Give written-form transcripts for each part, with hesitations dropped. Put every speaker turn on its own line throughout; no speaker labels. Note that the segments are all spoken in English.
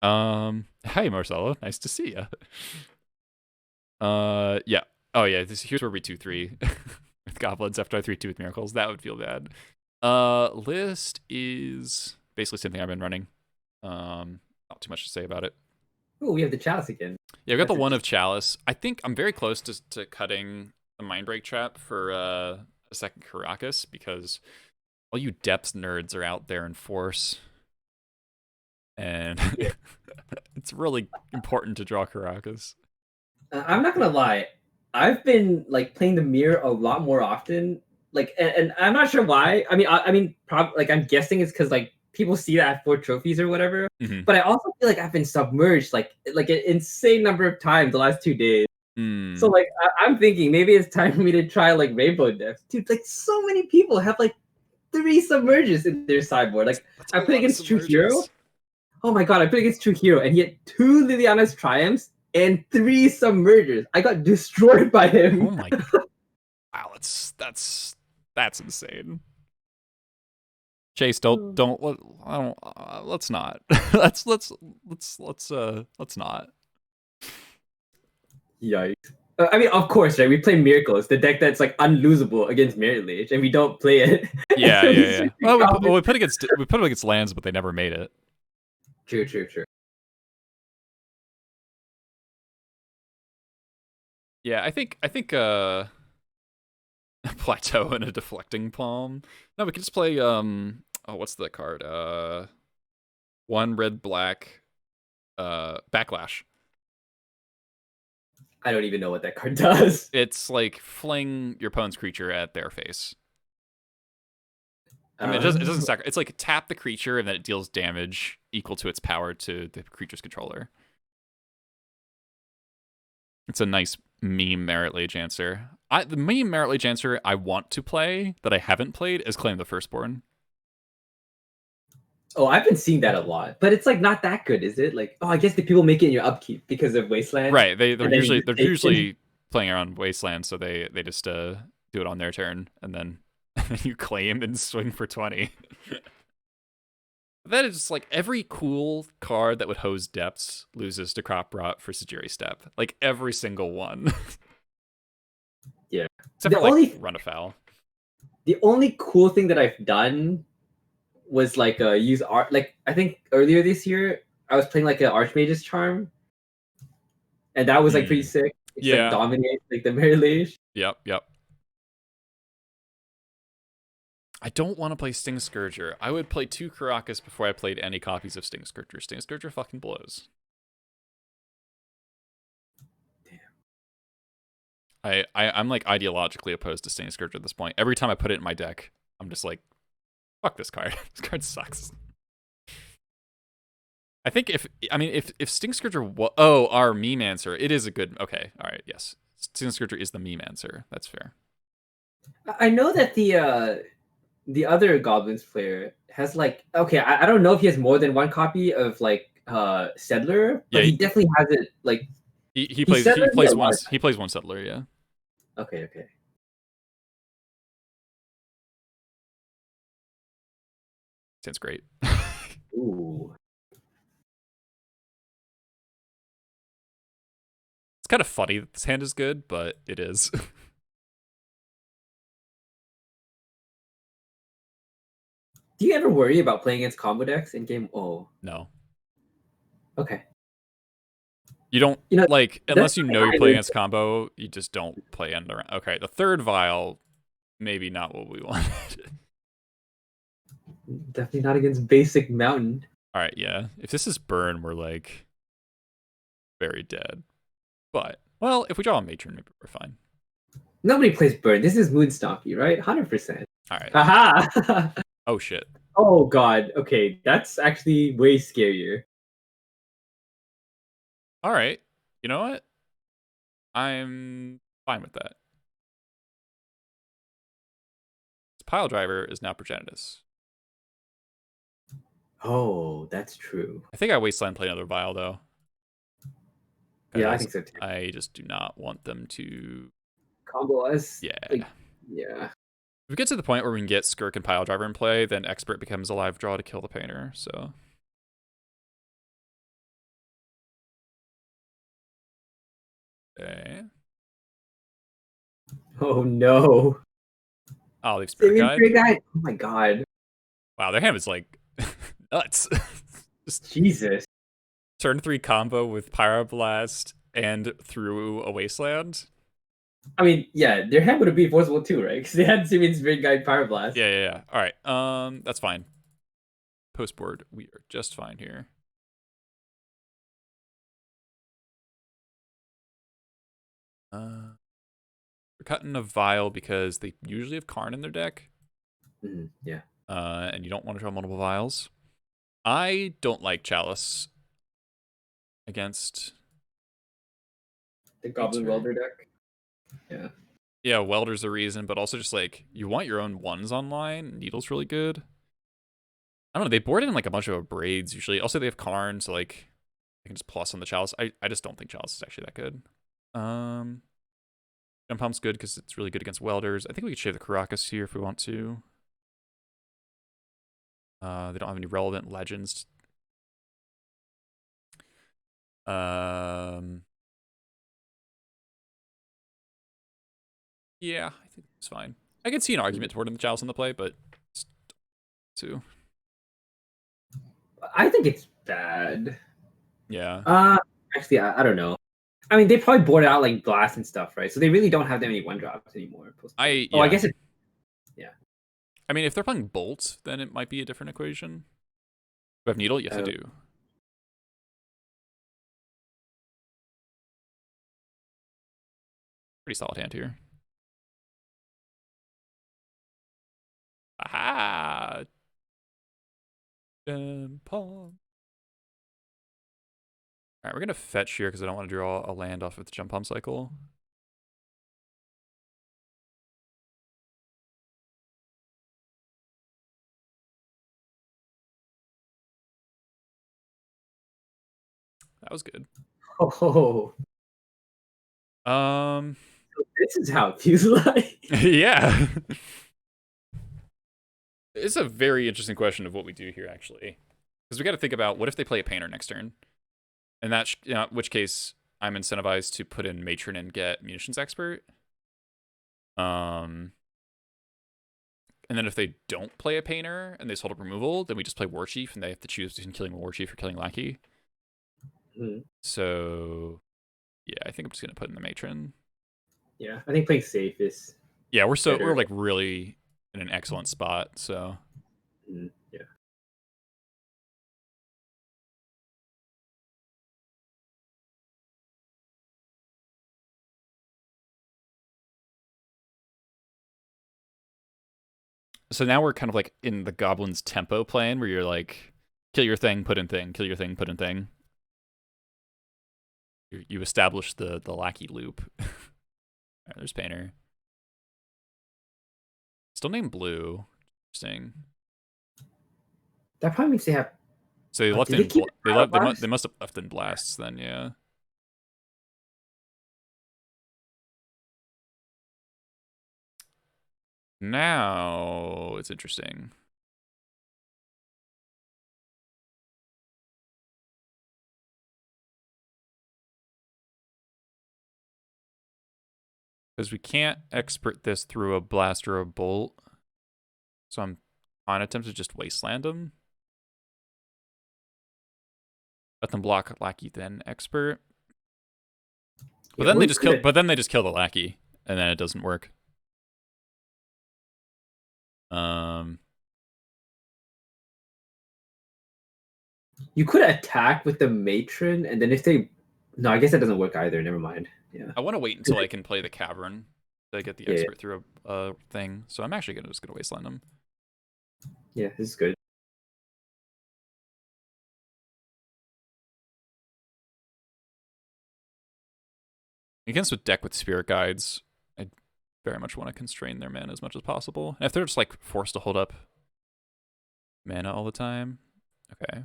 Hi Marcelo, nice to see you. Yeah. Oh yeah, here's where we 2-3 with goblins after I 3-2 with miracles. That would feel bad. List is basically something I've been running. Not too much to say about it.
Oh, we have the chalice again.
Yeah, I got
That's
the one of
interesting.
Chalice. I think I'm very close to cutting the mind break trap for a second Caracas because all you depths nerds are out there in force, and
Yeah.
it's really important to draw Caracas.
I'm not gonna lie. I've been like playing the mirror a lot more often. Like, and I'm not sure why. Like I'm guessing it's because like people see that I have 4 trophies or whatever.
Mm-hmm.
But I also feel like I've been submerged like an insane number of times the last 2 days. So
Mm.
like I'm thinking maybe it's time for me to try like rainbow depths. Dude, like so many people have like 3 submerges in their sideboard. Like
That's a
I played
lot of
against True Hero.
submerges.
Oh my god, I played against True Hero and he had 2 Liliana's Triumphs and 3 Submergers. I got destroyed by
Oh
him.
my wow, that's insane. Chase, I don't let's not. Let's not.
Yikes. I mean, of course, right? We play Miracles, the deck that's like unlosable against Mirror Lage, and we don't play it.
Yeah,
So
yeah,
he's
yeah.
freaking goblin.
We put them against lands, but they never made it.
True, true, true.
Yeah, I think plateau and a deflecting palm. No, we can just play oh, what's the card? One red black backlash.
I don't even know what that card does.
It's like fling your opponent's creature at their face. I mean, it doesn't
Uh,
sacrifice. It's like tap the creature and then it deals damage equal to its power to the creature's controller. It's a nice meme Merit Lage answer. The meme Merit Lage answer I want to play that I haven't played is Claim the Firstborn.
oh, I've been seeing that a lot, but it's like not that good, is it? Like, oh, I guess the people make it in your upkeep because of Wasteland,
Right. They're
and then you
usually
just take it.
playing around Wasteland, so they just do it on their turn and then you claim and swing for 20. That is just like every cool card that would hose depths loses to Crop Rot for Sajiri Step. Like every single one.
Yeah.
Except
The
for like
only
Run Afoul.
the only cool thing that I've done was like use art. Like I think earlier this year I was playing like an Archmage's Charm, and that was like pretty
Mm.
sick. It's like
Yeah.
dominate like the Mary Liege.
Yep, yep. I don't want to play Sting Scourger. I would play 2 Caracas before I played any copies of Sting Scourger. Sting Scourger fucking blows. I'm like ideologically opposed to Sting Scourger at this point. Every time I put it in my deck, I'm just like, fuck this card. This card sucks. I think if Sting Scourger our meme answer, it is a good all right, yes. Sting Scourger is the meme answer. That's fair.
I know that the other Goblins player has like okay, I don't know if he has more than one copy of like Settler,
Yeah,
but he definitely has it like
he
he's
plays
Settler me a lot of
he plays one settler, yeah.
times. Okay, okay.
Sounds great.
Ooh.
It's kind of funny that this hand is good, but it is.
Do you ever worry about playing against combo decks in game? Oh,
No.
okay.
You don't
You know,
like
that's
unless you
something
know you're
I
playing
learned.
against combo, you just don't play end around. Okay, the third vial, maybe not what we wanted.
Definitely not against basic mountain.
All right, yeah. If this is burn, we're like very dead. But well, if we draw a matron, maybe we're fine.
Nobody plays Burn. This is Moon Stompy, right? 100%.
All right.
Aha!
Oh shit.
Oh god. Okay, that's actually way scarier.
All right. You know what? I'm fine with that. This pile driver is now Progenitus.
Oh, that's true.
I think I wasteland play another vial though.
Yeah, I
Because
think so too.
I just do not want them to.
Combo us.
Yeah.
Like, yeah.
If we get to the point where we can get Skirk and Pile Driver in play, then Expert becomes a live draw to kill the painter, so
Oh no.
Oh, they've Spirit
Simian
Guide.
Spirit Guide. Oh my god.
Wow, their hand is like nuts. Just
Jesus.
turn 3 combo with Pyroblast and through a Wasteland.
I mean, yeah, their hand would have been forcible too, right? Because they had Simian Spirit Guide Pyroblast.
Yeah. All right. That's fine. Post board, we are just fine here. We're cutting a Vial because they usually have Karn in their deck.
Yeah.
And you don't want to draw multiple Vials. I don't like Chalice against
The Goblin Welder deck. Yeah.
Yeah, Welder's the reason, but also just like you want your own ones online. Needle's really good. I don't know. They board in like a bunch of braids usually. Also, they have Karn, so like they can just plus on the Chalice. I just don't think Chalice is actually that good. Jump Pump's good because it's really good against Welders. I think we could shave the Karakas here if we want to. They don't have any relevant legends. Yeah, I think it's fine. I can see an argument toward the Chalice on the play, but too.
I think it's bad.
Yeah.
Actually, I don't know. I mean, they probably board out like Blast and stuff, right? So they really don't have that many one drops anymore. I guess it. Yeah.
I mean, if they're playing Bolt, then it might be a different equation. We have Needle? Yes, I do. Pretty solid hand here. Aha! Pong. Alright, we're going to fetch here because I don't want to draw a land off of the Jump Pump cycle. That was good.
Oh. So this is how it feels like.
Yeah. It's a very interesting question of what we do here, actually. Because we got to think about what if they play a Painter next turn? In that, in which case, I'm incentivized to put in Matron and get Munitions Expert. And then if they don't play a Painter and they just hold up removal, then we just play War Chief and they have to choose between killing War Chief or killing Lackey. So, yeah, I think I'm just going to put in the Matron.
Yeah, I think playing safe is.
Yeah, we're like really in an excellent spot, so.
Yeah.
So now we're kind of like in the Goblins tempo plan where you're like, kill your thing, put in thing, kill your thing, put in thing. You establish the Lackey loop. All right, there's Painter. Still named Blue. Interesting.
That probably means they have.
So they left in. They must have left in Blasts then, yeah. Now it's interesting. Because we can't expert this through a blast or a bolt. So I'm kind of tempted to just wasteland them. Let them block Lackey, then expert. But then they just kill. But then they just kill the Lackey, and then it doesn't work.
You could attack with the Matron, and then if they. No, I guess that doesn't work either. Never mind. Yeah.
I want to wait until I can play the Cavern to get the expert through a thing. So I'm actually just gonna wasteland them.
Yeah, this is good.
Against a deck with Spirit Guides, I very much want to constrain their mana as much as possible. And if they're just like forced to hold up mana all the time, okay.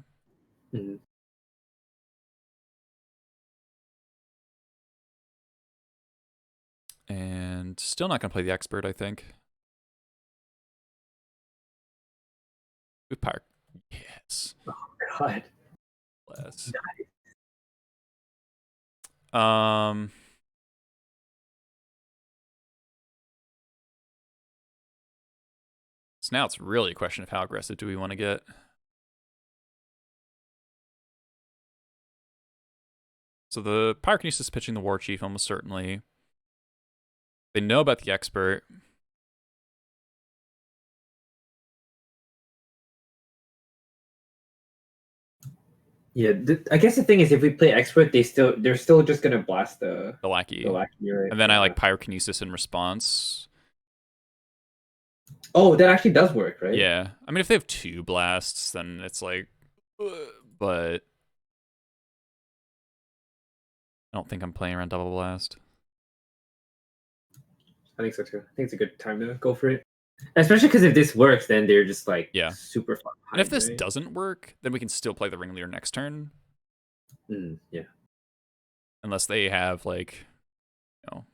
And still not gonna play the expert, I think. With Pyre. Yes.
Oh god.
Less. So now it's really a question of how aggressive do we want to get. So the Pyrokinesis is pitching the War Chief almost certainly. They know about the Expert.
Yeah, I guess the thing is, if we play Expert, they're still just gonna blast
The Lackey.
Lackey, right?
And then I like Pyrokinesis in response.
Oh, that actually does work, right?
Yeah. I mean, if they have 2 blasts, then it's like... But... I don't think I'm playing around double blast.
I think so too. I think it's a good time to go for it. Especially because if this works, then they're just like super far behind.
And if this
right?
doesn't work, then we can still play the Ringleader next turn.
Yeah.
Unless they have like, you know,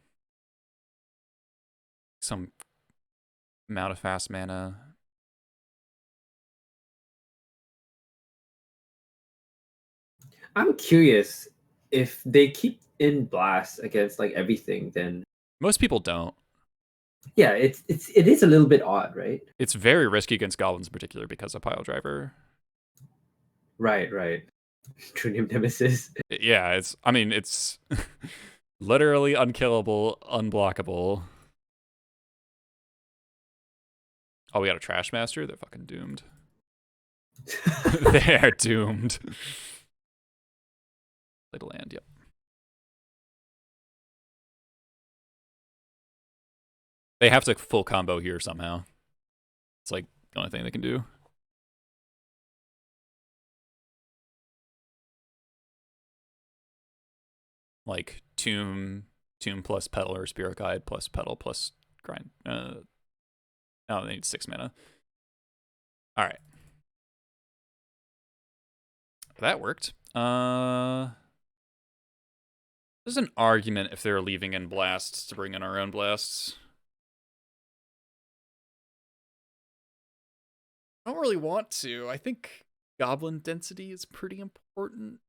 some amount of fast mana.
I'm curious if they keep in blast against like everything, then
Most people don't.
yeah, it is a little bit odd, right?
It's very risky against Goblins in particular because of Pile Driver.
Right. True Name Nemesis.
Yeah, it's literally unkillable, unblockable. Oh, we got a Trash Master? They're fucking doomed. They are doomed. Play to land, yep. They have to full combo here somehow. It's like the only thing they can do. Like Tomb plus Petal or Spirit Guide plus Petal plus Grind. Oh, they need 6 mana. All right. That worked. There's an argument if they're leaving in blasts to bring in our own blasts. I don't really want to. I think Goblin density is pretty important.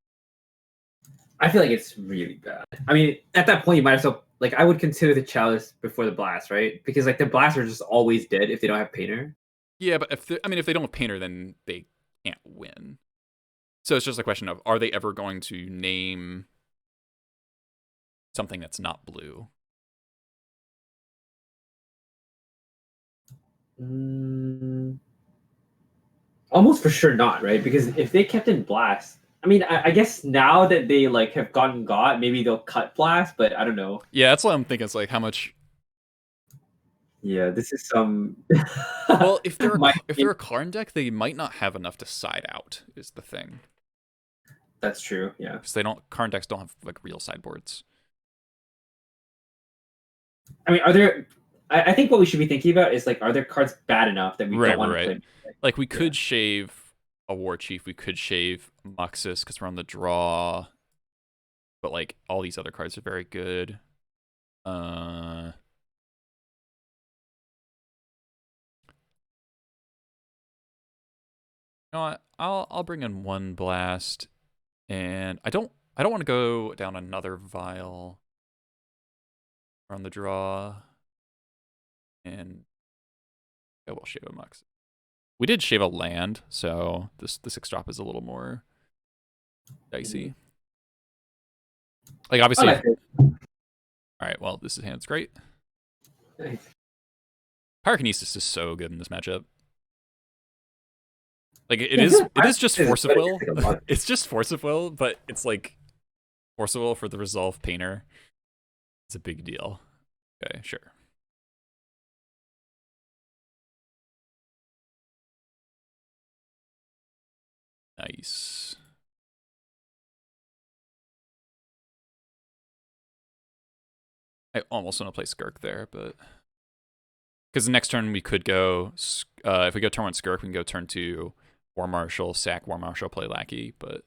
I feel like it's really bad. I mean, at that point, you might as well like I would consider the Chalice before the blast, right? Because like the blasts are just always dead if they don't have Painter.
Yeah, but if they don't have Painter, then they can't win. So it's just a question of, are they ever going to name something that's not blue?
Almost for sure not, right? Because if they kept in blast, I mean, I guess now that they like have gotten got, maybe they'll cut blast, but I don't know.
Yeah, that's what I'm thinking. It's like how much.
Yeah, this is some.
Well, if they're a Karn deck, they might not have enough to side out. Is the thing.
That's true. Yeah,
because they don't. Karn decks don't have like real sideboards.
I mean, are there? I think what we should be thinking about is like, are there cards bad enough that we don't want to play?
Like we could shave a War Chief, we could shave Muxus because we're on the draw, but like all these other cards are very good. You know what? I'll bring in 1 blast, and I don't want to go down another vial. We're on the draw, and I will shave a Muxus. We did shave a land, so the 6-drop is a little more dicey. Like obviously. All right, well this hand's great.
Nice.
Pyrokinesis is so good in this matchup. Like it is just Force of Will. It's just Force of Will, but it's like Force of Will for the Resolve Painter. It's a big deal. Okay, sure. Nice. I almost want to play Skirk there, but because next turn we could go if we go turn 1 Skirk, we can go turn 2 War Marshal, sack War Marshal, play Lackey, but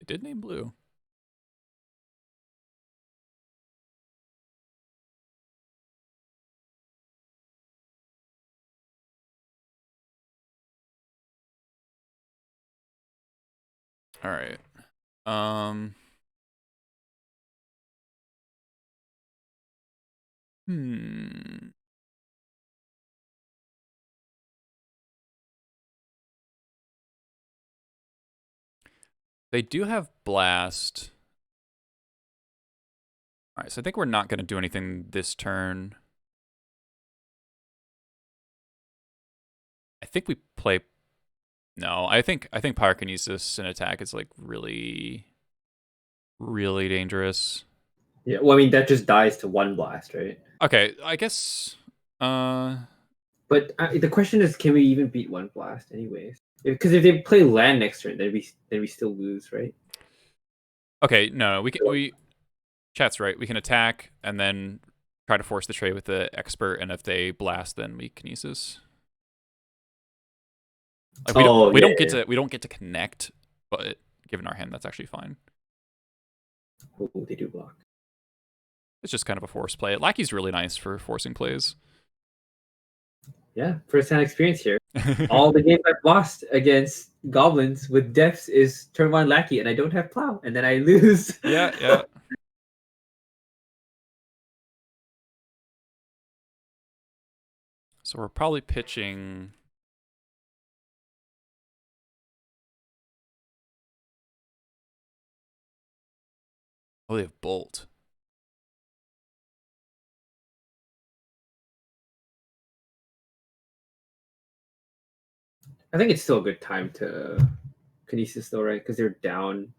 it did name blue. All right. Um. Hmm. They do have blast. All right, so I think we're not going to do anything this turn. I think we play. No, I think pyrokinesis and attack is like really, really dangerous.
Yeah. Well, I mean that just dies to one blast, right?
Okay, I guess.
But the question is, can we even beat one blast, anyways? Because if they play land next turn, then we still lose, right?
Okay, no, we chat's right. We can attack and then try to force the trade with the expert, and if they blast, then we kinesis. Like
Oh
we
yeah,
don't get
yeah.
to we don't get to connect, but given our hand, that's actually fine.
Oh, they do block.
It's just kind of a force play. Lackey's really nice for forcing plays.
Yeah, first-hand experience here. All the games I've lost against goblins with depths is turn one lackey, and I don't have plow, and then I lose.
Yeah, yeah. So we're probably pitching. Oh, they have bolt.
I think it's still a good time to kinesis though, right? Because they're down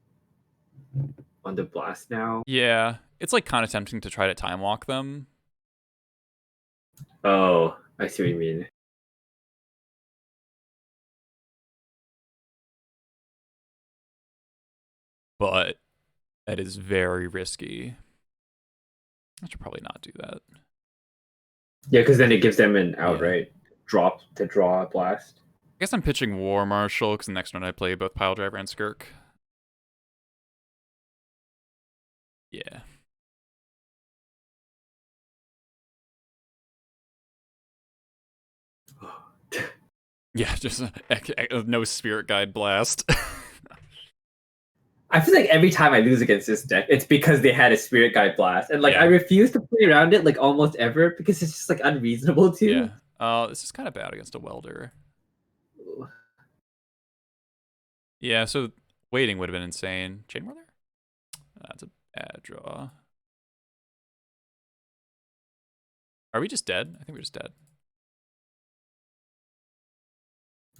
on the blast now.
Yeah, it's like kind of tempting to try to time walk them.
Oh, I see what you mean.
But that is very risky. I should probably not do that.
Yeah, because then it gives them an
Yeah.
outright drop to draw a blast.
I guess I'm pitching War Marshal because the next one I play both Pile Driver and Skirk. Yeah. Yeah, just no Spirit Guide Blast.
I feel like every time I lose against this deck, it's because they had a Spirit Guide Blast, and like
Yeah.
I refuse to play around it like almost ever because it's just like unreasonable to.
Yeah. This is kind of bad against a Welder. Yeah, so waiting would have been insane. Chain Whirler? That's a bad draw. Are we just dead? I think we're just dead.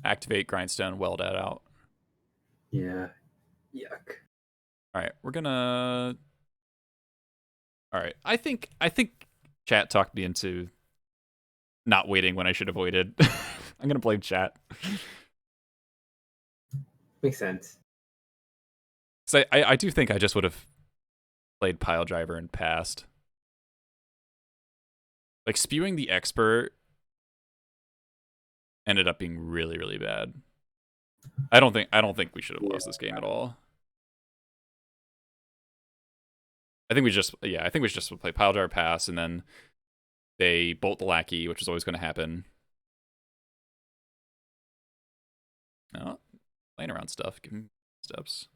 Activate Grindstone, weld that out.
Yeah. Yuck.
All right, we're gonna. All right, I think chat talked me into not waiting when I should have waited. I'm gonna blame chat.
Makes sense.
So I do think I just would have played Pile Driver and passed. Like spewing the expert ended up being really, really bad. I don't think we should have lost this game at all. I think we just play Pile Driver pass, and then they bolt the lackey, which is always going to happen. No, playing around stuff, give him steps.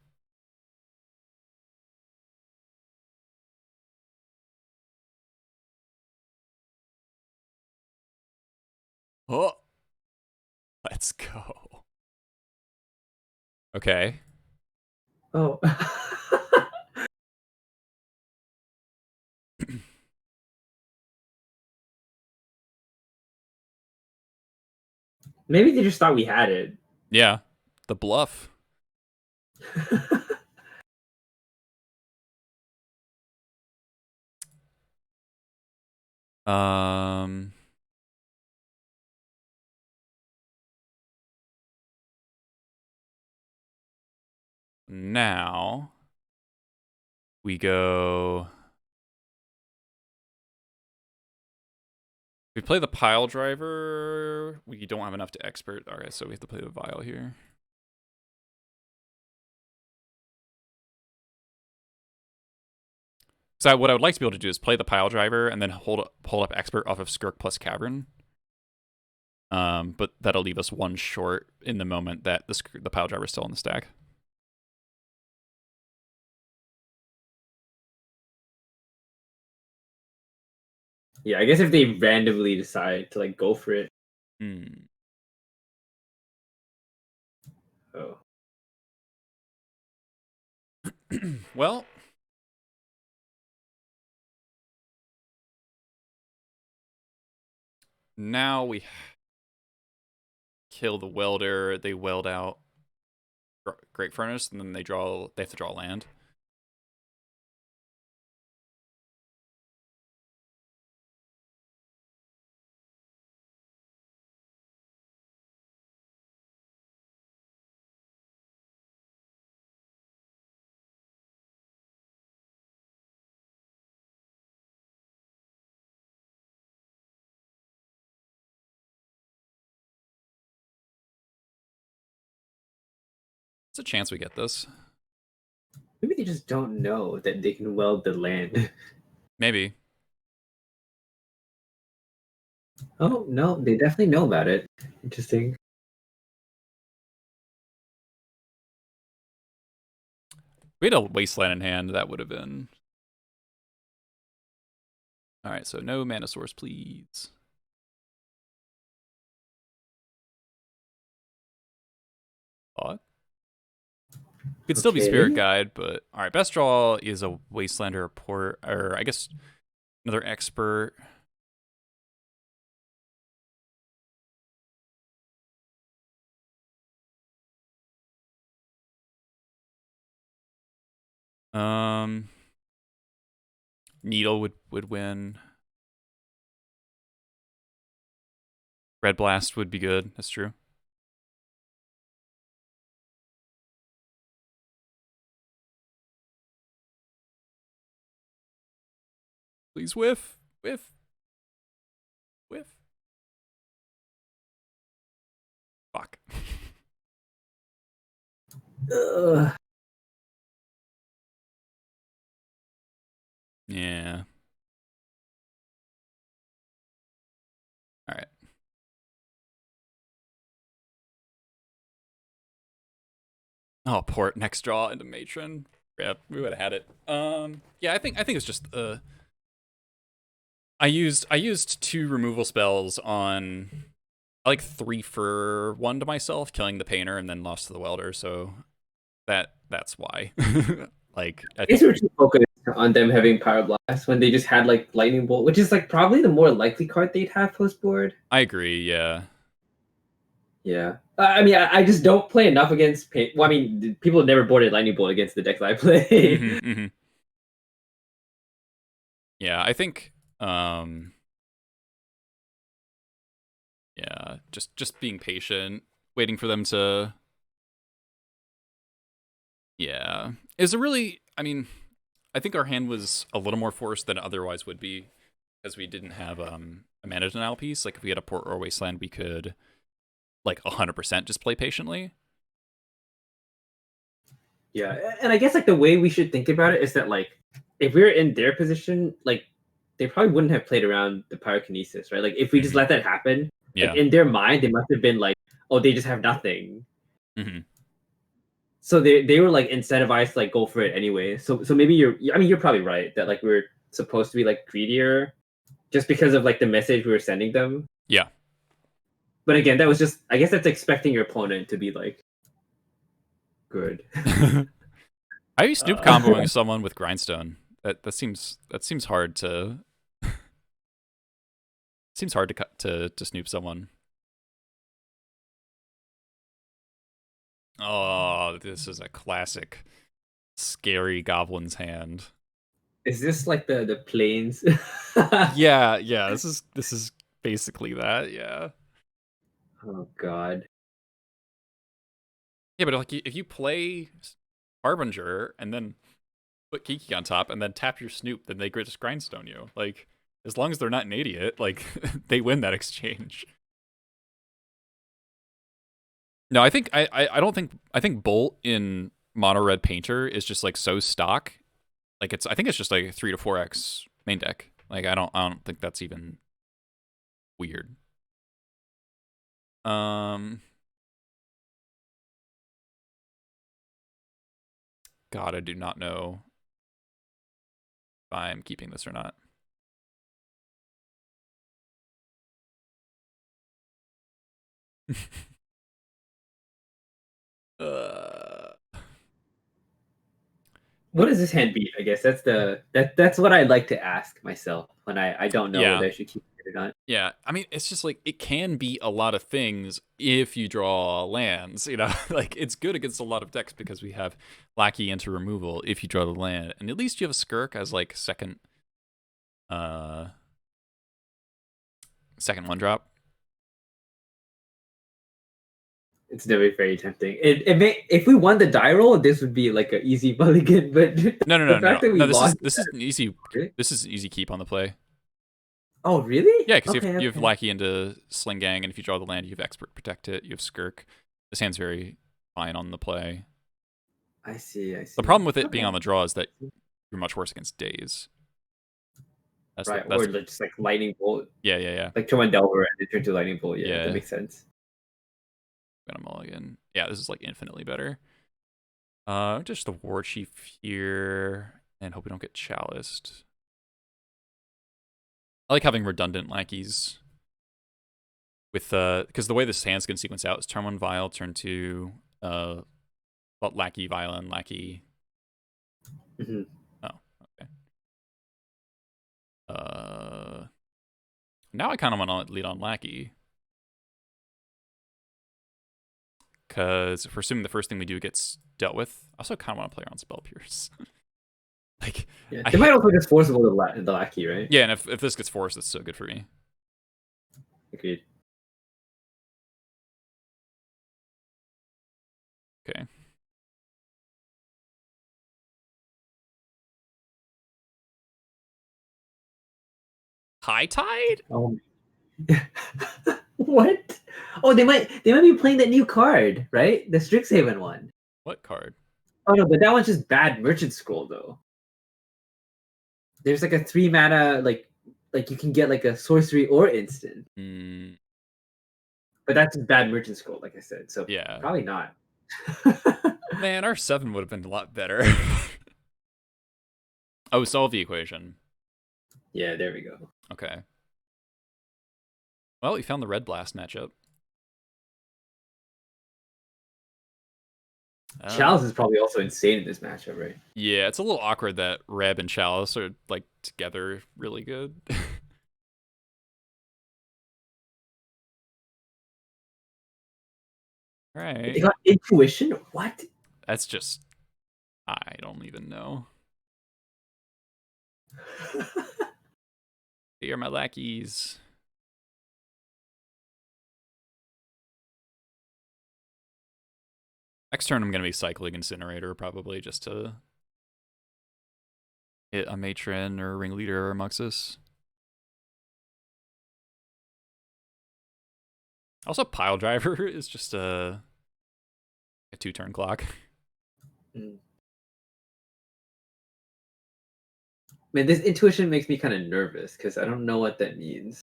Oh, let's go. Okay.
Oh. Maybe they just thought we had it.
Yeah, the bluff. Um. Now we go. We play the Pile Driver. We don't have enough to expert. All right, so we have to play the Vial here. So what I would like to be able to do is play the Pile Driver and then hold up expert off of Skirk plus Cavern. But that'll leave us one short in the moment that the Pile Driver is still on the stack.
Yeah, I guess if they randomly decide to like go for it.
Hmm.
Oh.
Well, now we kill the welder. They weld out Great Furnace, and then they draw. They have to draw land. There's a chance we get this.
Maybe they just don't know that they can weld the land.
Maybe.
Oh no, they definitely know about it. Interesting.
We had a wasteland in hand. That would have been. All right, so no mana source, please. Thought. Could still be Spirit
Okay.
Guide, but all right. Best draw is a Wastelander, or port, or I guess another expert. Um, Needle would win. Red Blast would be good. That's true. Please whiff, whiff, whiff. Fuck.
Ugh.
Yeah. All right. Oh, port next draw into Matron. Yep, we would have had it. Yeah, I think it's just I used 2 removal spells on like 3 for 1 to myself, killing the painter and then lost to the welder. So that's why. Like I
I guess
think
we were too focused on them having Power Blast when they just had like Lightning Bolt, which is like probably the more likely card they'd have post board.
I agree. Yeah.
Yeah. I mean, I just don't play enough against paint. Well, I mean, people have never boarded Lightning Bolt against the decks I play.
Mm-hmm, mm-hmm. Yeah, I think. Yeah, just being patient, waiting for them to. Yeah, is a really. I mean, I think our hand was a little more forced than it otherwise would be, because we didn't have a mana denial piece. Like if we had a port or a wasteland, we could like 100% just play patiently.
Yeah, and I guess like the way we should think about it is that like if we were in their position, like they probably wouldn't have played around the pyrokinesis, right? Like if we just
Mm-hmm.
let that happen, like
Yeah.
in their mind, they must have been like, oh, they just have nothing.
Mm-hmm.
So they were like incentivized to like go for it anyway. So maybe I mean you're probably right that like we're supposed to be like greedier just because of like the message we were sending them.
Yeah.
But again, that was just I guess that's expecting your opponent to be like good.
How are you Snoop
Uh,
comboing someone with Grindstone? That seems hard to seems hard to cut to snoop someone. Oh, this is a classic scary Goblin's hand.
is this like the planes?
Yeah, yeah. This is basically that. Yeah.
Oh God.
Yeah, but like if you play Harbinger and then put Kiki on top and then tap your Snoop, then they just grindstone you. Like as long as they're not an idiot, like they win that exchange. No, I don't think I think Bolt in mono red painter is just like so stock. Like I think it's just like a 3 to 4x main deck. Like I don't think that's even weird. Um God, I do not know if I'm keeping this or not. uh,
What does this hand beat? I guess that's what I like to ask myself when I don't know
yeah.
whether I should keep it or not.
Yeah, I mean, it's just like it can be a lot of things if you draw lands, you know? Like it's good against a lot of decks because we have Lackey into removal if you draw the land. And at least you have a Skirk as like uh second one drop.
It's definitely very tempting. It may if we won the die roll, this would be like an easy mulligan. But
No, no,
the
no, no, no.
fact that we
No, this is
lost,
this is an easy
really?
this is an easy keep on the play.
Oh, really?
Yeah, because
Okay,
you have
okay.
Lackey into Sling Gang, and if you draw the land, you have Expert Protect it. You have Skirk. This hand's very fine on the play.
I see. I
The
see.
problem with it being
Okay.
on the draw is that you're much worse against days.
Right,
That's
or
the
just like lightning bolt,
yeah, yeah, yeah.
like Chowan Delver and then turn to lightning bolt. Yeah, that
Yeah.
makes sense.
Got a mulligan. Yeah, this is like infinitely better. Just the War Chief here, and hope we don't get chaliced. I like having redundant lackeys with because the way this hand's gonna sequence out is turn 1 Vial, turn 2 lackey, Violin, lackey.
Hmm.
Oh, okay. Now I kind of want to lead on lackey. Because if we're assuming the first thing we do gets dealt with, I also kind of want to play around Spell Pierce. Like,
Yeah,
I
they might
hate.
also just forcible the lackey, right?
Yeah, and if this gets forced, it's so good for me.
Agreed.
Okay. High Tide?
Oh, what? Oh, they might be playing that new card, right? The Strixhaven one.
What card?
Oh no, but that one's just bad Merchant Scroll though. There's like a 3 mana like you can get like a sorcery or instant,
Mm,
but that's just bad Merchant Scroll, like I said. So
yeah.
probably not.
Man, our 7 would have been a lot better. Oh, solve the equation.
Yeah, there we go.
Okay. Well, we found the Red Blast matchup.
Chalice is probably also insane in this matchup, right?
Yeah, it's a little awkward that Reb and Chalice are like together really good. All
They
right.
got intuition. What?
That's just I don't even know. Here are my lackeys. Next turn I'm gonna be cycling Incinerator probably just to hit a matron or a ringleader amongst us. Also, Pile Driver is just a 2-turn clock.
Mm. Man, this intuition makes me kind of nervous because I don't know what that means.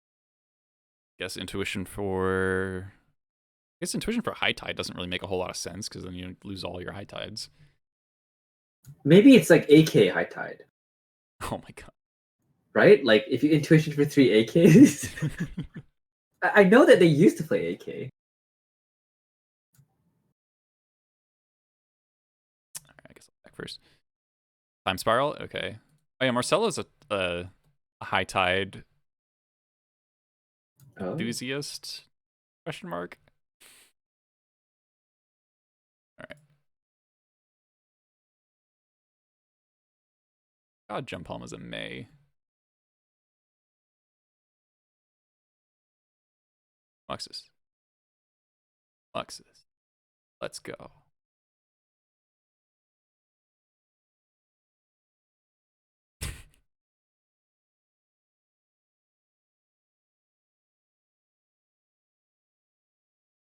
Guess Intuition for High Tide doesn't really make a whole lot of sense because then you lose all your High Tides.
Maybe it's like AK High Tide,
Oh my god.
right? Like if you intuition for 3 AKs. I know that they used to play AK.
Alright, I guess I'll back first. Time Spiral? Okay. Oh yeah, Marcella's a High Tide
Oh.
enthusiast? Question mark. Alright. God, Jump Palm is a May. Muxus. Muxus. Let's go.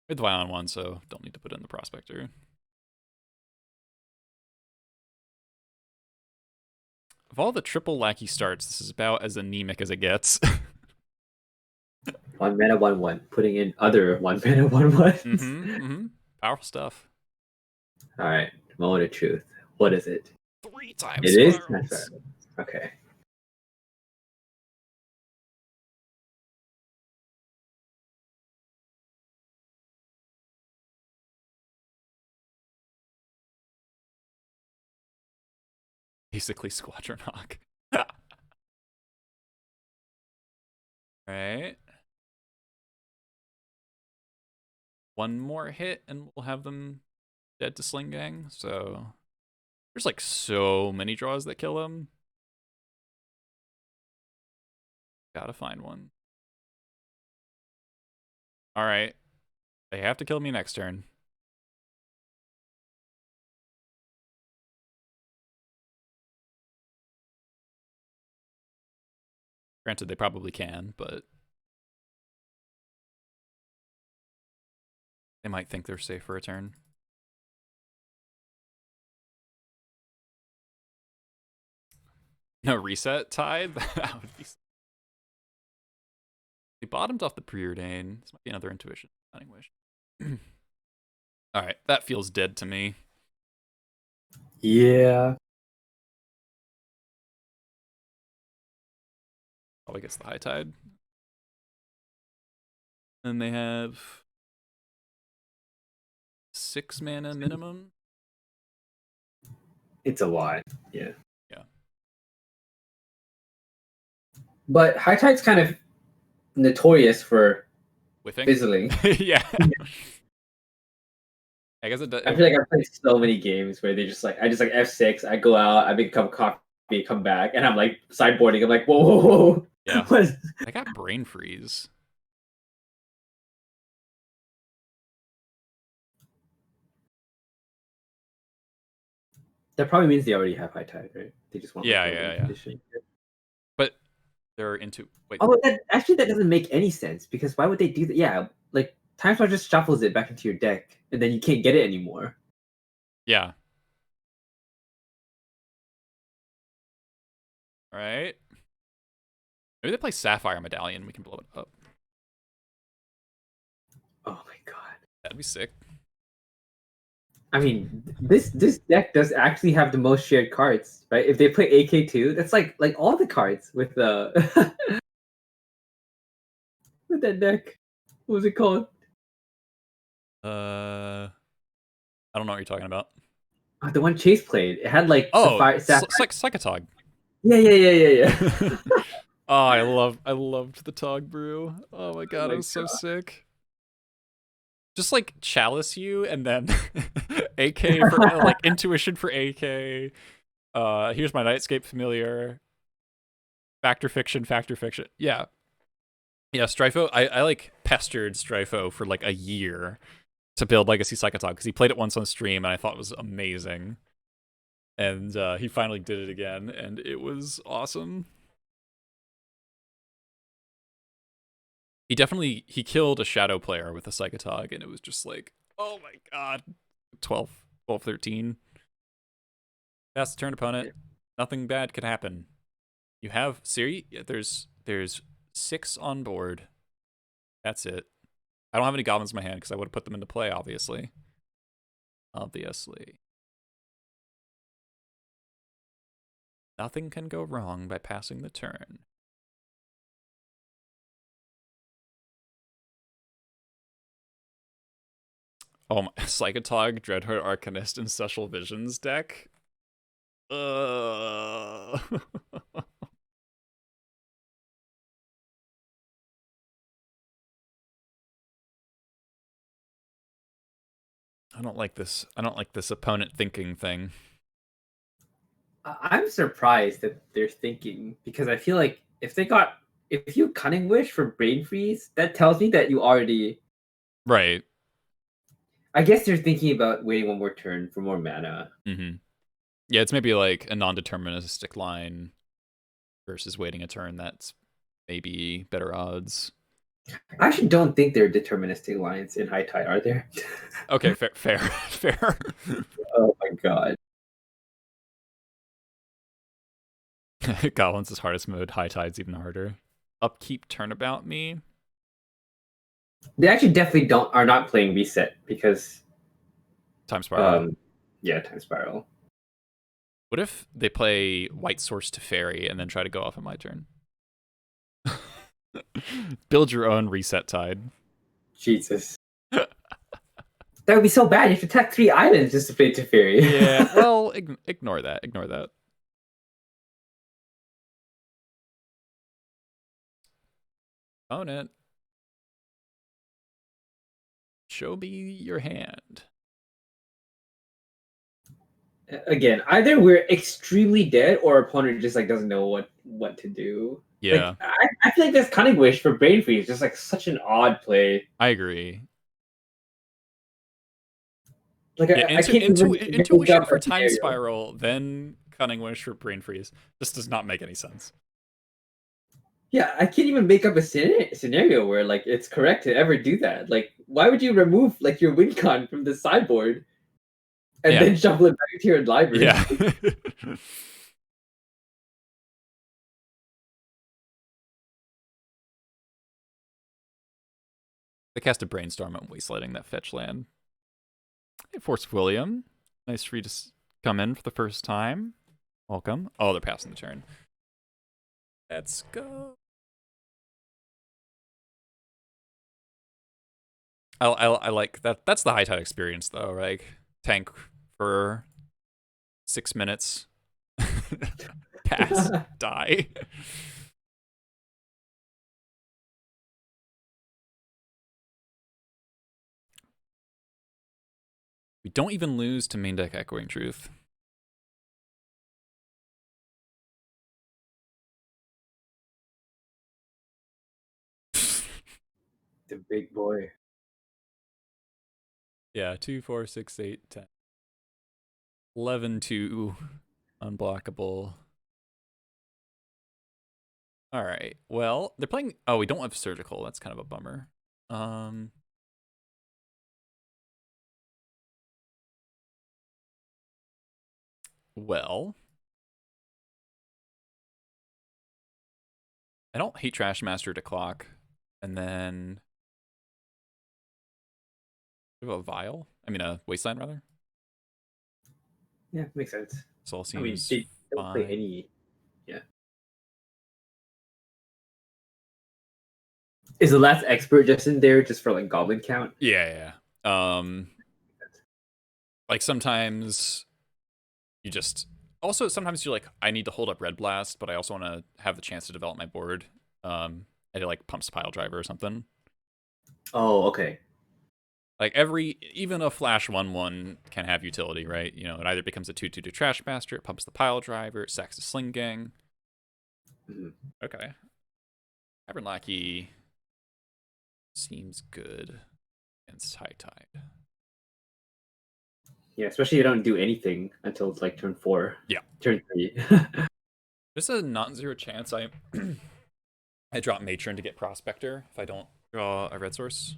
With Violent 1, so don't need to put in the Prospector. Of all the triple lackey starts, this is about as anemic as it gets.
1 mana 1/1. Putting in other 1 mana 1/1s.
Powerful stuff.
All right, moment of truth. What is it?
3 times
It is.
spirals.
Okay.
Basically Squadron Hawk. Right. One more hit and we'll have them dead to Sling Gang. So there's like so many draws that kill him. Gotta find one. All right. They have to kill me next turn. Granted, they probably can, but they might think they're safe for a turn. No reset tide? That would be... They bottomed off the Preordain. This might be another Intuition. Stunning Wish. Alright, that feels dead to me.
Yeah.
Probably gets the High Tide. Then they have 6 mana minimum.
It's a lot. Yeah.
Yeah.
But High Tide's kind of notorious for
Whiffing?
fizzling.
Yeah. I guess it does.
I feel like I've played so many games where they just like I just like F6, I go out, I make a cup of coffee, come back, and I'm like sideboarding. I'm like, whoa, whoa, whoa.
Yeah.
What is...
I got Brain Freeze.
That probably means they already have High Tide, right? They just want
Yeah.
condition.
But they're into wait.
Oh, that doesn't make any sense because why would they do that? Yeah, like Time Star just shuffles it back into your deck, and then you can't get it anymore.
Yeah. All right. Maybe they play Sapphire Medallion. We can blow it up.
Oh my god.
That'd be sick.
I mean, this deck does actually have the most shared cards, right? If they play AK2, that's like all the cards with the with that deck. What was it called?
I don't know what you're talking about.
Oh, the one Chase played. It had like Sapphire.
Psychotog.
Yeah.
Oh, I loved the Tog Brew. Oh my god, it was so sick. Just like Chalice you and then AK for like Intuition for AK. Here's my Nightscape Familiar. Factor Fiction. Yeah. Yeah, Stryfo. I like pestered Stryfo for like a year to build Legacy Psychotog because he played it once on stream and I thought it was amazing. And he finally did it again and it was awesome. He killed a shadow player with a Psychotog, and it was just like, oh my god. 12, 13. Pass the turn, opponent. Nothing bad could happen. You have Siri. Yeah, there's 6 on board. That's it. I don't have any goblins in my hand because I would have put them into play, obviously. Nothing can go wrong by passing the turn. Oh my, Psychotog, Dreadhorde Arcanist, and Special Visions deck? I don't like this. I don't like this opponent thinking thing.
I'm surprised that they're thinking because I feel like if you Cunning Wish for Brain Freeze, that tells me that you already...
Right.
I guess they're thinking about waiting one more turn for more mana.
Mm-hmm. Yeah, it's maybe like a non-deterministic line versus waiting a turn that's maybe better odds.
I actually don't think there are deterministic lines in High Tide, are there?
Okay, fair.
Oh my god.
Goblins is hardest mode, High Tide's even harder. Upkeep Turnabout me.
They actually definitely are not playing Reset because
Time Spiral.
Yeah, Time Spiral.
What if they play White Source to Fairy and then try to go off on my turn? Build your own Reset Tide.
Jesus. That would be so bad. You have to attack 3 islands just to play Teferi.
Yeah, well, ignore that. Opponent, show me your hand.
Again, either we're extremely dead or our opponent just like doesn't know what to do.
Yeah,
Like I feel like this Cunning Wish for Brain Freeze is just like such an odd play.
I agree.
Like
Yeah,
I can't even make
intuition
up
for
a
time
scenario.
spiral, then cunning wish for brain freeze. This does not make any sense.
Yeah, I can't even make up a scenario where like it's correct to ever do that. Like, why would you remove like your win con from the sideboard and
Yeah,
then shuffle it back to your
yeah.
library?
They cast a brainstorm on wastelanding that fetch land. Hey, Force William, nice for you to come in for the first time. Welcome. Oh, they're passing the turn. Let's go. I like that. That's the high tide experience, though. Like tank for 6 minutes, pass, die. We don't even lose to main deck Echoing Truth.
The big boy.
Yeah, 2, 4, 6, 8, 10. 11, 2, unblockable. All right. Well, they're playing. Oh, we don't have surgical. That's kind of a bummer. Well, I don't hate Trash Master to clock, and then we have a vial. I mean, a wasteland rather.
Yeah, makes sense.
This all
I mean,
seems
they don't play
fine.
any. Yeah. Is the last expert just in there just for like goblin count?
Yeah, like sometimes you just also sometimes you're like, I need to hold up Red Blast, but I also want to have the chance to develop my board. And it like pumps Pile Driver or something.
Oh, okay.
Like even a flash 1/1 can have utility, right? You know, it either becomes a 2/2 to Trash Master, it pumps the Pile Driver, it sacks the Sling Gang.
Mhm.
Okay. Tavern Lackey seems good against High Tide.
Yeah, especially you don't do anything until it's like turn 4.
Yeah.
Turn 3.
There's a non-zero chance I I drop Matron to get Prospector if I don't draw a red source.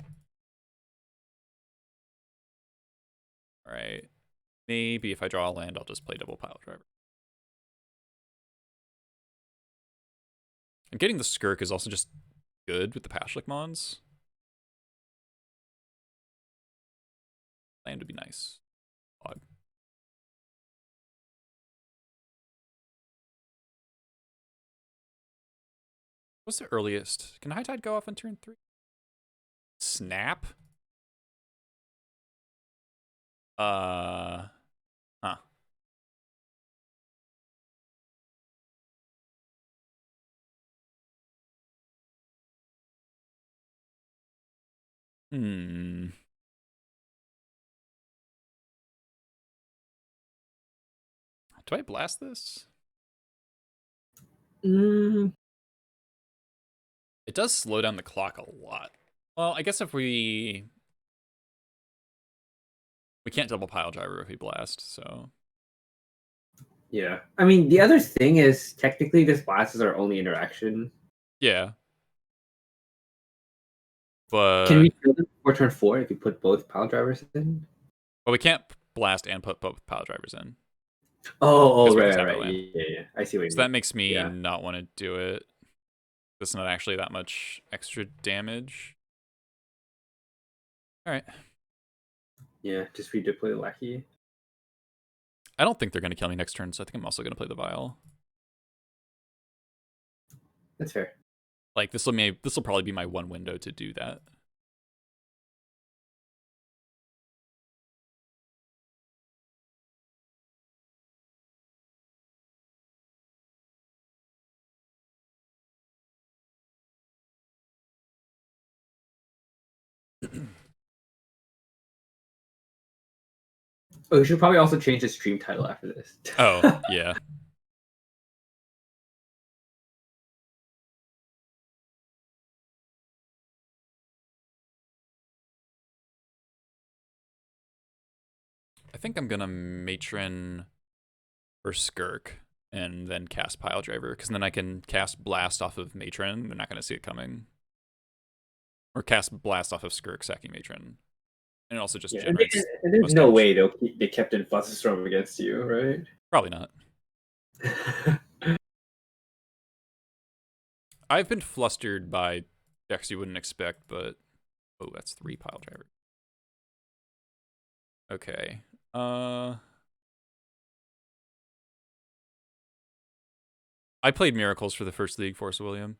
All right. Maybe if I draw a land, I'll just play double Pile Driver. And getting the Skirk is also just good with the Pashlik Mons. Land would be nice. Odd. What's the earliest? Can High Tide go off on turn 3? Snap? Huh. Hmm. Do I blast this?
Mm,
It does slow down the clock a lot. Well, I guess if we can't double Pile Driver if we blast, so
yeah. I mean, the other thing is technically this blast is our only interaction.
yeah.
Can
But
we kill them before turn 4 if you put both pile drivers in?
we can't blast and put both Pile Drivers in
Oh,
because we
right,
can
right,
tap our
right.
land.
Yeah. I see what you
So
mean.
that makes me
Yeah.
not want to do it. It's not actually that much extra damage. All right.
Yeah, just redeploy the Lackey.
I don't think they're going to kill me next turn, so I think I'm also going to play the Vial.
That's fair.
Like this will probably be my one window to do that.
Oh, we should probably also change the stream title after this.
Oh, yeah. I think I'm gonna Matron or Skirk and then cast Pile Driver, because then I can cast Blast off of Matron. They're not gonna see it coming. Or cast Blast off of Skirk, sacking Matron. And it also just
Yeah,
generates
and there's
most
no
damage.
way they kept in Fuzzstorm against you, right?
Probably not. I've been flustered by decks you wouldn't expect, but oh, that's 3 Pile Driver. Okay. I played Miracles for the first league, Force William.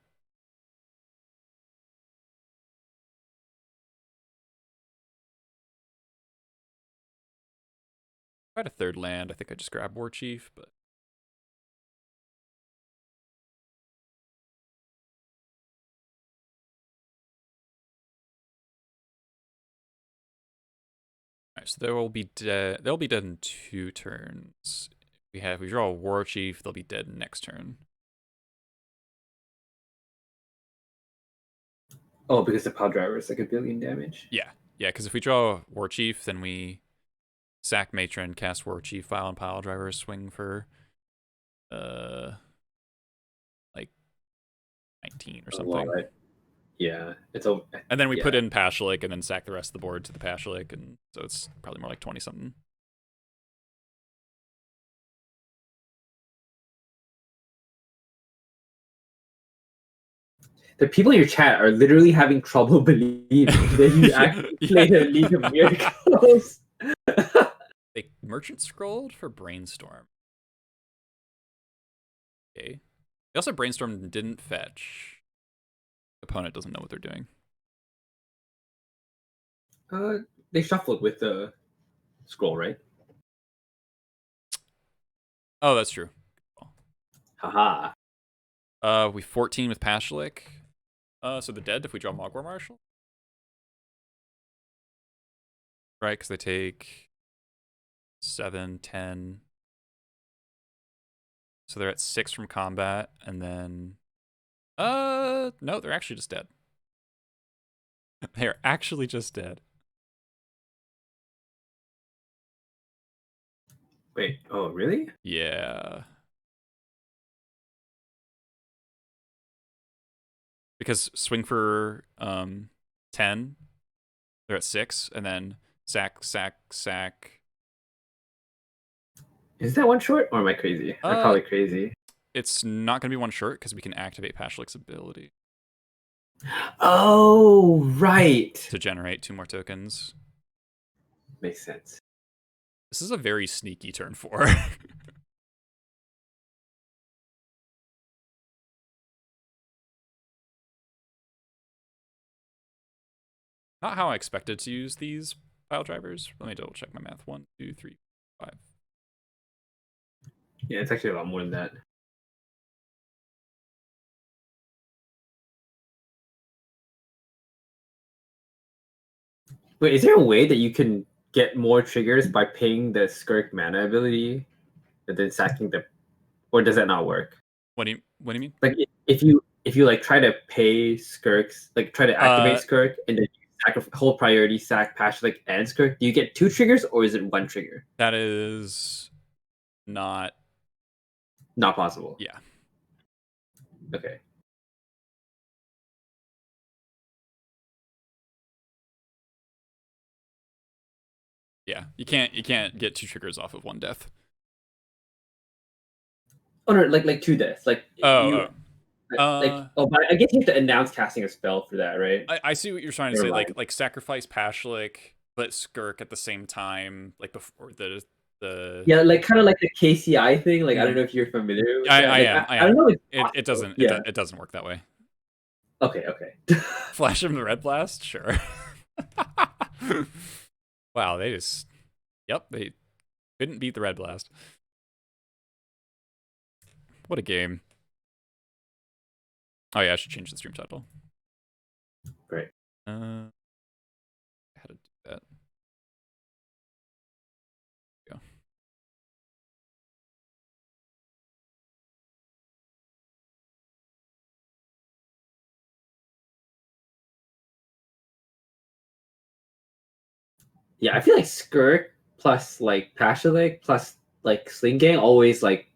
If I had a third land, I think I'd just grab War Chief, but alright, so they will be dead. They'll be dead in 2 turns. We draw a War Chief, they'll be dead next turn.
Oh, because the Pile Driver is like 1,000,000,000 damage.
Yeah, because if we draw War Chief, then we sack Matron, cast War Chief, file and Pile Driver, swing for like 19 or something.
Well, yeah, it's a.
And then we
yeah.
put in Pashalik and then sack the rest of the board to the Pashalik, and so it's probably more like 20 something.
The people in your chat are literally having trouble believing that you actually played a League of Miracles.
They Merchant Scrolled for Brainstorm. Okay. They also Brainstorm didn't fetch. The opponent doesn't know what they're doing.
They shuffled with the scroll, right?
Oh, that's true.
Haha.
We 14 with Pashalik. So the dead if we draw Mogwai Marshal. Right, because they take 7, 10. So they're at 6 from combat, and then no, they're actually just dead. They're actually just dead.
Wait, oh really?
Yeah. Because swing for 10, they're at 6, and then sack.
Is that one short, or am I crazy? I'm probably crazy.
It's not going to be one short because we can activate Pashalik's ability
Oh, right.
to generate 2 more tokens.
Makes sense.
This is a very sneaky turn 4. Not how I expected to use these Pile Drivers. Let me double check my math. 1, 2, 3, 5.
Yeah, it's actually a lot more than that. Wait, is there a way that you can get more triggers by paying the Skirk mana ability and then sacking the, or does that not work?
What do you mean?
Like if you like try to pay Skirks, like try to activate Skirk and then you sack a whole priority sack Pashlik and Skirk, do you get 2 triggers or is it 1 trigger?
That is not
possible.
Yeah.
Okay.
Yeah, you can't get 2 triggers off of 1 death.
Oh no, like 2 deaths. Like but I guess you have to announce casting a spell for that, right?
I see what you're trying to say. Like sacrifice Pashlik, but Skirk at the same time, like before the
yeah, like kind of like the KCI thing. Like I don't know if you're familiar with that.
I am.
I don't know.
It doesn't work that way.
Okay.
Flash him the Red Blast, sure. Wow, they couldn't beat the Red Blast. What a game. Oh yeah, I should change the stream title.
Great. Yeah, I feel like Skirk plus like Pashalek plus like Sling Gang always like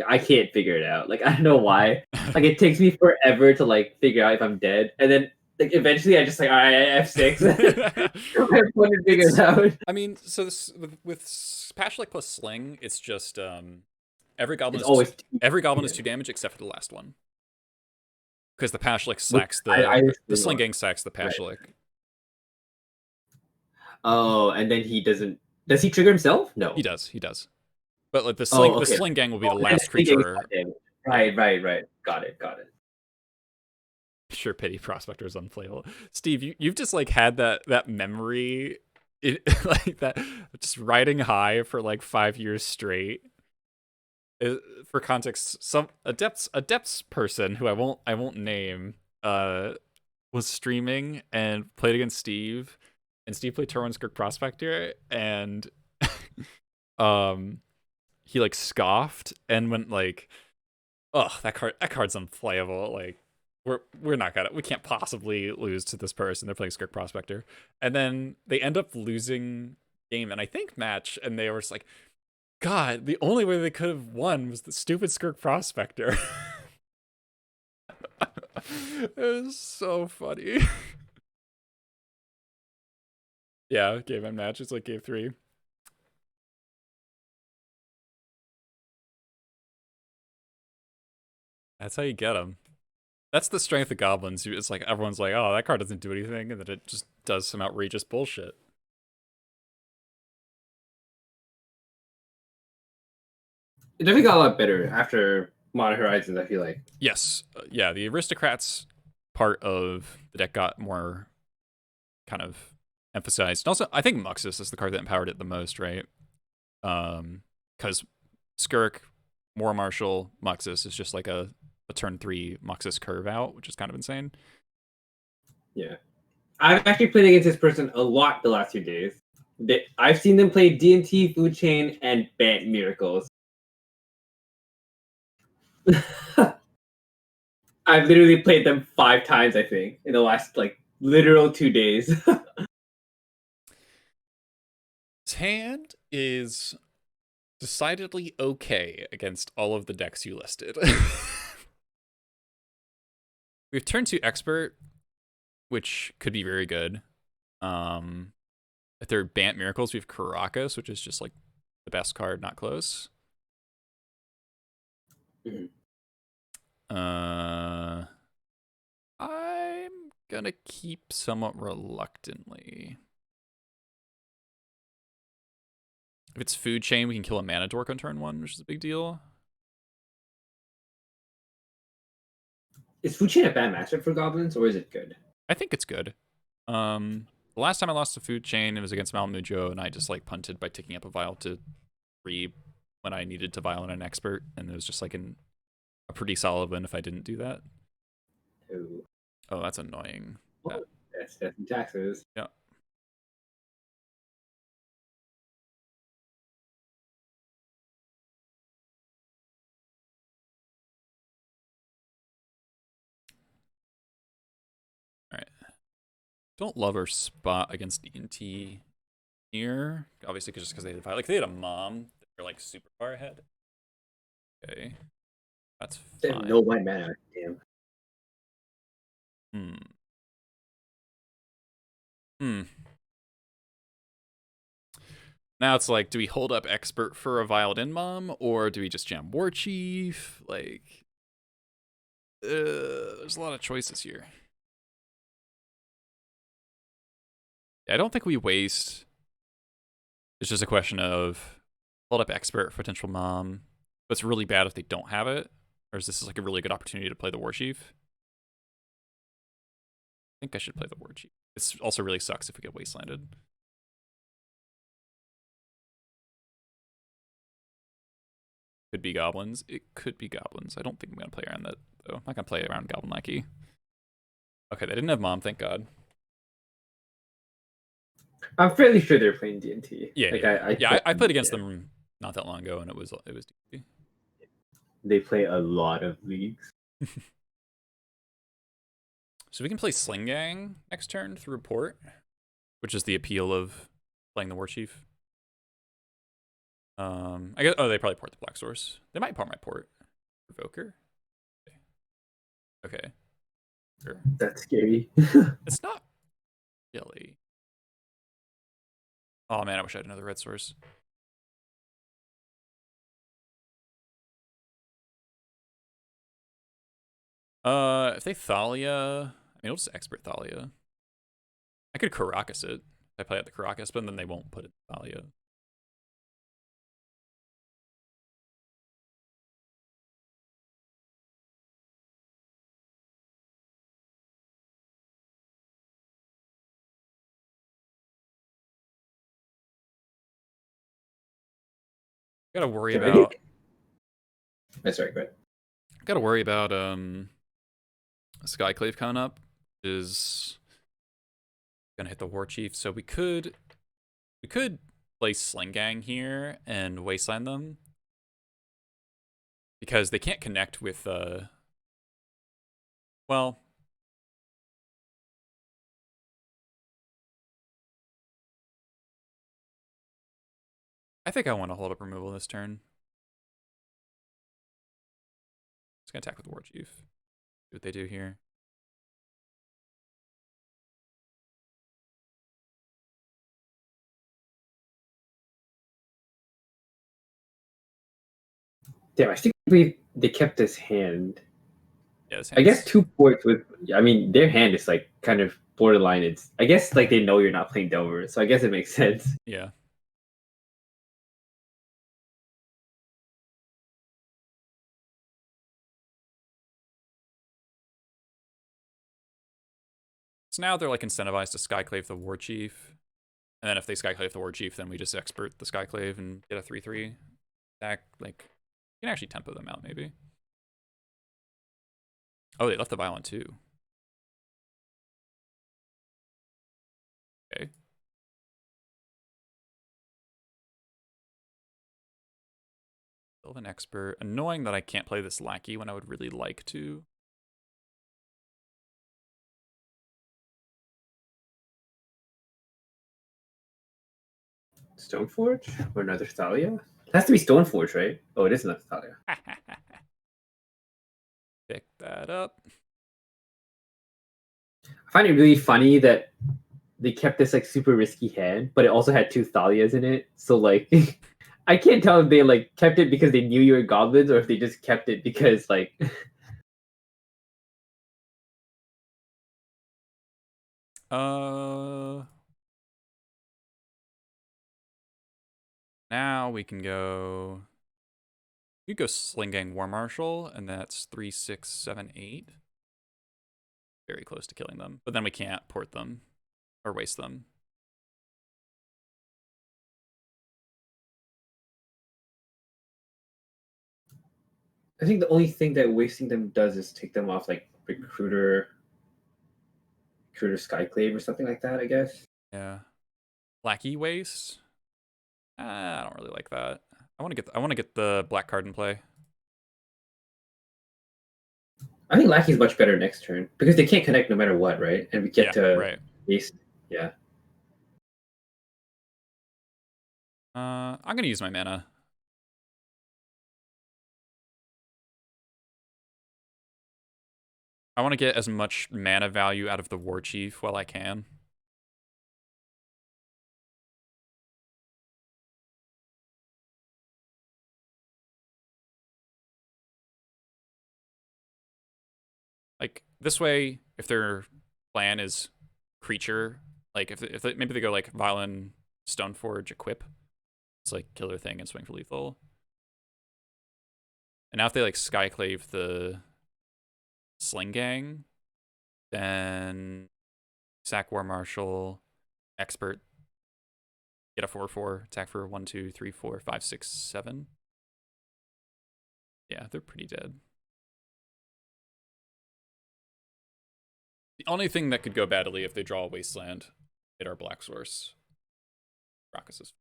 I can't figure it out. Like I don't know why. Like it takes me forever to like figure out if I'm dead, and then like eventually I just like all right, I have six. My opponent figures out.
I mean, so this with Pashlik plus Sling, it's just every goblin
It's
is
always
every goblin is
yeah.
2 damage except for the last one. Because the Pashlik
Which
sacks
I
the
just
Sling Gang sacks the
right.
Pashlik.
Oh, and then he doesn't. Does he trigger himself?
He
No.
does, he does. But like
Oh,
the
okay.
Sling Gang will be
Oh,
the
and then
last
the thing is
creature.
not damage.
Yeah.
Right. Got it.
Sure, pity prospector is unplayable. Steve, you've just like had that memory, like that, just riding high for like 5 years straight. For context, some adepts person who I won't name was streaming and played against Steve, and Steve played turn 1 Skirk Prospector, and um he like scoffed and went like, "Oh, that card's unplayable. Like we're not gonna we can't possibly lose to this person. They're playing Skirk Prospector." And then they end up losing game and I think match, and they were just like, God, the only way they could have won was the stupid Skirk Prospector. It was so funny. Yeah, game end match. It's like game 3. That's how you get them. That's the strength of goblins. It's like everyone's like, oh, that card doesn't do anything, and then it just does some outrageous bullshit.
It definitely got a lot better after Modern Horizons. I feel like.
Yes, yeah, the aristocrats part of the deck got more kind of emphasized. And also, I think Muxus is the card that empowered it the most, right? Because Skirk, War Marshal, Muxus is just like a turn 3 Muxus curve out, which is kind of insane.
Yeah. I've actually played against this person a lot the last few days. I've seen them play D&T, Food Chain, and Bant Miracles. I've literally played them 5 times, I think, in the last like literal 2 days.
His hand is decidedly okay against all of the decks you listed. We've turned to Expert, which could be very good. If they're Bant Miracles, we have Caracas, which is just like the best card, not close.
Mhm.
I'm gonna keep somewhat reluctantly. If it's Food Chain, we can kill a Mana Dork on turn 1, which is a big deal.
Is Food Chain a bad matchup for goblins, or is it good?
I think it's good. The last time I lost to Food Chain, it was against Mount Mujo, and I just like punted by taking up a vial to 3 when I needed to vial in an expert, and it was just like a pretty solid win if I didn't do that.
Ooh.
Oh, that's annoying.
Oh, that's death and taxes.
Yeah. All right. Don't love our spot against DNT here. Obviously, just because they had like they had a mom, they're like super far ahead. Okay, that's fine.
No white mana. Damn.
Hmm. Now it's like, do we hold up Expert for a Violent In Mom, or do we just jam War Chief? Like, there's a lot of choices here. I don't think we waste. It's just a question of hold up Expert for potential Mom. But it's really bad if they don't have it. Or is this like a really good opportunity to play the War Chief? I think I should play the War Chief. It also really sucks if we get Wastelanded. Could be Goblins. It could be Goblins. I don't think I'm going to play around that, though. I'm not going to play around Goblin Lackey. Okay, they didn't have Mom, thank God.
I'm fairly sure they're playing D&T.
Yeah,
like,
yeah. I played against them not that long ago, and it was D&T.
They play a lot of leagues.
So we can play Sling Gang next turn through Port, which is the appeal of playing the War Chief. I guess. Oh, they probably port the Black Source. They might port my port. Provoker. Okay. Sure.
That's scary.
It's not really. Oh man, I wish I had another red source. If they Thalia, I mean, it'll just expert Thalia. I could Caracas it. I play out the Caracas, but then they won't put it in Thalia. Gotta worry
I
about.
think. Oh, sorry, go ahead.
Gotta worry about Skyclave coming up. Is gonna hit the War Chief, so we could play Sling Gang here and wasteland them because they can't connect with well, I think I want to hold up removal this turn. Just gonna attack with War Chief. See what they do here.
Damn, I think they kept this hand.
Yeah, this
I guess
hand's
2 ports with. I mean, their hand is like kind of borderline. It's. I guess like they know you're not playing Delver, so I guess it makes sense.
yeah. So now they're like incentivized to Skyclave the War Chief. And then if they Skyclave the War Chief, then we just expert the Skyclave and get a 3/3 attack. Like, you can actually tempo them out, maybe. Oh, they left the Violent too. Okay. Sylvan Expert. Annoying that I can't play this Lackey when I would really like to.
Stoneforge or another Thalia? It has to be Stoneforge, right? Oh, it is another Thalia.
Pick that up.
I find it really funny that they kept this like super risky hand, but it also had 2 Thalias in it. So like, I can't tell if they like kept it because they knew you were goblins or if they just kept it because like.
Now we can go. You go Sling Gang War Marshal, and that's 3, 6, 7, 8. Very close to killing them, but then we can't port them or waste them.
I think the only thing that wasting them does is take them off like recruiter Skyclave or something like that, I guess.
Yeah. Lackey waste. I don't really like that. I want to get the black card in play.
I think Lackey's much better next turn because they can't connect no matter what, right? And we get to
right.
waste. Yeah.
I'm gonna use my mana. I want to get as much mana value out of the War Chief while I can. Like, this way, if their plan is creature, like, maybe they go, like, Violin, Stoneforge, Equip. It's, like, kill their thing and swing for lethal. And now if they, like, Skyclave the Sling Gang, then sack War Marshal, Expert, get a 4/4, attack for 1, 2, 3, 4, 5, 6, 7. Yeah, they're pretty dead. The only thing that could go badly if they draw a Wasteland, hit our Black Source. Raucous is.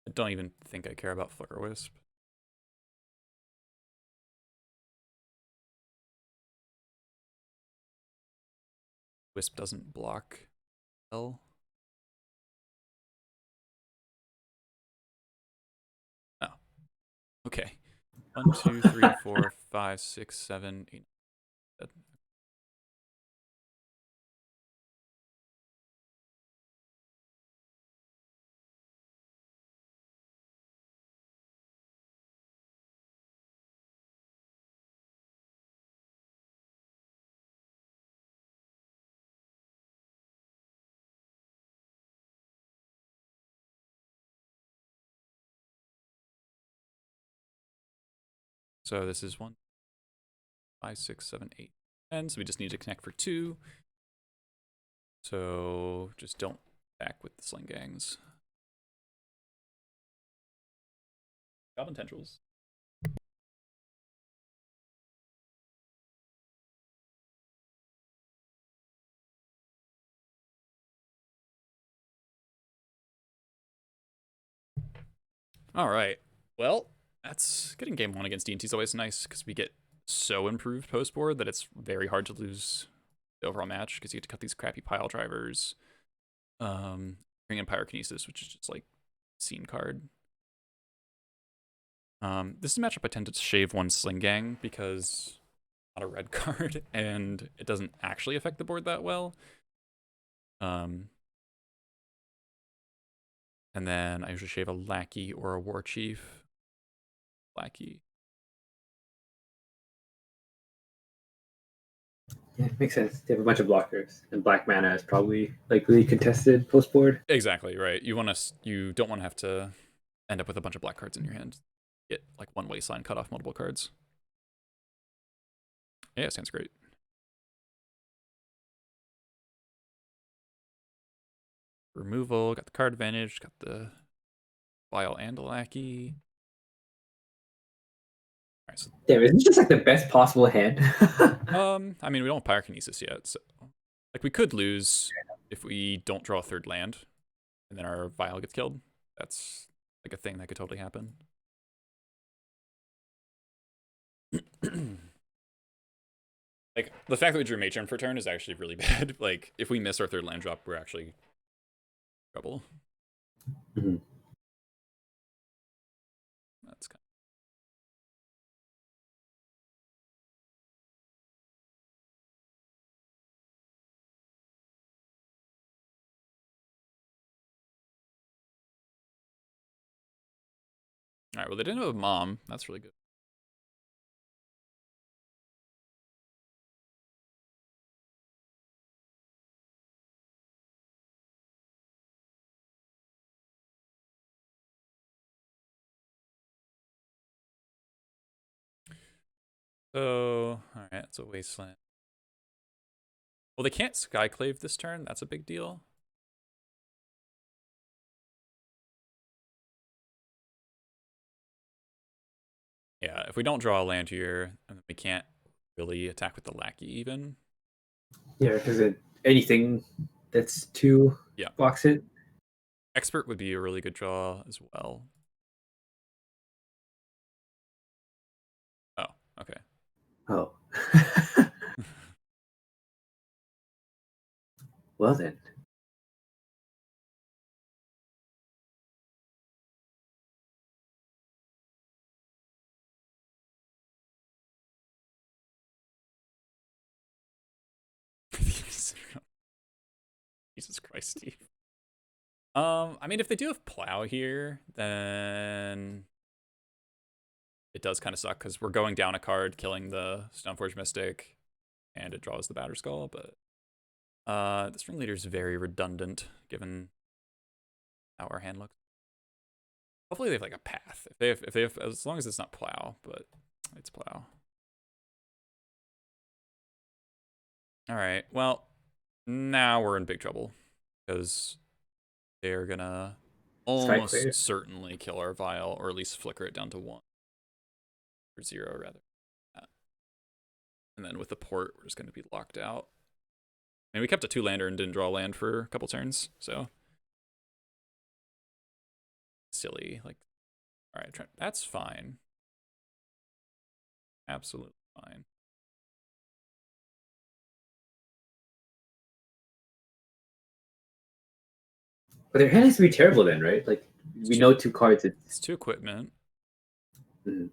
I don't even think I care about Flicker Wisp. Wisp doesn't block L. Oh, okay. 1, 2, 3, 4, 5, 6, 7, 8. So this is 1, 5, 6, 7, 8, 10. So we just need to connect for 2. So just don't back with the sling gangs. Goblin tendrils. All right. Well, that's getting game 1 against D&T is always nice because we get so improved post board that it's very hard to lose the overall match because you get to cut these crappy pile drivers. Bring in pyrokinesis, which is just like scene card. This is a matchup I tend to shave 1 sling gang because not a red card and it doesn't actually affect the board that well. And then I usually shave a lackey or a war chief. Lackey.
Yeah, makes sense. They have a bunch of blockers, and black mana is probably like really contested post board.
Exactly right. You don't want to have to end up with a bunch of black cards in your hand. Get like 1 wasteland, cut off multiple cards. Yeah, sounds great. Removal, got the card advantage, got the vial and the lackey. All right, so
Damn, isn't this just like the best possible hand?
I mean, we don't have pyrokinesis yet, so like we could lose if we don't draw a 3rd land, and then our vial gets killed. That's like a thing that could totally happen. Like the fact that we drew Matron for turn is actually really bad. Like if we miss our 3rd land drop, we're actually in trouble.
Mm-hmm.
That's kind of... All right, well they didn't have a mom. That's really good. So, all right, it's a wasteland. Well, they can't Skyclave this turn. That's a big deal. Yeah, if we don't draw a land here, we can't really attack with the lackey even.
Yeah, because anything that's 2 blocks it.
Expert would be a really good draw as well. Oh, okay.
Oh. Well then.
Jesus Christ, Steve. I mean, if they do have plow here, then it does kind of suck because we're going down a card, killing the Stoneforge Mystic, and it draws the Batter Skull. But this ringleader is very redundant given how our hand looks. Hopefully they have like a path. If they have, as long as it's not plow, but it's plow. All right. Well, now we're in big trouble because they're gonna almost certainly kill our vial, or at least flicker it down to 1 or 0 rather. And then with the port, we're just gonna be locked out. And we kept a 2-lander and didn't draw land for a couple turns, so silly. Like, all right, that's fine. Absolutely fine.
But their hand has to be terrible then, right? Like we know 2 cards.
It's 2 equipment.
Mm.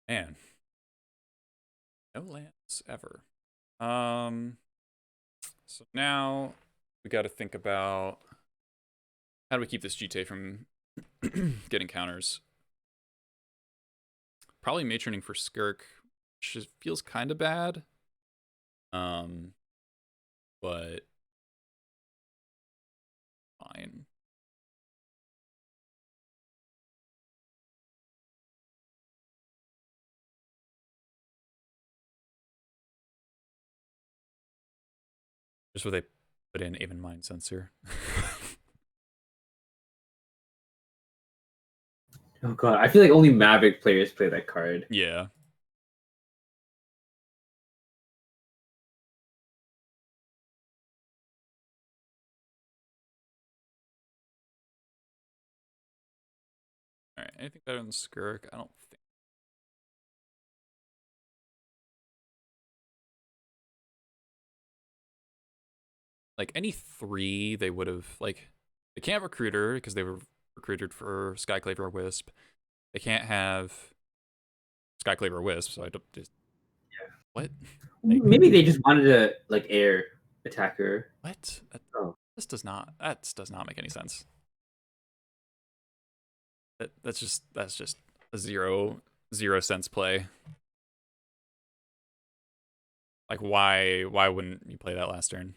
Man. No lands ever. So now we got to think about how do we keep this GTA from getting counters. Probably matroning for Skirk, which feels kind of bad. But fine. Just what they put in Aven Mind Sensor.
Oh god, I feel like only Maverick players play that card.
Yeah. All right. Anything better than Skirk? I don't think. Like any 3, they would have like. They can't have Recruiter because they were recruited for Skyclaver or Wisp. They can't have Skyclaver or Wisp, so I don't just.
Yeah.
What?
Maybe they just wanted to like air attacker.
What?
Oh.
This does not. That does not make any sense. That's just a 0 cents play. Like why wouldn't you play that last turn?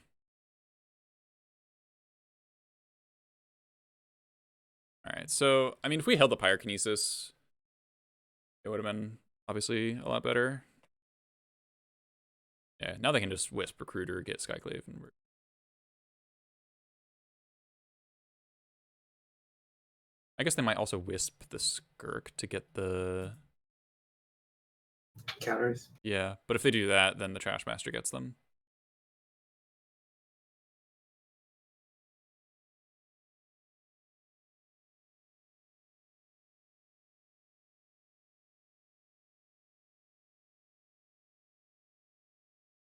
All right, so I mean, if we held the Pyrokinesis, it would have been obviously a lot better. Yeah, now they can just Wisp Recruiter, get Skyclave, and we're. I guess they might also Wisp the Skirk to get the
Counters.
Yeah, but if they do that, then the Trash Master gets them.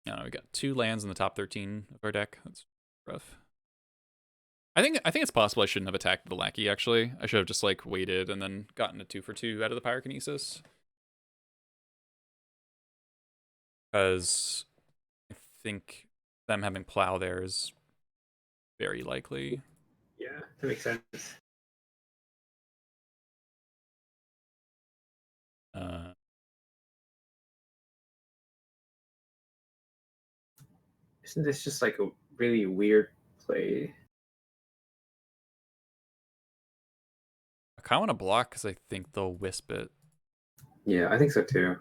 I don't know, we got 2 lands in the top 13 of our deck. That's rough. I think it's possible I shouldn't have attacked the Lackey, actually. I should have just, like, waited and then gotten a 2 for 2 out of the Pyrokinesis. Because I think them having Plow there is very likely.
Yeah, that makes sense. Isn't this just like a really weird play?
I kind of want to block because I think they'll Wisp it.
Yeah, I think so too.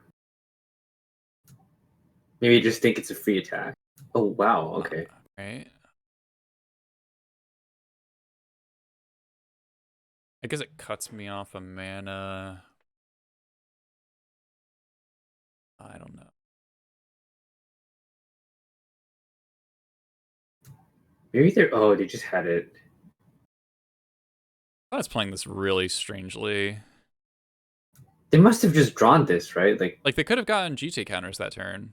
Maybe you just think it's a free attack. Oh wow, okay.
Right. I guess it cuts me off a mana. I don't know.
Maybe they're they just had it.
I was playing this really strangely.
They must have just drawn this, right?
Like they could have gotten GT counters that turn.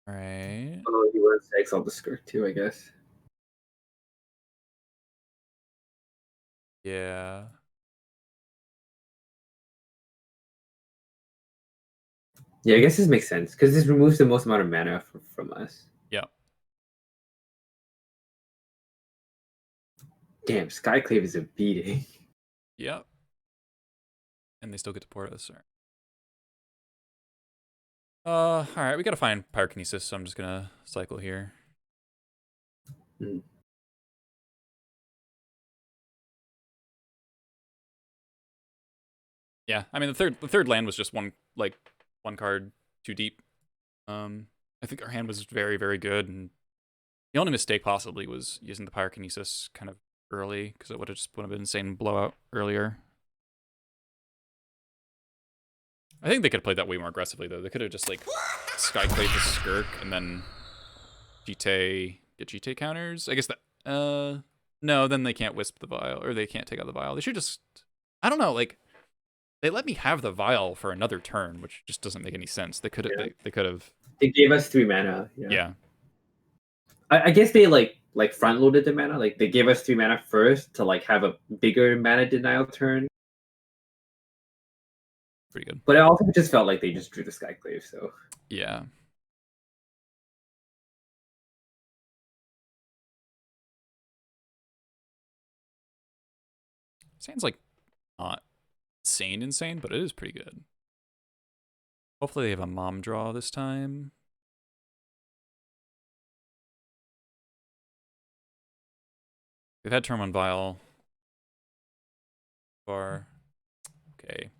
Right.
Oh, he wants to exile the Skirk too, I guess.
Yeah.
Yeah, I guess this makes sense because this removes the most amount of mana from us.
Yep.
Damn, Skyclave is a beating.
Yep. And they still get to port us. All right, we gotta find Pyrokinesis, so I'm just gonna cycle here.
Mm.
Yeah, I mean the third land was just one card too deep. I think our hand was very, very good, and the only mistake possibly was using the Pyrokinesis kind of early, because it would have been an insane blowout earlier. I think they could have played that way more aggressively, though. They could have just, like, Skyclave the Skirk and then get GT counters. I guess that No, then they can't wisp the vial, or they can't take out the vial. They should just, I don't know, like, they let me have the vial for another turn, which just doesn't make any sense. They could have,
Yeah.
they could have,
They gave us 3 mana. Yeah.
yeah.
I guess they like front loaded the mana. Like they gave us 3 mana first to like have a bigger mana denial turn.
Pretty good.
But it also just felt like they just drew the Skyclave. So
Yeah. Sounds like not insane, but it is pretty good. Hopefully they have a mom draw this time. They've had turn 1 vial. Far. Okay.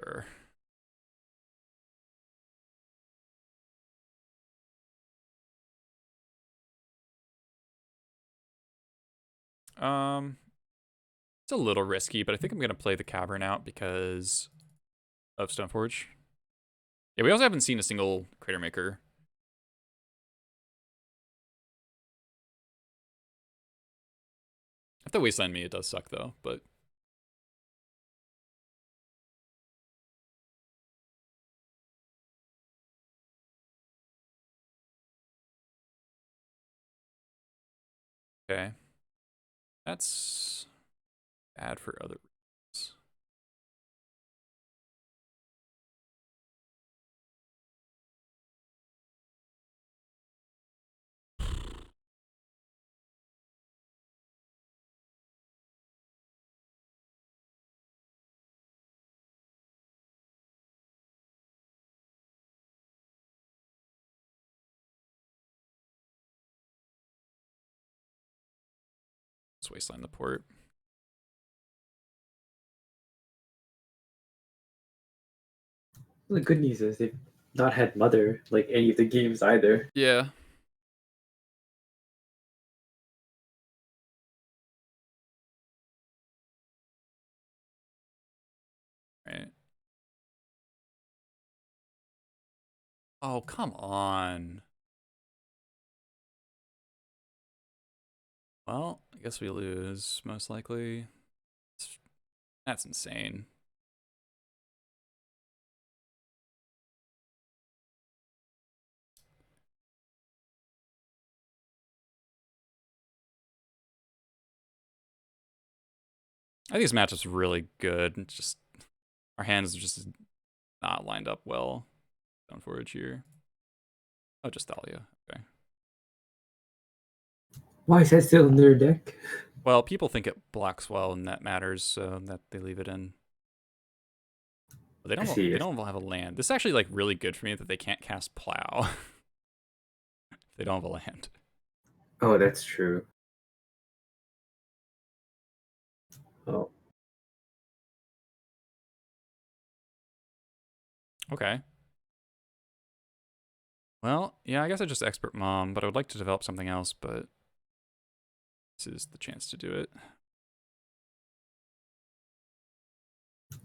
Sure. It's a little risky, but I think I'm gonna play the Cavern out because of Stoneforge. Yeah, we also haven't seen a single Crater Maker. If they wasteland me, it does suck though, but okay. That's bad for other reasons. Let's wasteland the port.
the good news is they've not had Mother like any of the games either.
Yeah. Right. Oh, come on. Well, I guess we lose, most likely. That's insane. I think this matchup's really good. It's just our hands are just not lined up well. Down forward here. Oh, just Thalia. Okay.
Why is that still in their deck?
Well, people think it blocks well, and that matters, so that they leave it in. But they
I
don't.
see.
They don't have a land. This is actually like really good for me that they can't cast Plow. They don't have a land.
Oh, that's true. Oh,
Okay. Well, yeah, I guess I just expert mom, but I would like to develop something else, but this is the chance to do it.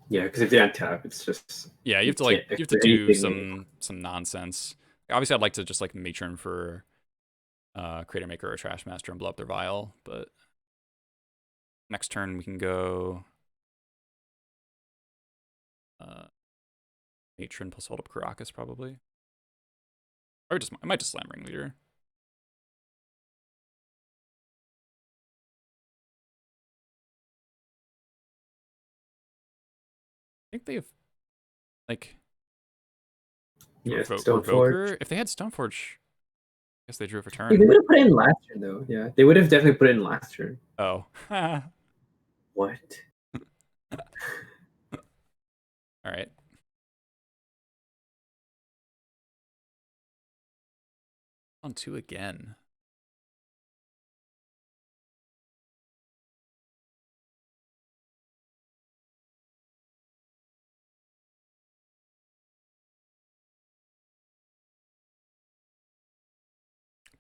yeah, because if they untap, it's just
Yeah, you
can't
have to
expert
do
anything.
some nonsense. Obviously, I'd like to just like matron for Creator Maker or Trash Master and blow up their vial, but next turn we can go matron plus hold up Caracas probably. Or just I might just slam Ringleader. I think they have like
Yeah, Stoneforge.
Revoker. If they had Stoneforge, I guess they drew for
Yeah, they
turn.
would have put it in last turn though. Yeah, they would have definitely put it in last turn.
Oh. All
What?
right. On 2 again.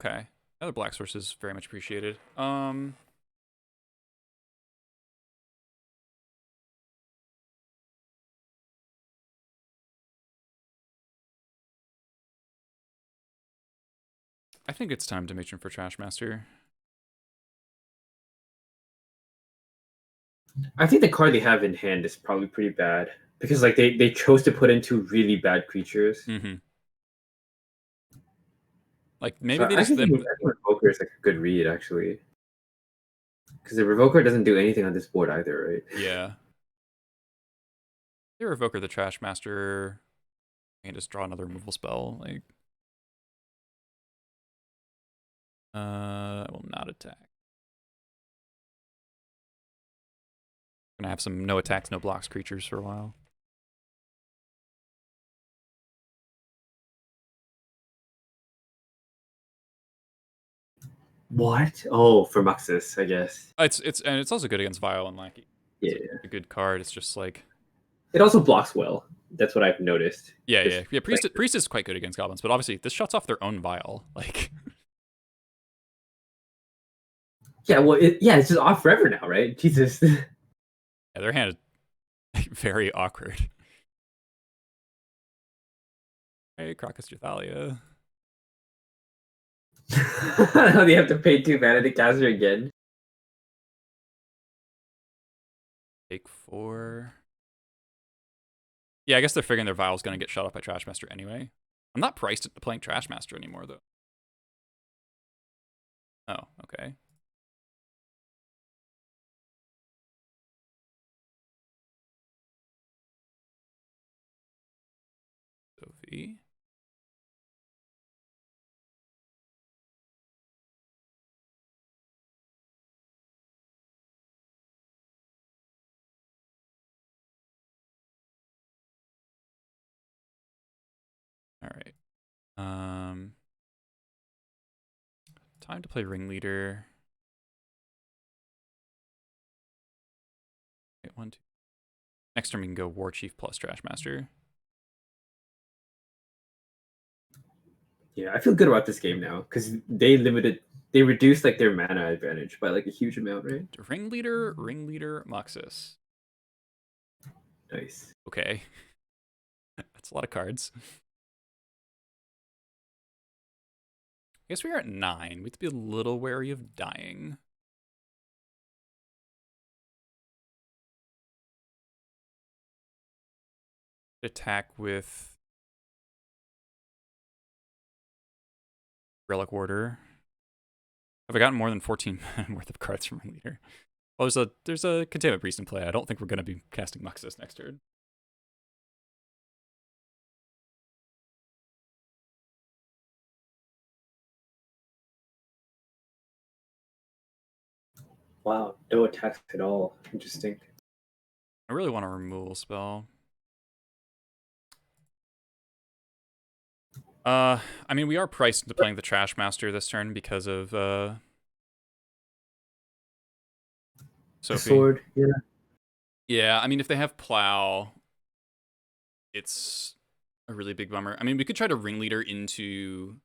Okay. Another black source is very much appreciated. I think it's time to matron for Trash Master.
I think the card they have in hand is probably pretty bad because like they chose to put in two really bad creatures.
Mm-hmm. Like maybe
So
they
I
just
actually think Revoker is like a good read actually because the Revoker doesn't do anything on this board either, right?
yeah. They Revoker the Trash Master. I can just draw another removal spell. Like, I will not attack. Gonna have some no attacks, no blocks creatures for a while.
What? Oh, for Muxus, I guess.
It's also good against Vile and Lackey.
Yeah.
It's a good card. It's just like
It also blocks well. That's what I've noticed.
yeah.
Like,
Priest is quite good against goblins, but obviously this shuts off their own Vile. Like
yeah, well, it's just off forever now, right? Jesus.
yeah, their hand is very awkward. Hey, Crocus Thalia.
Now they have to pay 2 mana to cast her again.
Take 4. Yeah, I guess they're figuring their Vile's gonna get shut off by Trash Master anyway. I'm not priced at playing Trash Master anymore though. Oh, okay. Sophie. All right. Time to play Ringleader. Wait, 1, 2. Next turn we can go War Chief plus Trash Master.
Yeah, I feel good about this game now because they reduced like their mana advantage by like a huge amount, right?
Ringleader, Moxus.
Nice.
Okay. That's a lot of cards. I guess we are at 9. We have to be a little wary of dying. Attack with Relic Warder. Have I gotten more than 14 worth of cards from Ringleader? Well, there's a Containment Priest in play. I don't think we're going to be casting Muxus next turn.
Wow, no attacks at all. Interesting.
I really want a removal spell. I mean, we are priced into playing the Trash Master this turn because of Sophie.
Sword, yeah.
Yeah, I mean, if they have Plow, it's a really big bummer. I mean, we could try to Ringleader into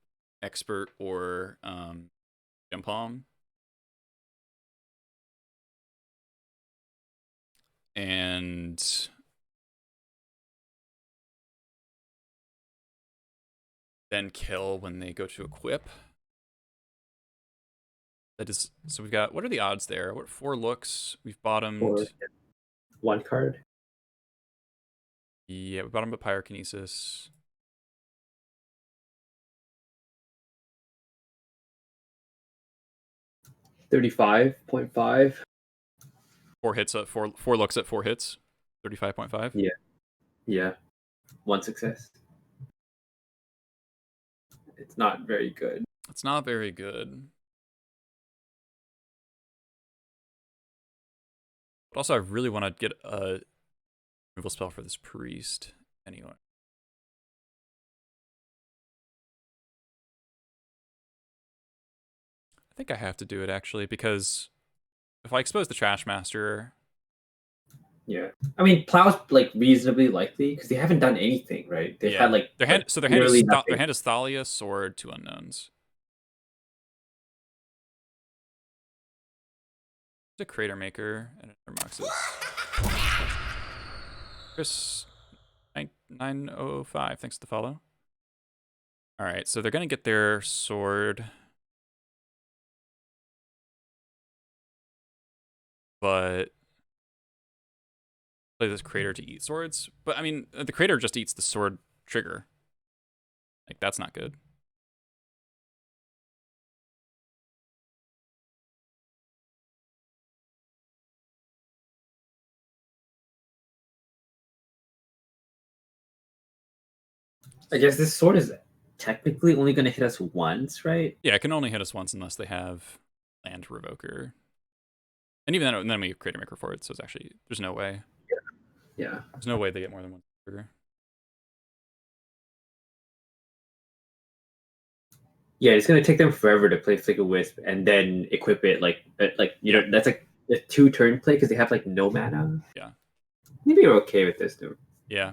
Expert or Gem Palm. And then kill when they go to equip. That is, so we've got, what are the odds there? What, 4 looks? We've bottomed.
Or 1 card.
Yeah, we bottomed a Pyrokinesis.
$35.5.
4 hits at 4 looks at 4 hits. 35.5.
Yeah. Yeah. 1 success. It's not very good.
It's not very good. But also, I really want to get a removal spell for this priest. Anyway. I think I have to do it, actually, because if I expose the Trash Master...
Yeah. I mean, Plow's like reasonably likely because they haven't done anything, right? They've had like
their hand
literally nothing.
their hand is Thalia, Sword, 2 unknowns. There's a Crater Maker and a Moxus. Chris 905, thanks to the follow. Alright, so they're gonna get their sword. But play this Crater to eat swords. But I mean, the Crater just eats the sword trigger. Like, that's not good.
I guess this sword is technically only going to hit us once, right?
Yeah, it can only hit us once unless they have Land Revoker. And even then we Crater Maker for it, so it's actually, there's no way.
Yeah.
There's no way they get more than one trigger.
Yeah, it's gonna take them forever to play Flick of Wisp and then equip it like you know that's like a 2-turn play because they have like no mana.
Yeah.
Maybe we're okay with this though.
Yeah.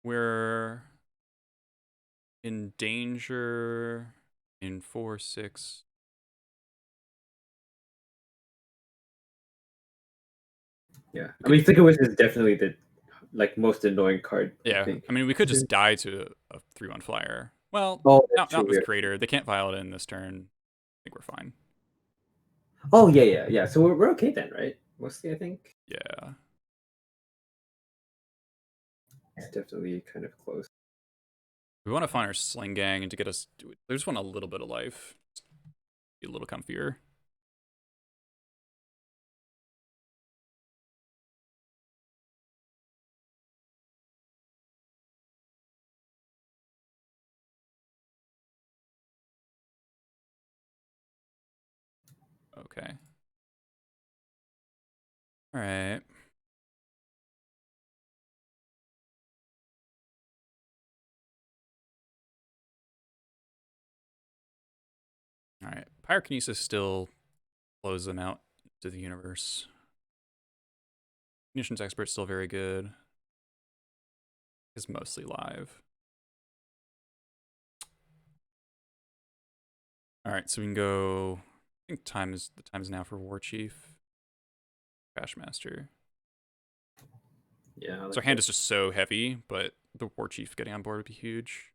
We're in danger in 4-6.
Yeah, I mean Flick of Wisp is definitely the like most annoying card.
Yeah,
I think.
I mean, we could just die to a 3/1 flyer. Well,
Oh,
not
that's true.
with
Yeah.
Crater. They can't Violet in this turn. I think we're fine.
Oh yeah. So we're okay then, right? Mostly, I think.
Yeah.
It's definitely kind of close.
We want to find our Sling Gang and to get us. They just want a little bit of life. Just be a little comfier. Okay. All right. All right. Pyrokinesis still blows them out to the universe. Munitions Expert still very good. Is mostly live. All right, so we can go. I think the time is now for War Chief, Crash Master.
Yeah.
So our hand is just so heavy, but the War Chief getting on board would be huge.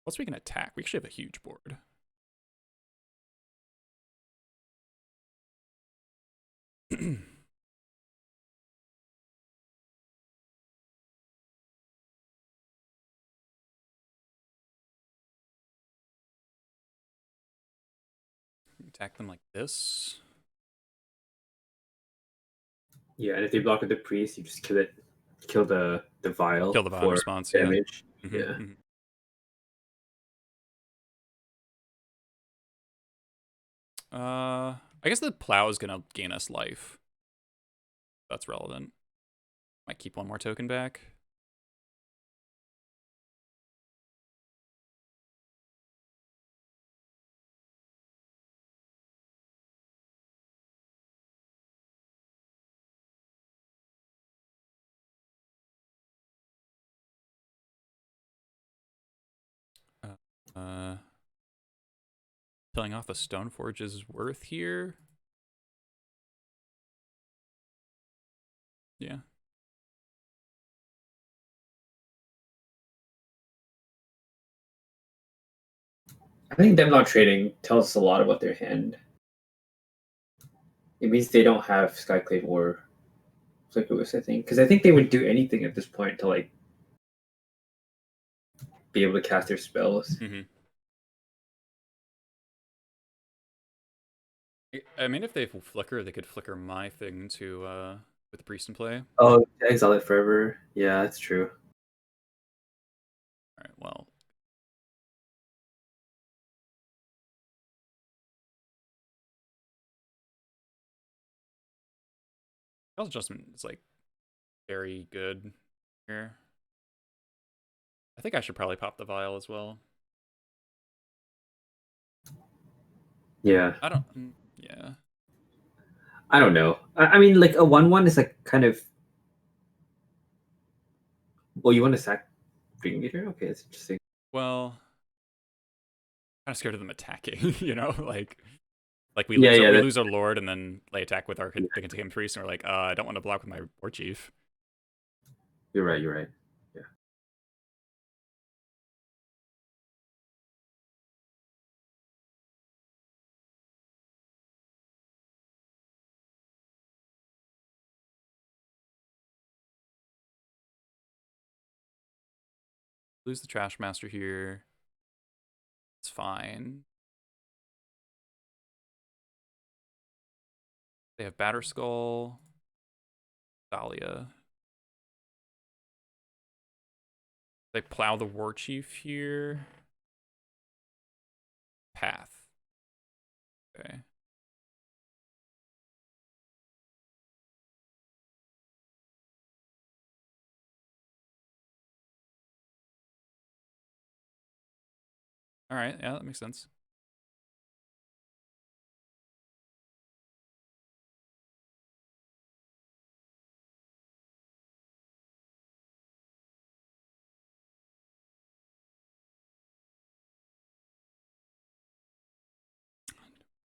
Plus, we can attack. We actually have a huge board. Attack them like this.
Yeah, and if they block with the priest, you just kill the vial
Kill the vial
for
response.
damage.
Yeah.
Yeah.
I guess the plow is gonna gain us life. That's relevant. Might keep one more token back. Uh, killing off a Stoneforge is worth here. Yeah.
I think them not trading tells us a lot about their hand. It means they don't have Skyclave or Flickerless, I think. Because I think they would do anything at this point to like be able to cast their spells.
I mean, if they flicker, they could flicker my thing to with the priest in play.
Oh, exile it forever. Yeah, that's true.
All right. Well, Spell Adjustment is like very good here. I think I should probably pop the vial as well.
Yeah.
I don't. Yeah.
I don't know. I mean, like a 1/1 is like kind of. Well, you want to sack Dream Eater? Okay, that's interesting.
Well, kind of scared of them attacking. You know, like we
Yeah,
lose our lord and then they attack with our they can take him priest and we're like, I don't want to block with my war chief.
You're right. You're right. Yeah.
Lose the Trash Master here. It's fine. They have Batterskull, Thalia. They plow the War Chief here. Path. Okay. All right, yeah, that makes sense.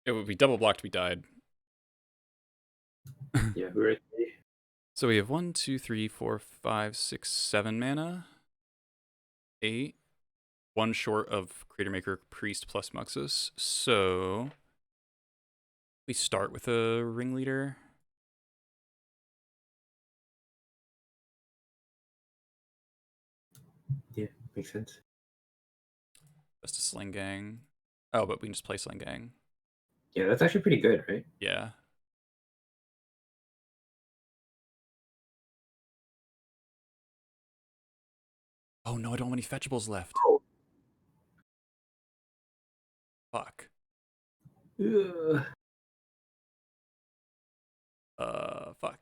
It would be double blocked. We died.
Yeah, we're at
So we have 1, 2, 3, 4, 5, 6, 7 mana. 8. One short of Creator Maker Priest plus Muxus. So we start with a Ringleader.
yeah, makes sense.
Just a Sling Gang. Oh, but we can just play Sling Gang.
Yeah, that's actually pretty good, right?
Yeah. Oh no, I don't have any fetchables left.
Oh.
Fuck.
Ugh.
Fuck.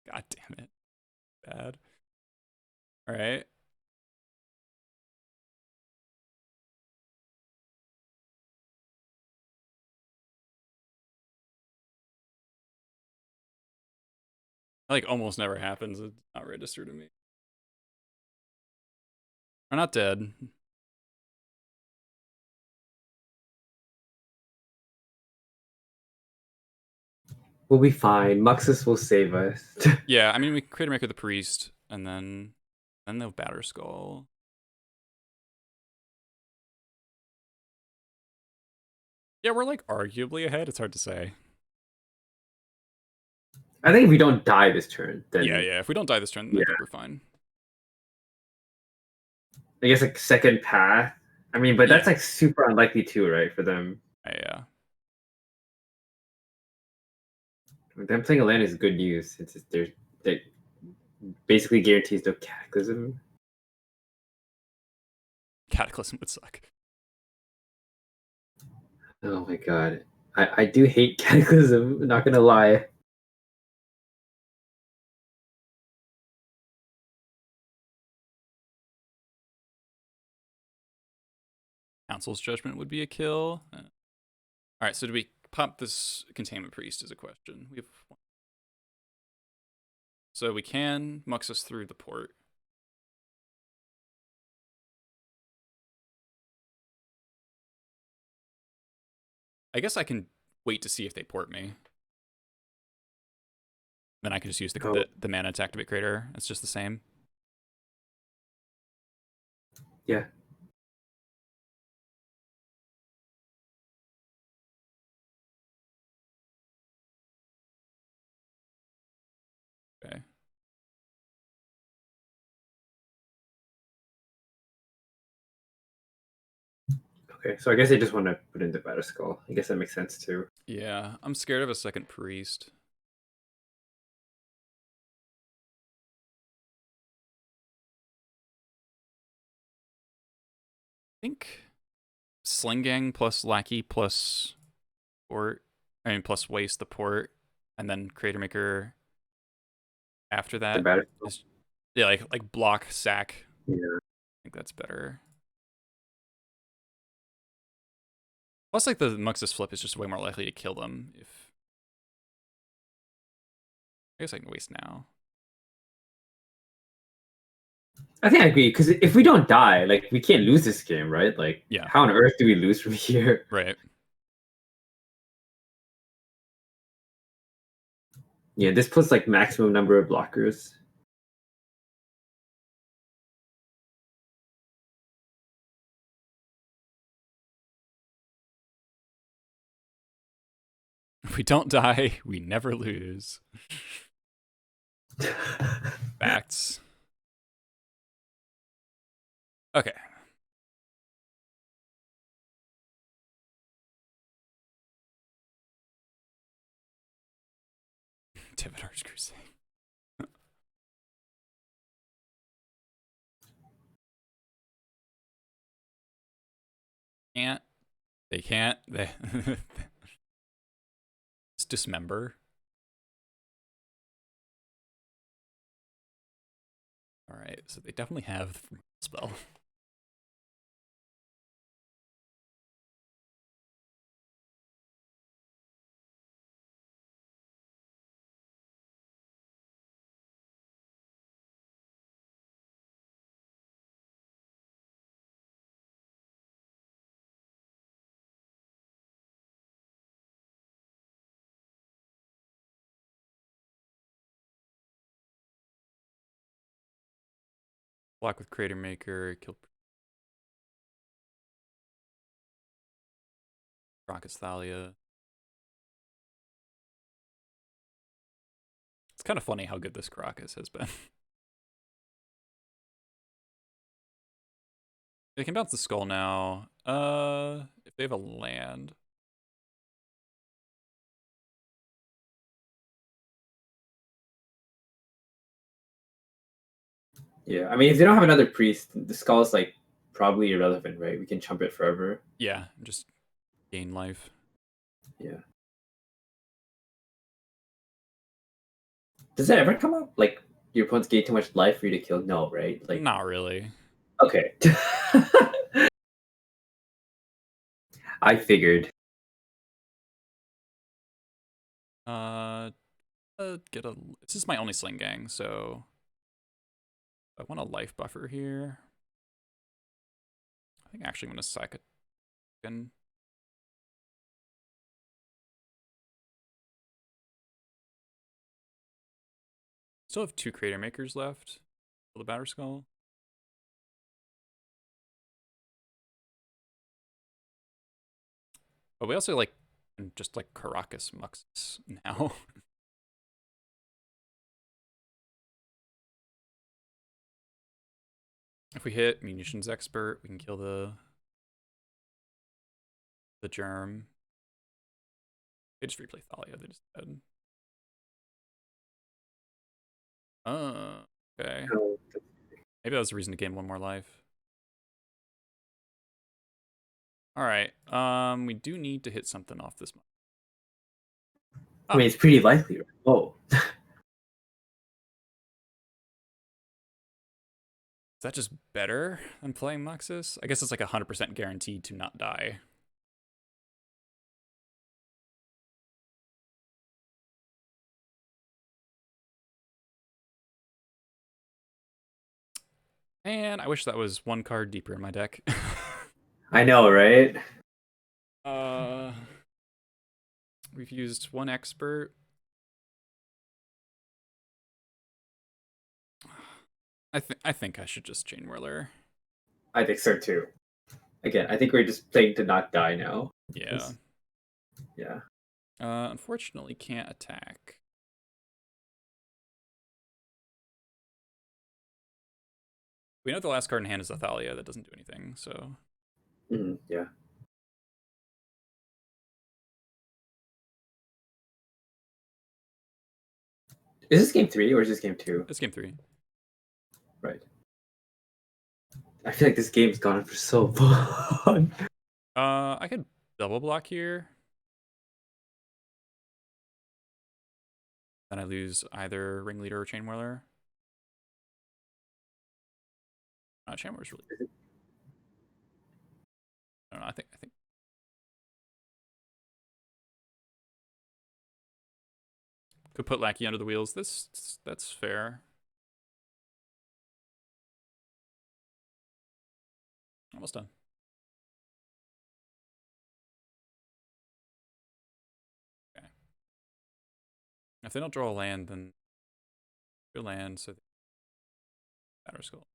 God damn it. Bad. Alright. Like almost never happens. It's not registered to me. We're not dead.
We'll be fine. Muxus will save us.
Yeah, I mean we Creator Maker the Priest, and then they'll Batterskull. Yeah, we're like arguably ahead. It's hard to say.
I think if we don't die this turn, then
Yeah. If we don't die this turn, I think we're fine.
I guess like second path. I mean, but that's
Yeah.
like super unlikely too, right? For them.
Yeah.
Them playing a land is good news. It's just, they basically guarantees no cataclysm.
Cataclysm would suck.
Oh my god. I do hate cataclysm, not gonna lie.
Council's Judgment would be a kill. Alright, so do we pop this Containment Priest is a question. We have one. So we can Muxus through the port. I guess I can wait to see if they port me. Then I can just use the mana to activate Creator. It's just the same.
Yeah.
Okay.
Okay, so I guess they just want to put in the Batterskull. I guess that makes sense too.
Yeah, I'm scared of a second Priest. I think Sling Gang plus Lackey plus port. I mean plus waste the port, and then Creator Maker after
The
that.
Batterskull.
Yeah, like block sack.
Yeah.
I think that's better. Plus, like the Muxus flip is just way more likely to kill them. If I guess I can waste now.
I think I agree because if we don't die, like we can't lose this game, right? Like,
Yeah.
how on earth do we lose from here?
Right.
Yeah, this puts like maximum number of blockers.
If we don't die, we never lose. Facts. Okay. Tividar's Crusade. Can't. They can't. They It's dismember. Alright, so they definitely have the spell. Block with Crater Maker, kill Rocket's Thalia. It's kind of funny how good this Caracas has been. They can bounce the skull now. If they have a land.
Yeah, I mean, if they don't have another priest, the skull is like probably irrelevant, right? We can chump it forever.
Yeah, just gain life.
Yeah. Does that ever come up? Like your opponent's gain too much life for you to kill? No, right? Like
Not really.
okay. I figured.
Get a. This is my only sling gang, so I want a life buffer here. I think actually I'm gonna sack it again. Still have 2 Crater Makers left for the Batter Skull. But we also like just like Caracas Muxus now. If we hit Munitions Expert, we can kill the germ. They just replay Thalia, they just dead. Okay. Maybe that was the reason to gain 1 more life. Alright, we do need to hit something off this month.
I mean, it's pretty likely. Oh.
Is that just better than playing Muxus? I guess it's like 100% guaranteed to not die. And I wish that was 1 card deeper in my deck.
I know, right?
We've used 1 expert. I think I should just Chain Whirler.
I think so too. Again, I think we're just playing to not die now.
Yeah.
Yeah.
Unfortunately, can't attack. We know the last card in hand is Athalia. That doesn't do anything, so.
Yeah. Is this game 3 or is this game 2?
It's game 3.
Right. I feel like this game's gone on for so long.
I could double block here. Then I lose either Ringleader or Chain Whirler. Chain Whirler's really. I don't know. I think. Could put Lackey under the wheels. That's fair. Almost done. Okay. If they don't draw a land, then your land, so Batter Skull.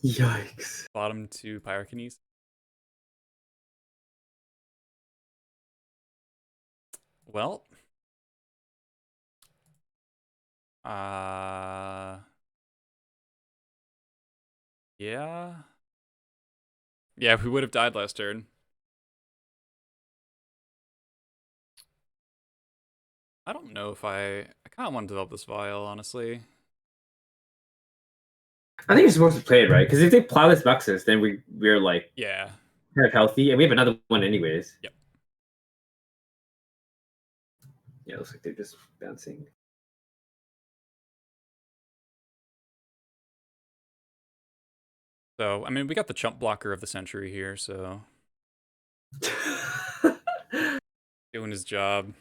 Yikes.
Bottom 2 Pyrokinesis. Well. Yeah. Yeah, we would have died last turn. I don't know if I kind of want to develop this vial, honestly.
I think you're supposed to play it right, because if they plow this Muxus, then we're like
Yeah.
kind of healthy, and we have another one anyways.
Yep.
Yeah, it looks like they're just bouncing.
So, I mean, we got the chump blocker of the century here, so doing his job.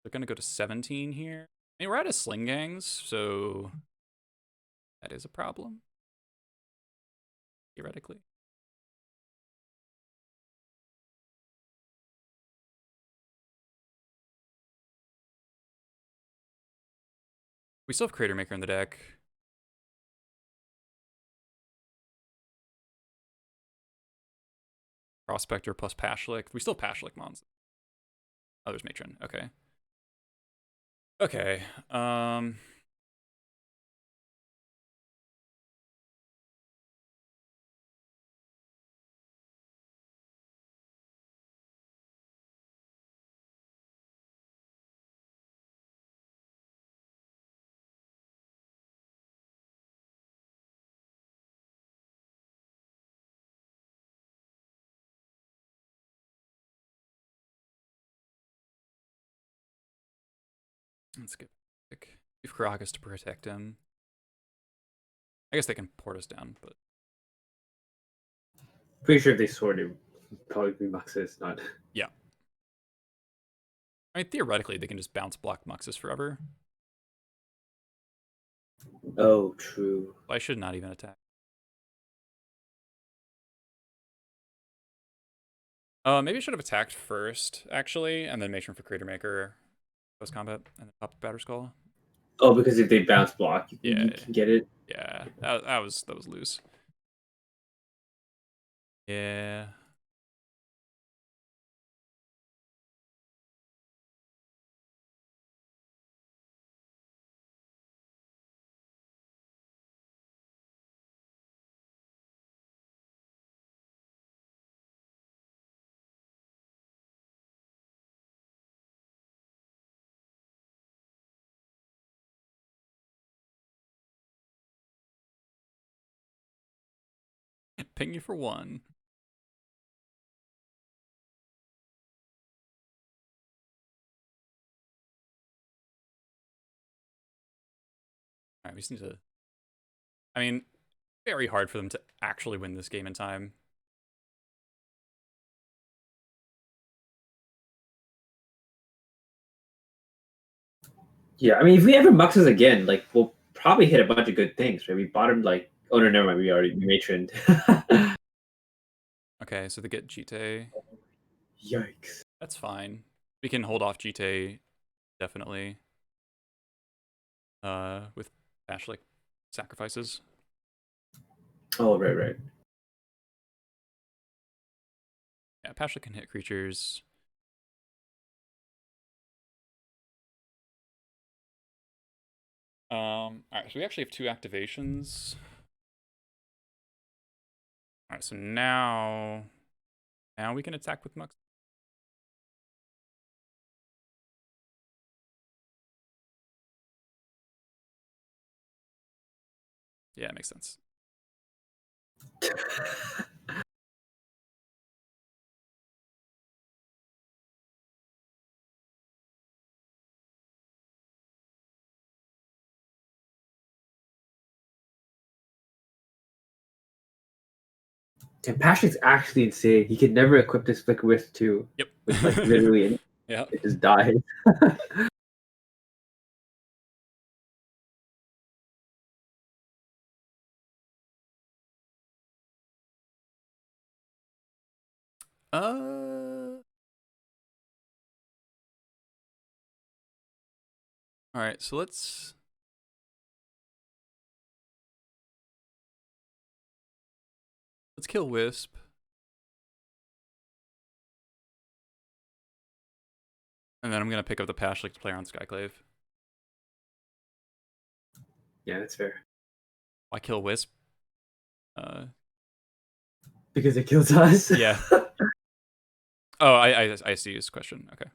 They're gonna go to 17 here. I mean, we're out of sling gangs, so that is a problem. Theoretically. We still have Crater Maker in the deck. Prospector plus Pashlik. We still have Pashlik mons. Oh, there's Matron. Okay. Okay. Let's get pick. We have Karakas to protect him. I guess they can port us down, but
Pretty sure if they sorted, probably be Muxus, not.
yeah. I mean, theoretically, they can just bounce block Muxus forever.
Oh, true.
I should not even attack. Maybe I should have attacked first, actually, and then Matron for Crater Maker post combat, and then pop the Batter Skull.
Oh, because if they bounce block,
Yeah,
you can get it.
yeah, that was loose. Yeah. Ping you for 1. Alright, we just need to... I mean, very hard for them to actually win this game in time.
Yeah, I mean, if we ever Muxus again, like we'll probably hit a bunch of good things, right? We bottomed like, oh no, never mind, we matroned.
Okay, so they get Jite.
Yikes.
That's fine. We can hold off Jite, definitely. With Pashlik sacrifices.
Oh, right.
Yeah, Pashlik can hit creatures. Alright, so we actually have 2 activations. Alright, so now we can attack with Mux. Yeah, it makes sense.
Damn, Patrick's actually insane. He could never equip this Flicker Wisp too.
Yep.
Which like literally
Yeah.
it just dies.
Alright, so let's Let's kill Wisp. And then I'm gonna pick up the Pashlik to play on Skyclave.
Yeah, that's fair.
Why kill Wisp?
Because it kills us.
Yeah. Oh, I see his question. Okay.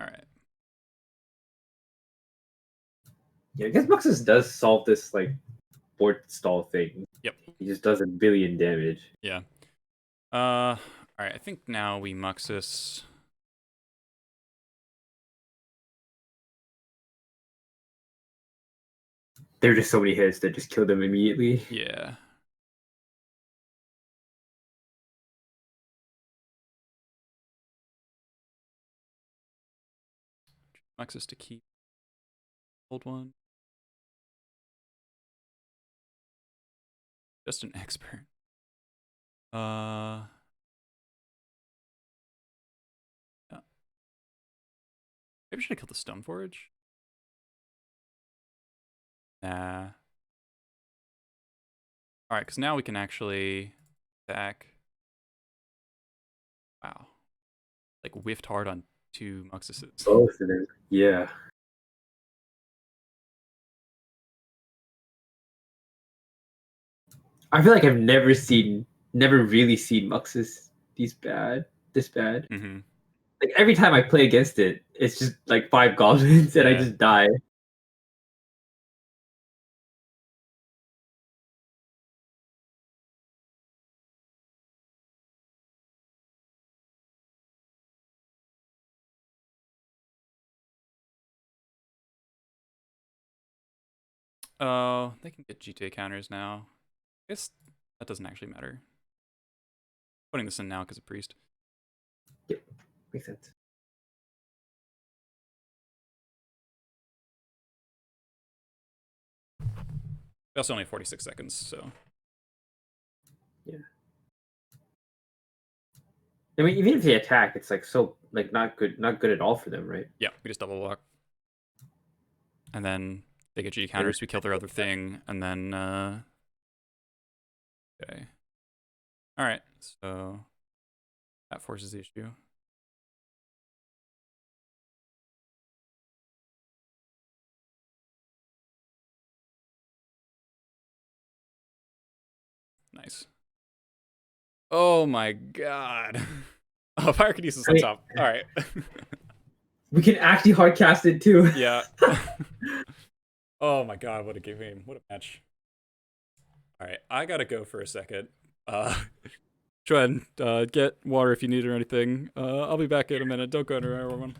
All right.
Yeah, I guess Muxus does solve this like board stall thing.
Yep.
He just does a billion damage.
Yeah. All right. I think now we Muxus.
There are just so many hits that just kill them immediately.
Yeah. Muxus to keep. Old one. Just an expert. Yeah. Maybe should I kill the Stoneforge? Nah. Alright, because now we can actually attack. Wow. Like whiffed hard on 2 Muxuses.
Both of them. Yeah. I feel like I've never really seen Muxus this bad.
Mm-hmm.
Like every time I play against it, it's just like 5 goblins and I
Yeah.
just die.
Oh, they can get GTA counters now. I guess that doesn't actually matter. Putting this in now because of Priest.
Yep, makes sense.
Also only 46 seconds, so.
Yeah. I mean, even if they attack, it's like so like not good at all for them, right?
Yeah, we just double block. And then they get G counters, we kill their other thing, and then okay. Alright, so that forces the issue. Nice. Oh my god. Oh, Pyrokinesis on top. Alright.
We can actually hardcast it too.
Yeah. Oh my god, what a game. What a match. Alright, I gotta go for a second. Try and get water if you need or anything. I'll be back in a minute. Don't go anywhere, everyone.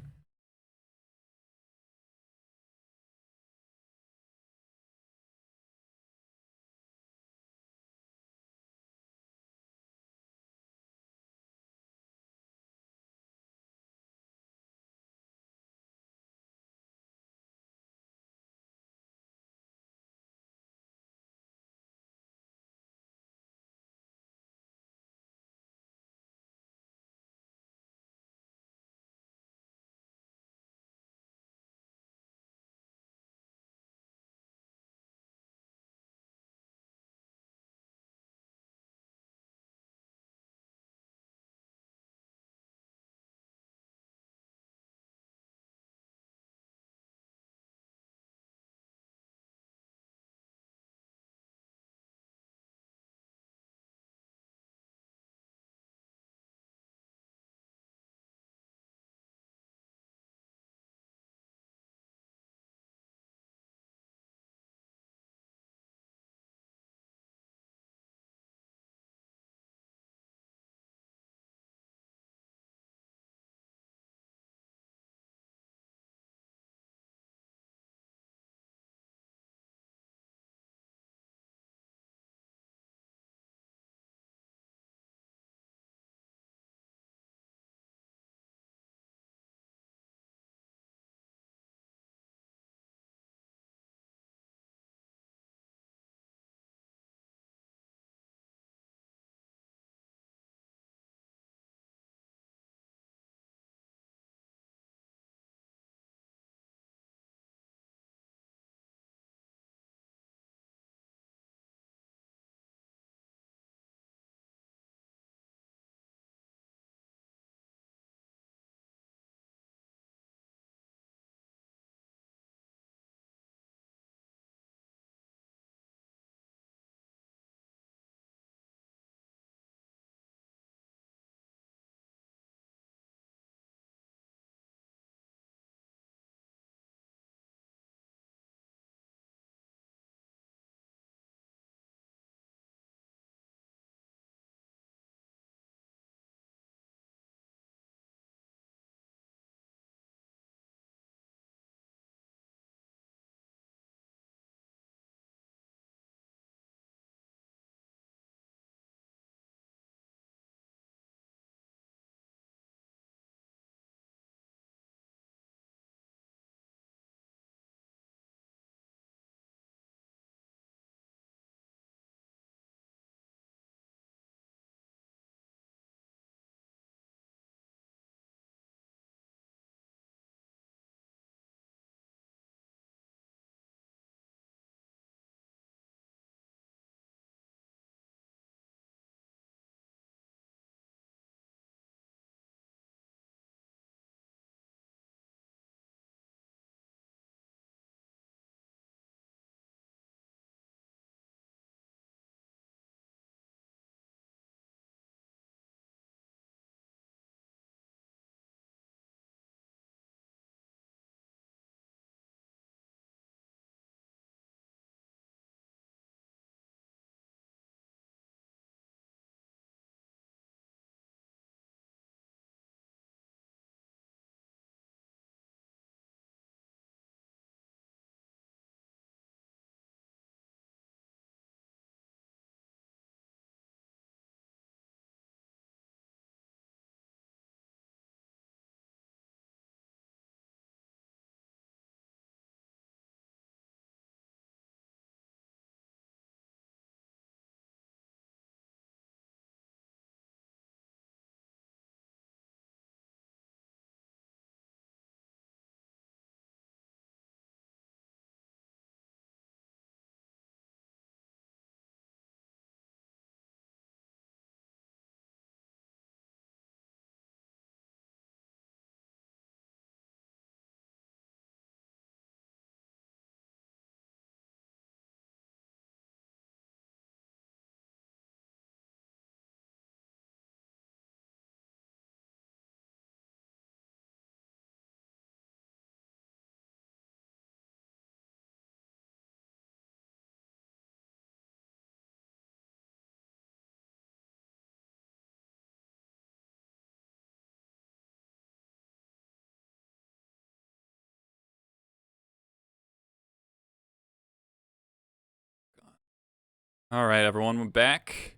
All right, everyone, we're back.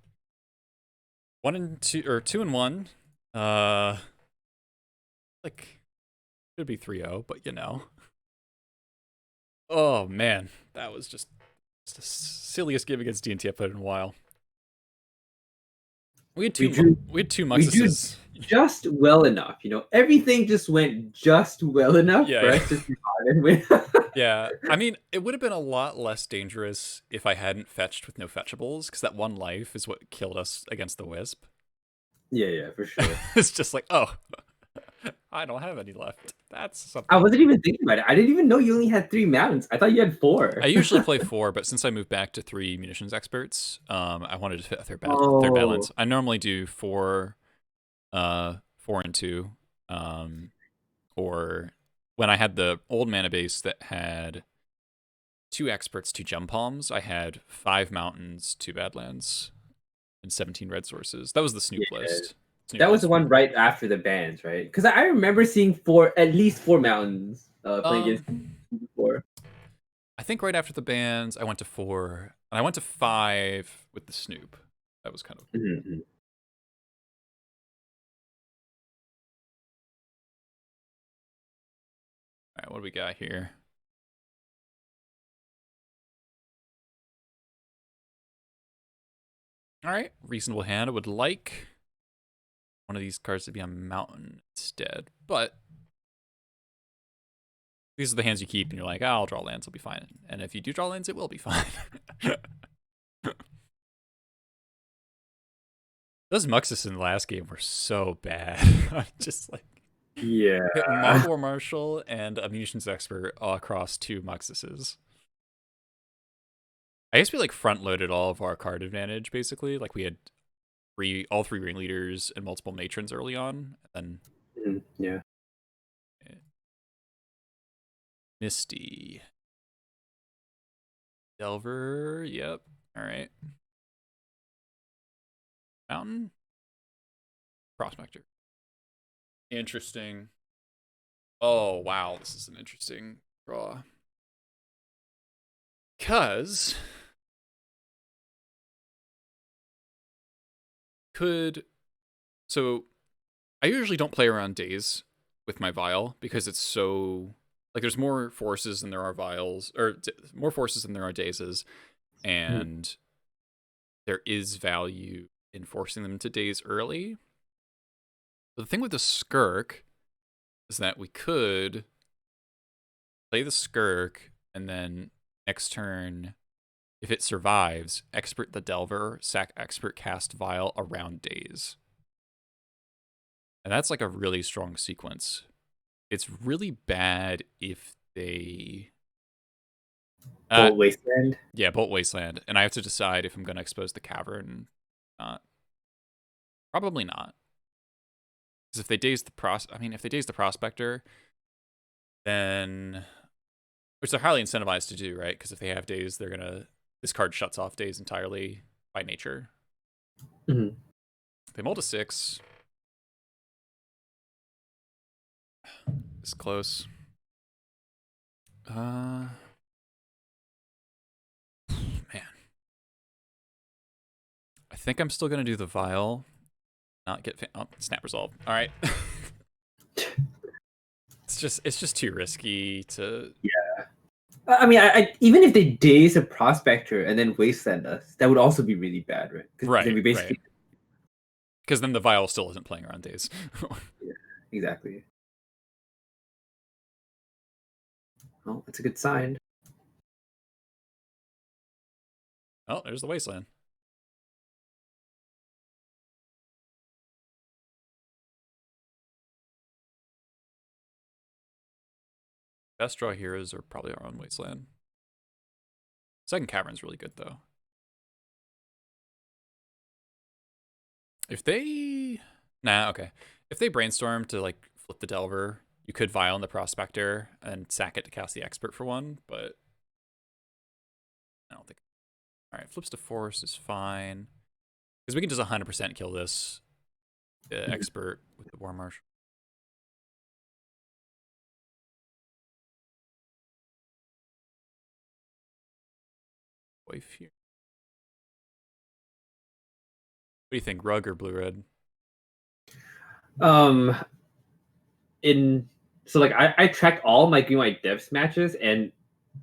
1-2 or 2-1. Uh, like should be 3-0, but you know. Oh man, that was just the silliest game against D&T I've played in a while. We had
We
two.
drew
We had two
we drew
Muxuses.
just well enough. Everything just went just well enough
Yeah,
for
yeah.
us to survive and win.
Yeah, I mean, it would have been a lot less dangerous if I hadn't fetched with no fetchables, because that one life is what killed us against the Wisp.
Yeah, for sure.
It's just like, oh, I don't have any left. That's
I
something.
wasn't even thinking about it. I didn't even know you only had 3 mountains. I thought you had
I
4.
usually play 4, but since I moved back to 3 munitions experts, I wanted to fit their
Oh,
balance. I normally do 4, 4 and 2, or when I had the old mana base that had 2 experts, 2 gem palms, I had 5 mountains, 2 badlands, and 17 red sources. That was the Snoop
yeah.
list. Snoop
That was the
list.
one right after the bans, right? Because I remember seeing at least 4 mountains playing against
Um,
before.
I think right after the bans, I went to 4, and I went to 5 with the Snoop. That was kind of cool.
Mm-hmm.
All right, what do we got here? All right, reasonable hand. I would like one of these cards to be on Mountain instead, but these are the hands you keep, and you're like, oh, I'll draw lands, it'll be fine. And if you do draw lands, it will be fine. Those Muxus in the last game were so bad. I'm just like,
Yeah.
hit Mob War Marshal and a Munitions Expert all across 2 Muxuses. I guess we like front loaded all of our card advantage basically. Like we had all 3 ringleaders and multiple matrons early on, and then
Yeah.
Misty. Delver, yep. Alright. Mountain? Prospector. Interesting. Oh, wow, this is an interesting draw. Because so I usually don't play around days with my vial because it's so like there's more forces than there are vials, or more forces than there are dazes, and there is value in forcing them to daze early. But the thing with the Skirk is that we could play the Skirk and then next turn, if it survives, expert the Delver, sack expert cast vial around daze. And that's like a really strong sequence. It's really bad if they
Bolt Wasteland.
yeah, Bolt Wasteland. And I have to decide if I'm gonna expose the cavern or not. Probably not. Because if they daze the prospector, then which they're highly incentivized to do, right? Because if they have daze, this card shuts off daze entirely by nature.
Mm-hmm.
They mold a 6. It's close. Man. I think I'm still gonna do the vial. Not get snap resolve. All right. it's just too risky to.
Yeah. I mean, I even if they daze a prospector and then wasteland us, that would also be really bad, right? Because then we
Right.
basically.
Because then the vial still isn't playing around days.
Yeah, exactly. Oh, that's a good sign.
Oh, there's the wasteland. Best draw heroes are probably our own wasteland. Second cavern's really good though. If they okay. If they brainstorm to like flip the Delver, you could vial in the prospector and sack it to cast the expert for 1, but I don't think. Alright, flips to force is fine. Because we can just 100% kill this expert with the War Marshal. Wife here. do you think, Rug or blue red?
Um, in so like I tracked all my Green White Devs matches, and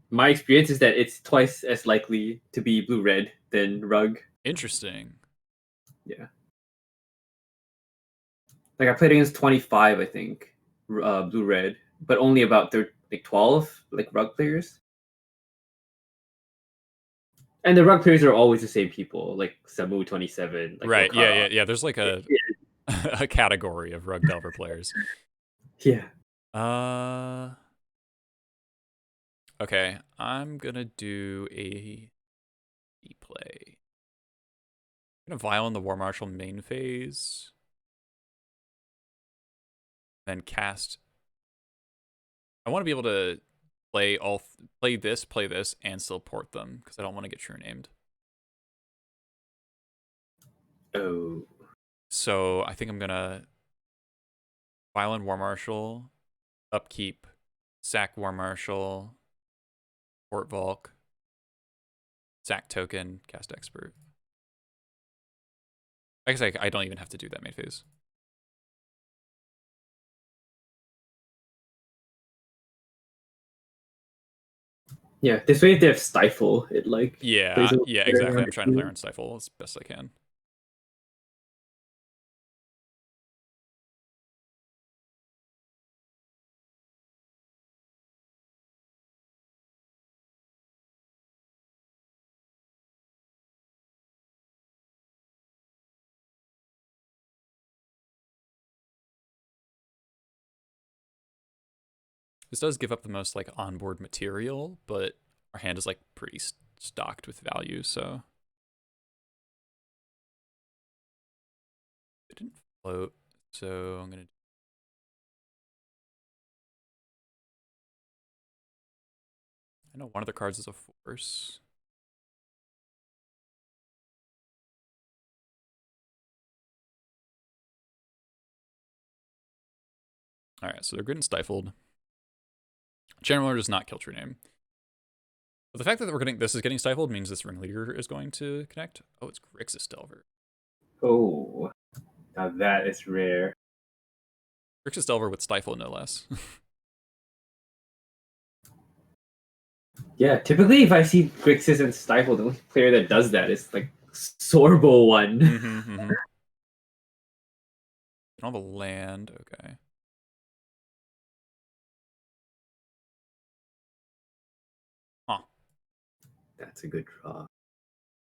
my experience is that it's twice as likely to be blue red than rug.
Interesting.
Yeah. Like I played against 25, I think, blue red, but only about like 12 like rug players. And the rug players are always the same people, like Samu 27, like
Right. Yeah. Yeah.
Wakara.
Yeah. There's like a a category of Rug Delver players.
Yeah.
Uh. Okay. I'm gonna do a play. I'm gonna Violin the War Marshal main phase, then cast. I want to be able to play this, and still port them because I don't want to get true named.
Oh.
So I think I'm gonna Violin War Marshal, upkeep, sack War Marshal, port Volk, sack token, cast expert. I guess I don't even have to do that main phase.
Yeah, this way if they have stifle, it like plays
Yeah,
a little
yeah,
better
exactly.
on
I'm
the
trying to play
team.
on Stifle as best I can. This does give up the most like onboard material, but our hand is like pretty stocked with value, so it didn't float. So I'm gonna. I know one of the cards is a force. All right, so they're getting stifled. Channeler does not kill true name. But the fact that this is getting stifled means this ringleader is going to connect. Oh, it's Grixis Delver.
Oh, now that is rare.
Grixis Delver with stifle, no less.
Yeah, typically if I see Grixis and Stifle, the only player that does that is like Sorbo one.
Mm-hmm. Don't have a land. Okay. Huh.
That's a good draw.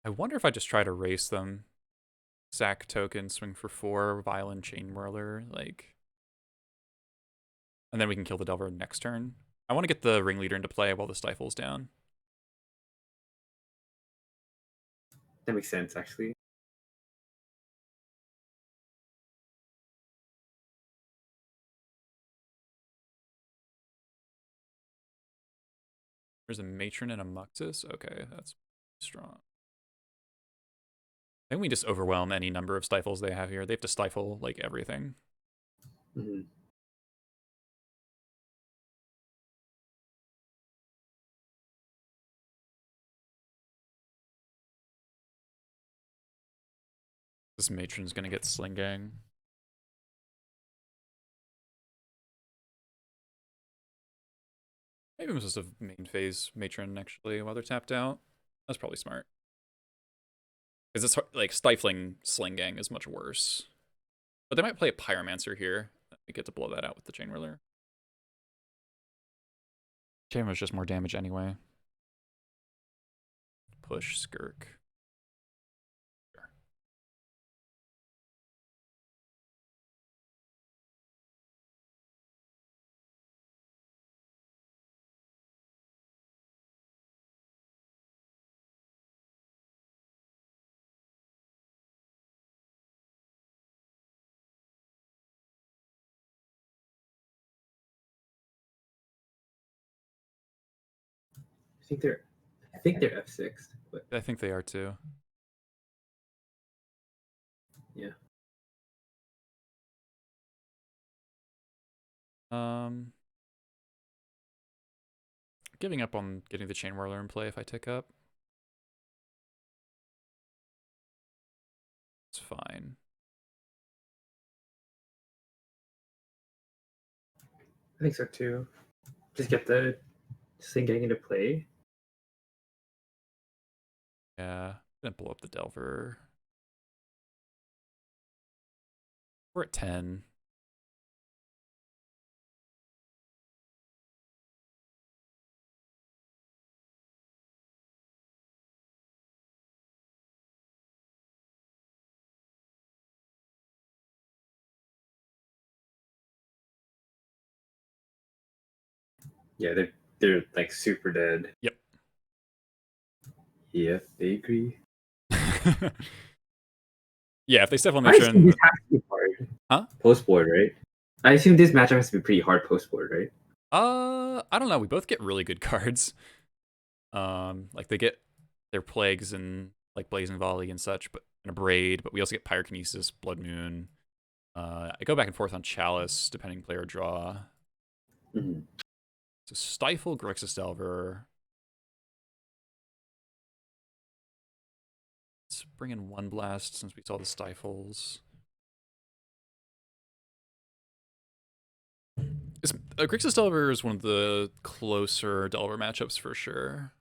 I wonder if I just try to race them. Sack token, swing for 4, Violin Chain Whirler, like, and then we can kill the Delver next turn. I want to get the ringleader into play while the stifle's down.
That makes sense, actually.
There's a Matron and a Muxus. Okay, that's strong. I think we just overwhelm any number of stifles they have here. They have to stifle like everything.
Mm-hmm.
This Matron's gonna get Sling Gang. Maybe I'm supposed to main phase Matron actually while they're tapped out. That's probably smart. Because it's like stifling Sling Gang is much worse. But they might play a Pyromancer here. We get to blow that out with the Chain Whirler. Chain Whirler's just more damage anyway. Push Skirk. Sure.
I think they're F6, but
I think they are too.
yeah.
Giving up on getting the Chain Whirler in play if I tick up. It's fine.
I think so too. Just get the thing getting into play.
Yeah, gonna blow up the Delver. We're at 10.
Yeah, they're like super dead.
Yep.
Yeah, they agree.
Yeah, if they step on
I assume
mission,
this has to be hard.
huh?
Post board, right? I assume this matchup has to be pretty hard post board, right?
I don't know. We both get really good cards. Like they get their plagues and like blazing volley and such, but and a braid. But we also get pyrokinesis, blood moon. I go back and forth on chalice depending player draw.
Mm-hmm.
So stifle Grixis Delver. Let's bring in one blast since we saw the stifles. Grixis Delver is one of the closer Delver matchups for sure.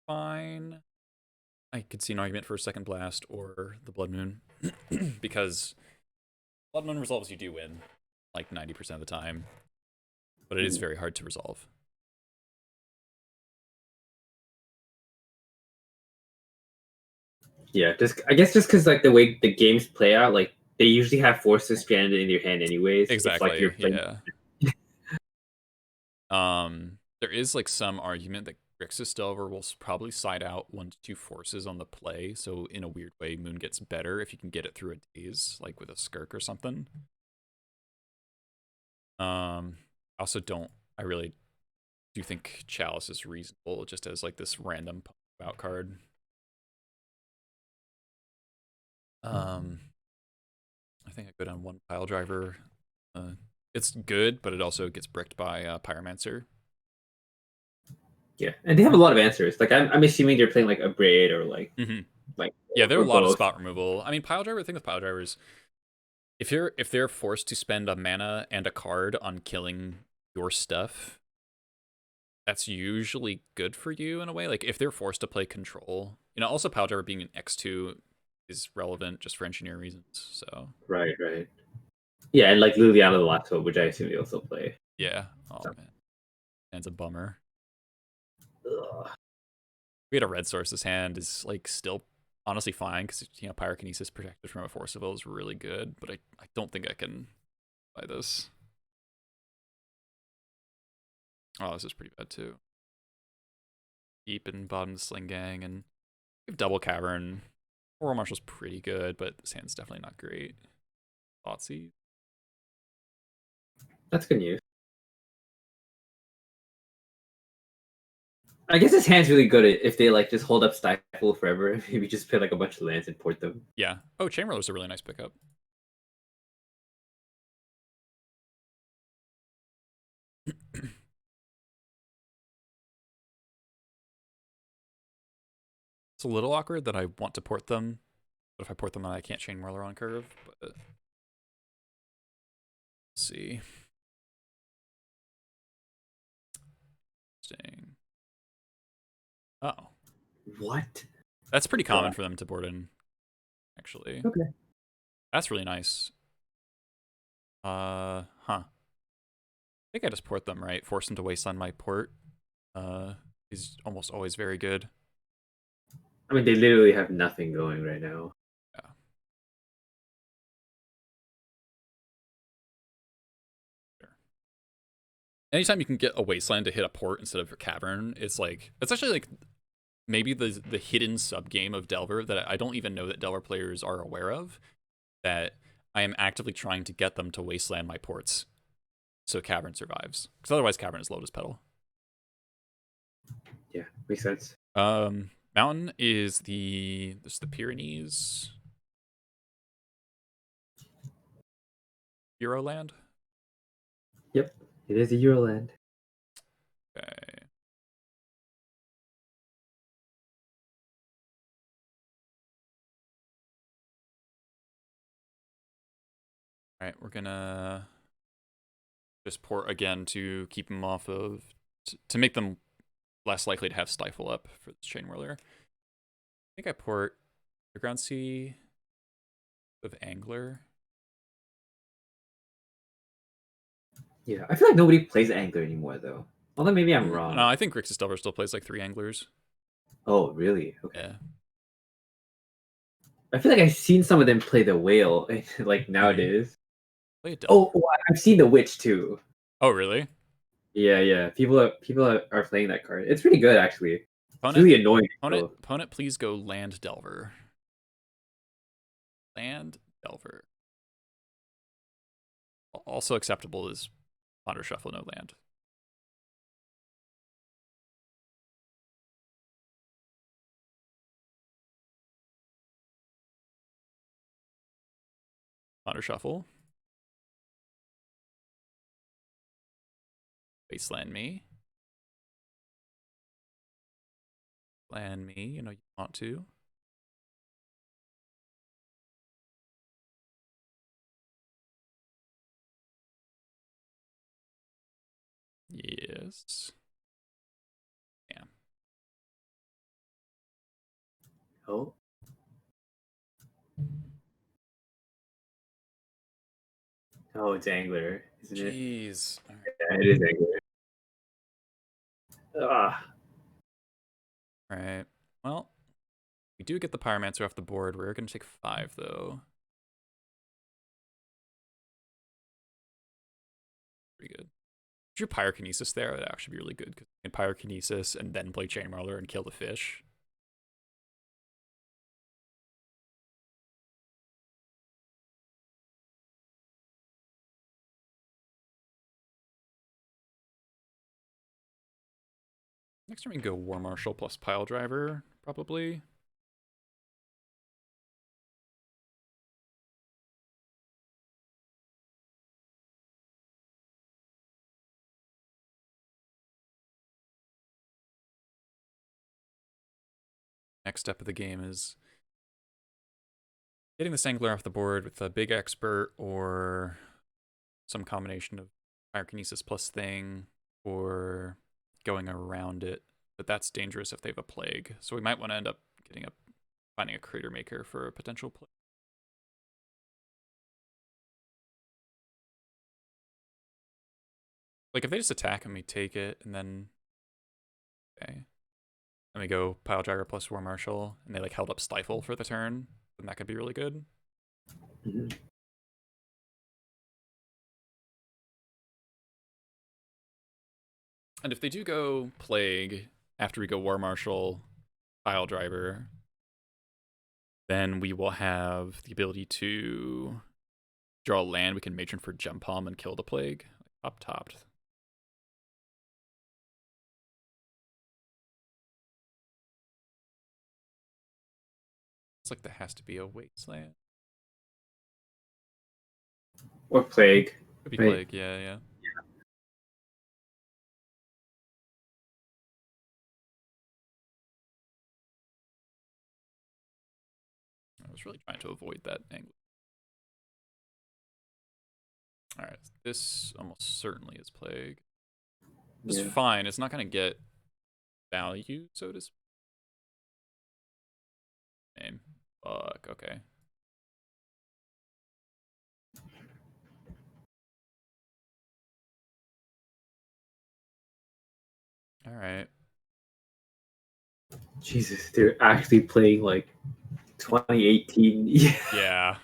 Fine. I could see an argument for a second blast or the blood moon because blood moon resolves you do win like 90% of the time, but it is very hard to resolve.
Yeah, just I guess just because like the way the games play out, like they usually have forces stranded in your hand anyways. If like you're
Exactly.
playing.
Yeah. There is like some argument that Grixis Delver will probably side out 1 to 2 forces on the play, so in a weird way, Moon gets better if you can get it through a daze, like with a Skirk or something. Also don't I really do think Chalice is reasonable just as like this random out card. I think I go down one pile driver. It's good, but it also gets bricked by Pyromancer.
Yeah, and they have a lot of answers. Like I'm assuming they're playing like a braid or
Mm-hmm.
like
Yeah, there are
or
a lot of
both.
spot removal. I mean, pile driver. The thing with pile drivers, if they're forced to spend a mana and a card on killing your stuff, that's usually good for you in a way. Like if they're forced to play control, also pile driver being an X2 is relevant just for engineer reasons. So
Right, right. Yeah, and like Liliana the Last Hope, which I assume they also play.
yeah. Oh
So.
man, that's a bummer.
Ugh.
We had a red source. This hand is like still honestly fine because pyrokinesis protected from a force of will is really good, but I don't think I can buy this. Oh, this is pretty bad too. Deep and bottom of the Sling Gang, and we have double cavern. Oral Marshal's pretty good, but this hand's definitely not great. Thoughtseize.
That's good news. I guess this hand's really good if they like just hold up Stifle forever and maybe just play like a bunch of lands and port them.
Yeah. Oh, Chamberlain's a really nice pickup. It's a little awkward that I want to port them, but if I port them, then I can't chain Whirler on curve. But let's see. Interesting. Oh,
What?
that's pretty common
God.
for them to board in, actually.
Okay.
That's really nice. Huh. I think I just port them, right? Force them to wasteland my port. Is almost always very good.
I mean, they literally have nothing going right now.
Yeah. Sure. Anytime you can get a wasteland to hit a port instead of a cavern, it's actually like maybe the hidden sub game of Delver that I don't even know that Delver players are aware of. That I am actively trying to get them to wasteland my ports, so cavern survives. Because otherwise, cavern is Lotus Petal.
Yeah, makes sense.
Mountain is the Pyrenees. Euroland.
Yep, it is a Euroland.
Okay. All right, we're gonna just port again to keep them off of, to make them less likely to have stifle up for this chain whirler. I think I port Underground Sea with Angler.
Yeah, I feel like nobody plays Angler anymore though. Although maybe I'm
No,
wrong.
I think Grixis Delver still plays like 3 Anglers.
Oh, really? Okay.
Yeah.
I feel like I've seen some of them play the whale, like
Mm-hmm.
nowadays.
Play a Delver.
Oh, I've seen the witch too.
Oh, really?
Yeah, yeah. People are playing that card. It's pretty good actually. It's
Opponent,
really annoying
opponent,
though.
opponent, please go land Delver. Land Delver. Also acceptable is Ponder Shuffle, no land. Ponder Shuffle. Wasteland me. Land me, you know you want to. Yes. Damn.
Oh, oh, it's Angler, isn't it?
Jeez. All
Yeah, it is Angler. Ah,
right. Well, we do get the Pyromancer off the board. We're going to take 5, though. Pretty good. If your Pyrokinesis there, that'd actually be really good. Because you can Pyrokinesis and then play Chain Whirler and kill the fish. Next turn we can go War Marshal plus Pile Driver, probably. Next step of the game is getting this Angler off the board with a big Expert or some combination of Pyrokinesis plus Thing or going around it. But that's dangerous if they have a Plague. So we might want to end up finding a Crater Maker for a potential play. Like if they just attack and we take it and then okay. Then we go Pile Driver plus War Marshal and they like held up Stifle for the turn, then that could be really good.
mhm.
And if they do go Plague after we go War Marshal, Pile Driver, then we will have the ability to draw land. We can matron for Gem Palm and kill the Plague. Up topped. It's like there has to be a Wasteland.
Or Plague,
Could be
right?
Plague, yeah, yeah. I was really trying to avoid that angle. Alright, this almost certainly is Plague. It's
Yeah.
fine. It's not going to get value, so to speak. Name. Fuck, okay. Alright.
Jesus, they're actually playing like 2018. Yeah.
Yeah.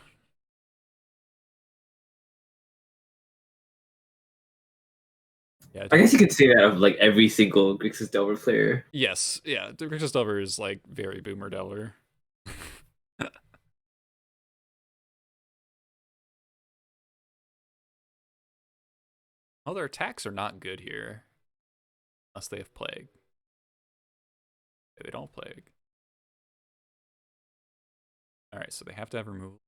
Yeah,
I guess you could say that of like every single Grixis Delver player.
yes, yeah. The Grixis Delver is like very boomer Delver. All their attacks are not good here. Unless they have Plague. They don't Plague. Alright, so they have to have removal.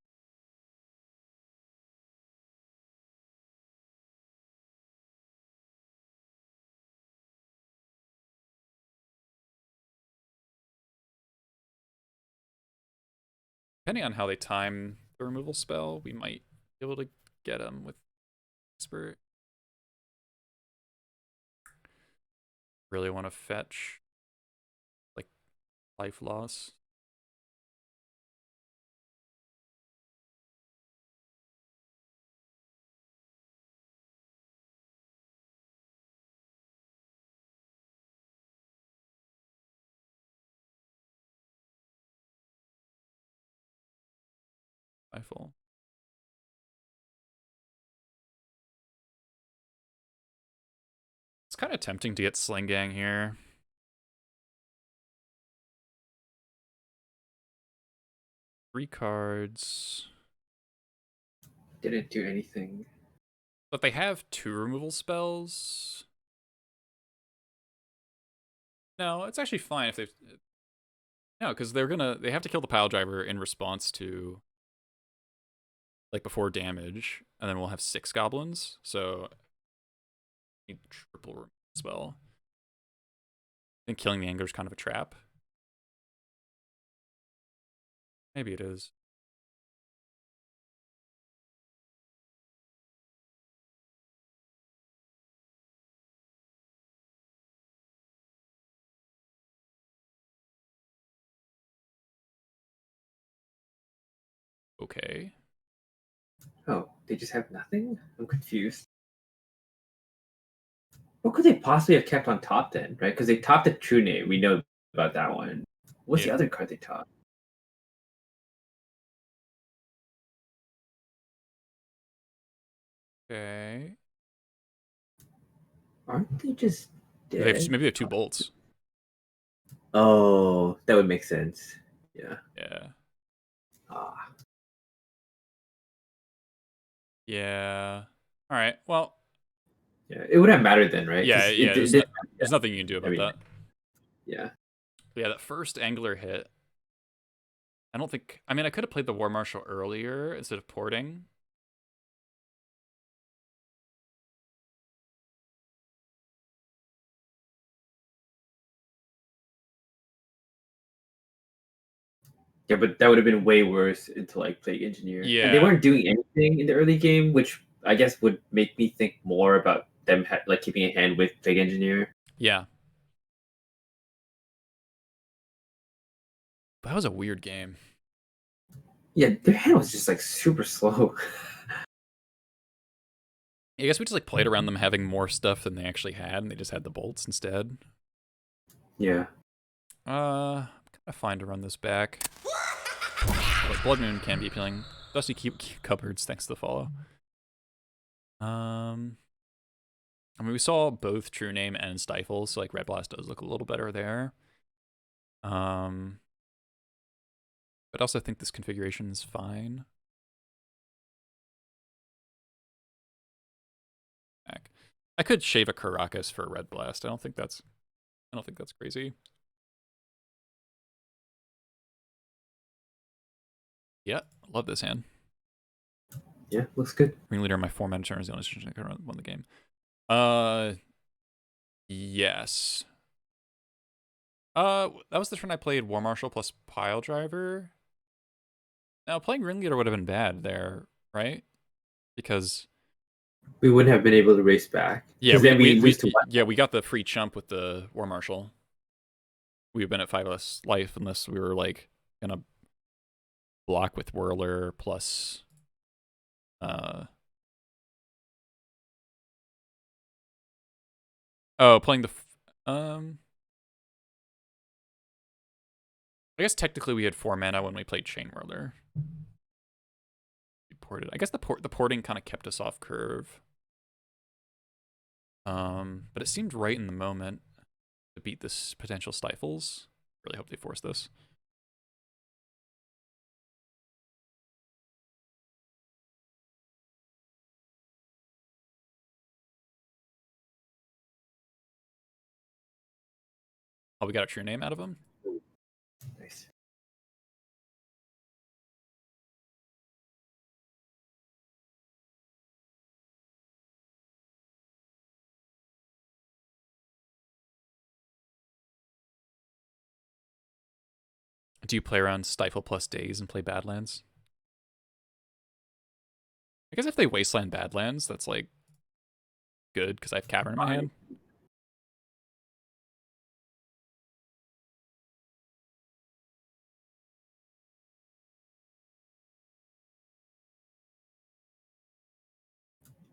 Depending on how they time the removal spell, we might be able to get him with expert. Really want to fetch like life loss. Rifle. It's kind of tempting to get Sling Gang here. Three cards.
Didn't do anything.
But they have 2 removal spells. No, it's actually fine if they've... No, because they have to kill the pile driver in response to, like, before damage, and then we'll have 6 goblins, so need triple removal spell. I think killing the angler is kind of a trap. Maybe it is. Okay.
Oh, they just have nothing? I'm confused. What could they possibly have kept on top then, right? Because they topped the True Name. We know about that one. What's the
Yeah.
other card they topped?
Okay.
Aren't they just dead?
Maybe they have 2 bolts.
Oh, that would make sense. Yeah.
Yeah.
Ah.
Yeah. All right. Well.
Yeah, it would have mattered then, right?
Yeah. Yeah. There's nothing you can do about that.
Yeah.
But yeah, that first angler hit. I don't think. I mean, I could have played the War Marshal earlier instead of porting.
Yeah, but that would have been way worse into like Plague Engineer. And they
Yeah.
weren't doing anything in the early game, which I guess would make me think more about them like keeping a hand with Plague Engineer.
Yeah. But that was a weird game.
Yeah, their hand was just like super slow.
I guess we just like played around them having more stuff than they actually had, and they just had the bolts instead.
Yeah.
I'm kind of fine to run this back. But Blood Moon can be appealing. Dusty keep cupboards, thanks to the follow. I mean, we saw both True Name and Stifle, so like Red Blast does look a little better there. But I also think this configuration is fine. I could shave a Caracas for a Red Blast. I don't think that's crazy. Yeah, love this hand.
Yeah, looks good.
Ringleader on my 4-mana turn is the only situation I can win the game. Yes. That was the turn I played War Marshal plus Pile Driver. Now, playing Ringleader would have been bad there, right? Because
we wouldn't have been able to race back.
Yeah,
then we lose to
yeah, we got the free chump with the War Marshal. We would have been at 5 less life unless we were like gonna block with Whirler plus oh, playing the I guess technically we had 4 mana when we played Chain Whirler. We ported. I guess the porting kind of kept us off curve. But it seemed right in the moment to beat this potential Stifles. Really hope they force this. Oh, we got a True Name out of him?
Nice.
Do you play around Stifle plus Daze and play Badlands? I guess if they Wasteland Badlands, that's like good because I have Cavern in my hand.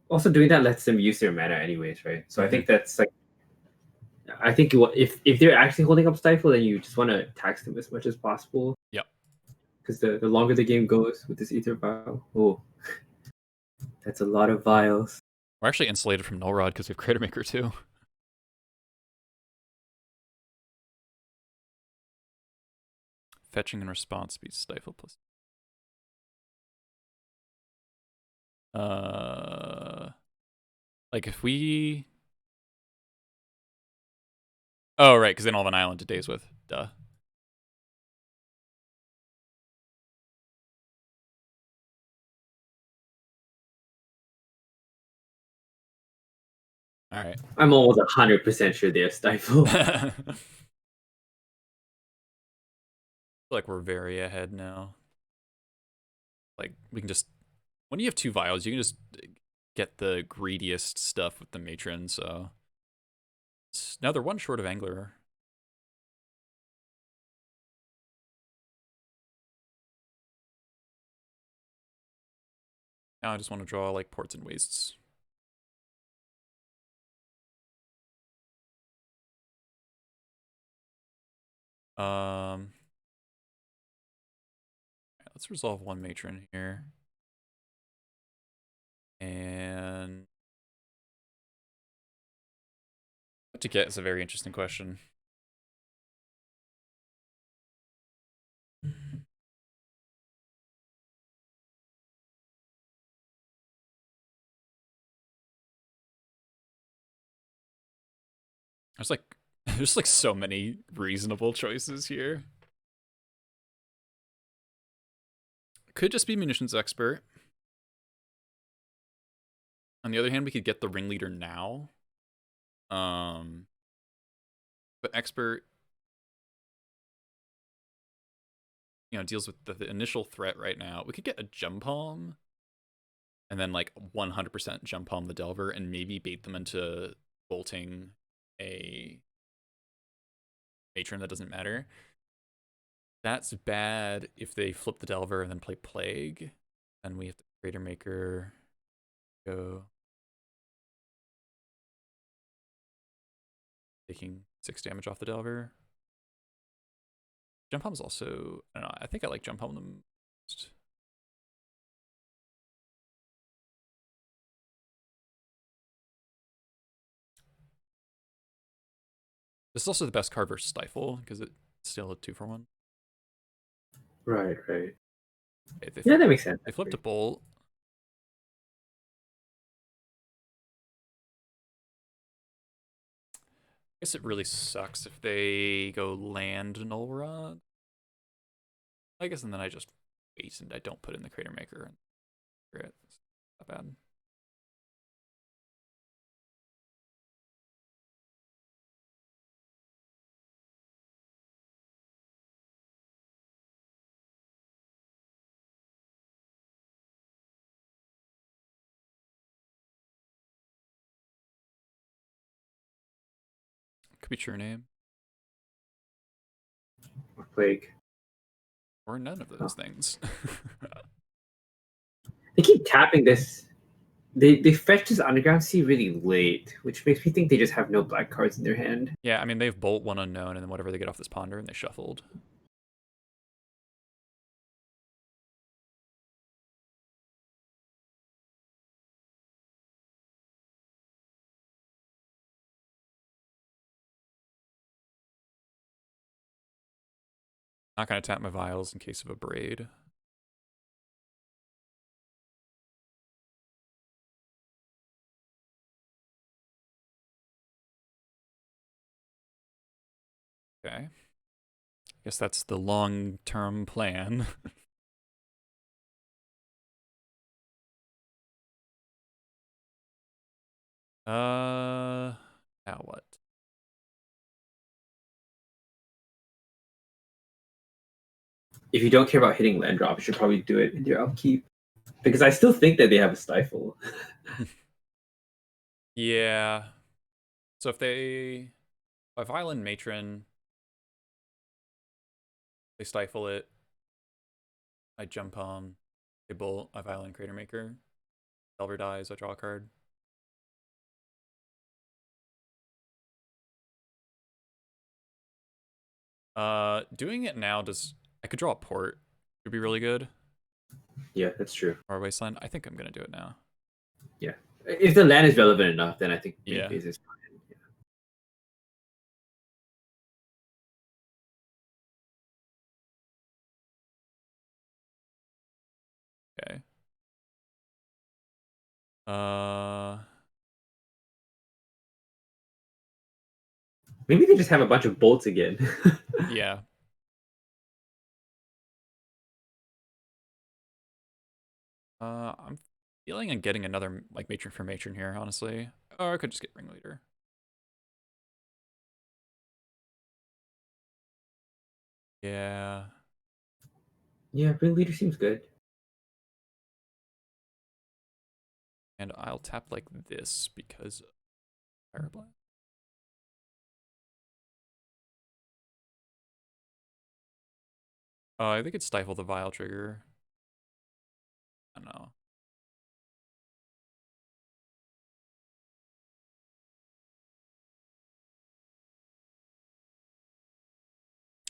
Also, doing that lets them use their mana anyways, right? So I think that's like, I think if they're actually holding up Stifle, then you just want to tax them as much as possible.
Yep.
Because the longer the game goes with this Ether Vial, oh, that's a lot of vials.
We're actually insulated from Null Rod because we have Crater Maker too. Fetching and response speed stifle plus. Like if we. Oh right, because they don't have an island to daze with. Duh. All right.
I'm almost 100% sure they're Stifle.
I feel like we're very ahead now. Like we can just when you have 2 vials, you can just get the greediest stuff with the matron. So now they're 1 short of Angler. Now I just want to draw like Ports and Wastes. Let's resolve 1 matron here. And what to get is a very interesting question. There's like there's like so many reasonable choices here. Could just be Munitions Expert. On the other hand, we could get the Ringleader now. But Expert, deals with the initial threat right now. We could get a Jump Palm and then like 100% Jump Palm the Delver and maybe bait them into bolting a matron that doesn't matter. That's bad if they flip the Delver and then play Plague. Then we have the Crater Maker go. Taking 6 damage off the Delver. Jump Palm's also, I don't know, I think I like Jump Palm the most. This is also the best card versus Stifle because it's still a 2-for-1.
Right.
Okay,
Yeah, that makes sense.
They flipped a Bolt. I guess it really sucks if they go land Null Rod. I guess, and then I just wait and I don't put in the Crater Maker. It's not bad. Could be True Name.
Or Plague.
Or none of those things.
They keep tapping this. They fetch this Underground Sea really late, which makes me think they just have no black cards in their hand.
Yeah, I mean, they have Bolt 1 Unknown, and then whatever they get off this Ponder, and they shuffled. Not going to tap my Vials in case of a Braid. Okay. Guess that's the long-term plan. Now what?
If you don't care about hitting land drop, you should probably do it in your upkeep. Because I still think that they have a stifle.
Yeah. So if Violin Matron, they stifle it, I jump on, they bolt, I Violin Crater Maker, Delver dies, I draw a card. Doing it now I could draw a port. Would be really good.
Yeah, that's true.
Or Wasteland. I think I'm gonna do it now.
Yeah. If the land is relevant enough, then I think main
Yeah.
phase is fine.
Okay. Uh,
Maybe they just have a bunch of bolts again.
yeah. I'm feeling and getting another like matron for matron here, honestly. Or I could just get ringleader. Yeah.
Yeah, ringleader seems good.
And I'll tap like this because Fire Blast. I think it's stifle the vial trigger. I don't know.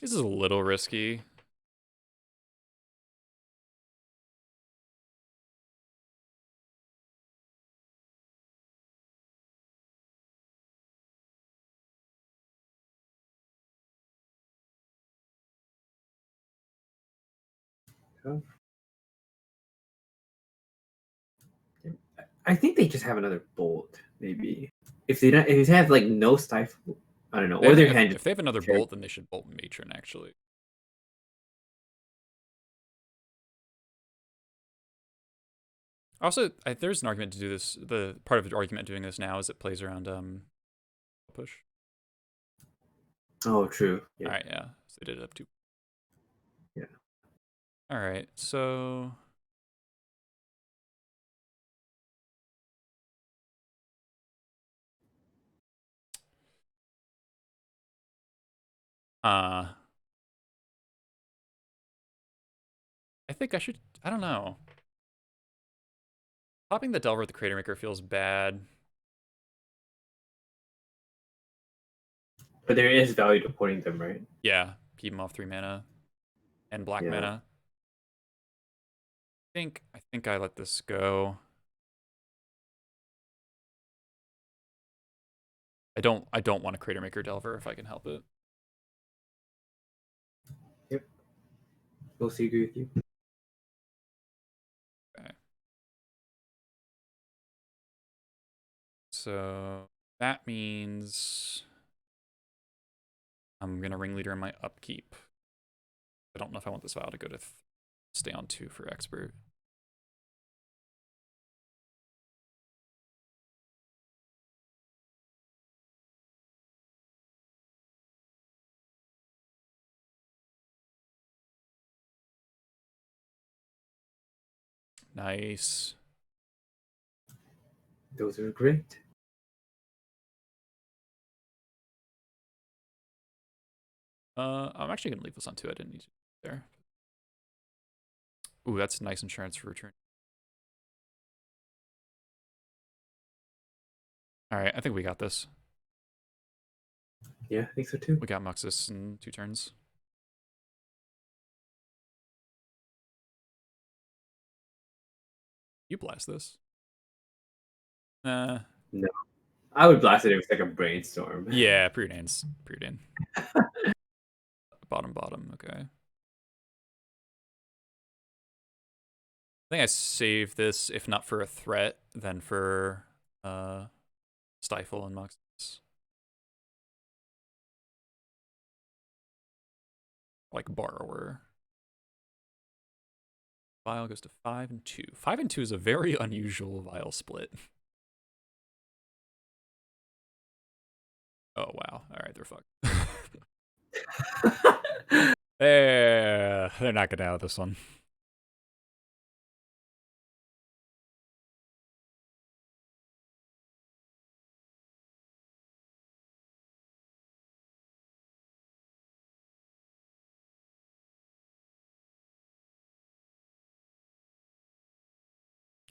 This is a little risky.
Oh. I think they just have another bolt, maybe. If they don't, if they have like no stifle, I don't know, or their hand.
If they have another bolt, then they should bolt matron actually. Also, there's an argument to do this. The part of the argument doing this now is it plays around push.
Oh, true. Yeah.
All right, yeah. So they did it up to.
Yeah.
All right, so I think I should. I don't know. Popping the Delver with the Crater Maker feels bad.
But there is value to porting them, right?
Yeah, keep them off 3 mana and black
Yeah.
mana. I think I let this go. I don't want a Crater Maker Delver if I can help it.
Yep. Mostly agree with you.
Okay. So that means I'm gonna ringleader in my upkeep. I don't know if I want this vial to go to stay on 2 for expert. Nice.
Those are great.
I'm actually gonna leave this on 2. I didn't need to there. Ooh, that's nice insurance for return. All right, I think we got this.
Yeah, I think so too.
We got Muxus in 2 turns. You blast this.
No. I would blast it if it's like a brainstorm.
Yeah, Preordain's Preordain. Bottom, okay. I think I save this, if not for a threat, then for Stifle and Muxus. Like Borrower. Vial goes to 5 and 2. 5 and 2 is a very unusual vial split. Oh, wow. All right, they're fucked. They're not gonna have this one.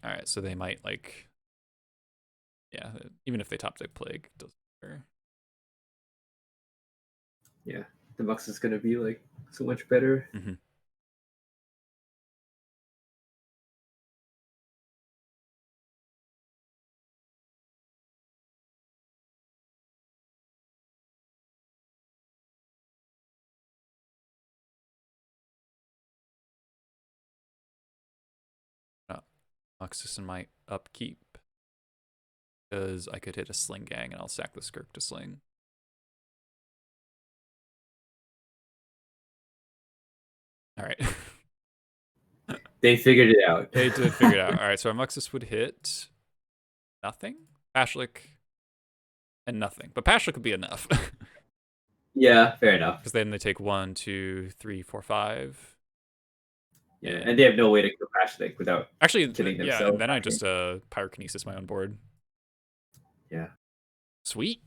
All right, so they might like, yeah, even if they top deck Plague, it doesn't matter.
Yeah, the Mux is gonna be like so much better.
Mm-hmm. Muxus in my upkeep because I could hit a Sling Gang and I'll sack the Skirk to Sling. All right.
They figured it out.
They did figure it out. All right, so our Muxus would hit nothing, Pashlik, and nothing. But Pashlik would be enough.
Yeah, fair enough.
Because then they take 1, 2, 3, 4, 5.
Yeah, and they have no way to kill Pashlik without
Actually,
killing
yeah,
themselves.
and then I just pyrokinesis my own board.
Yeah.
Sweet.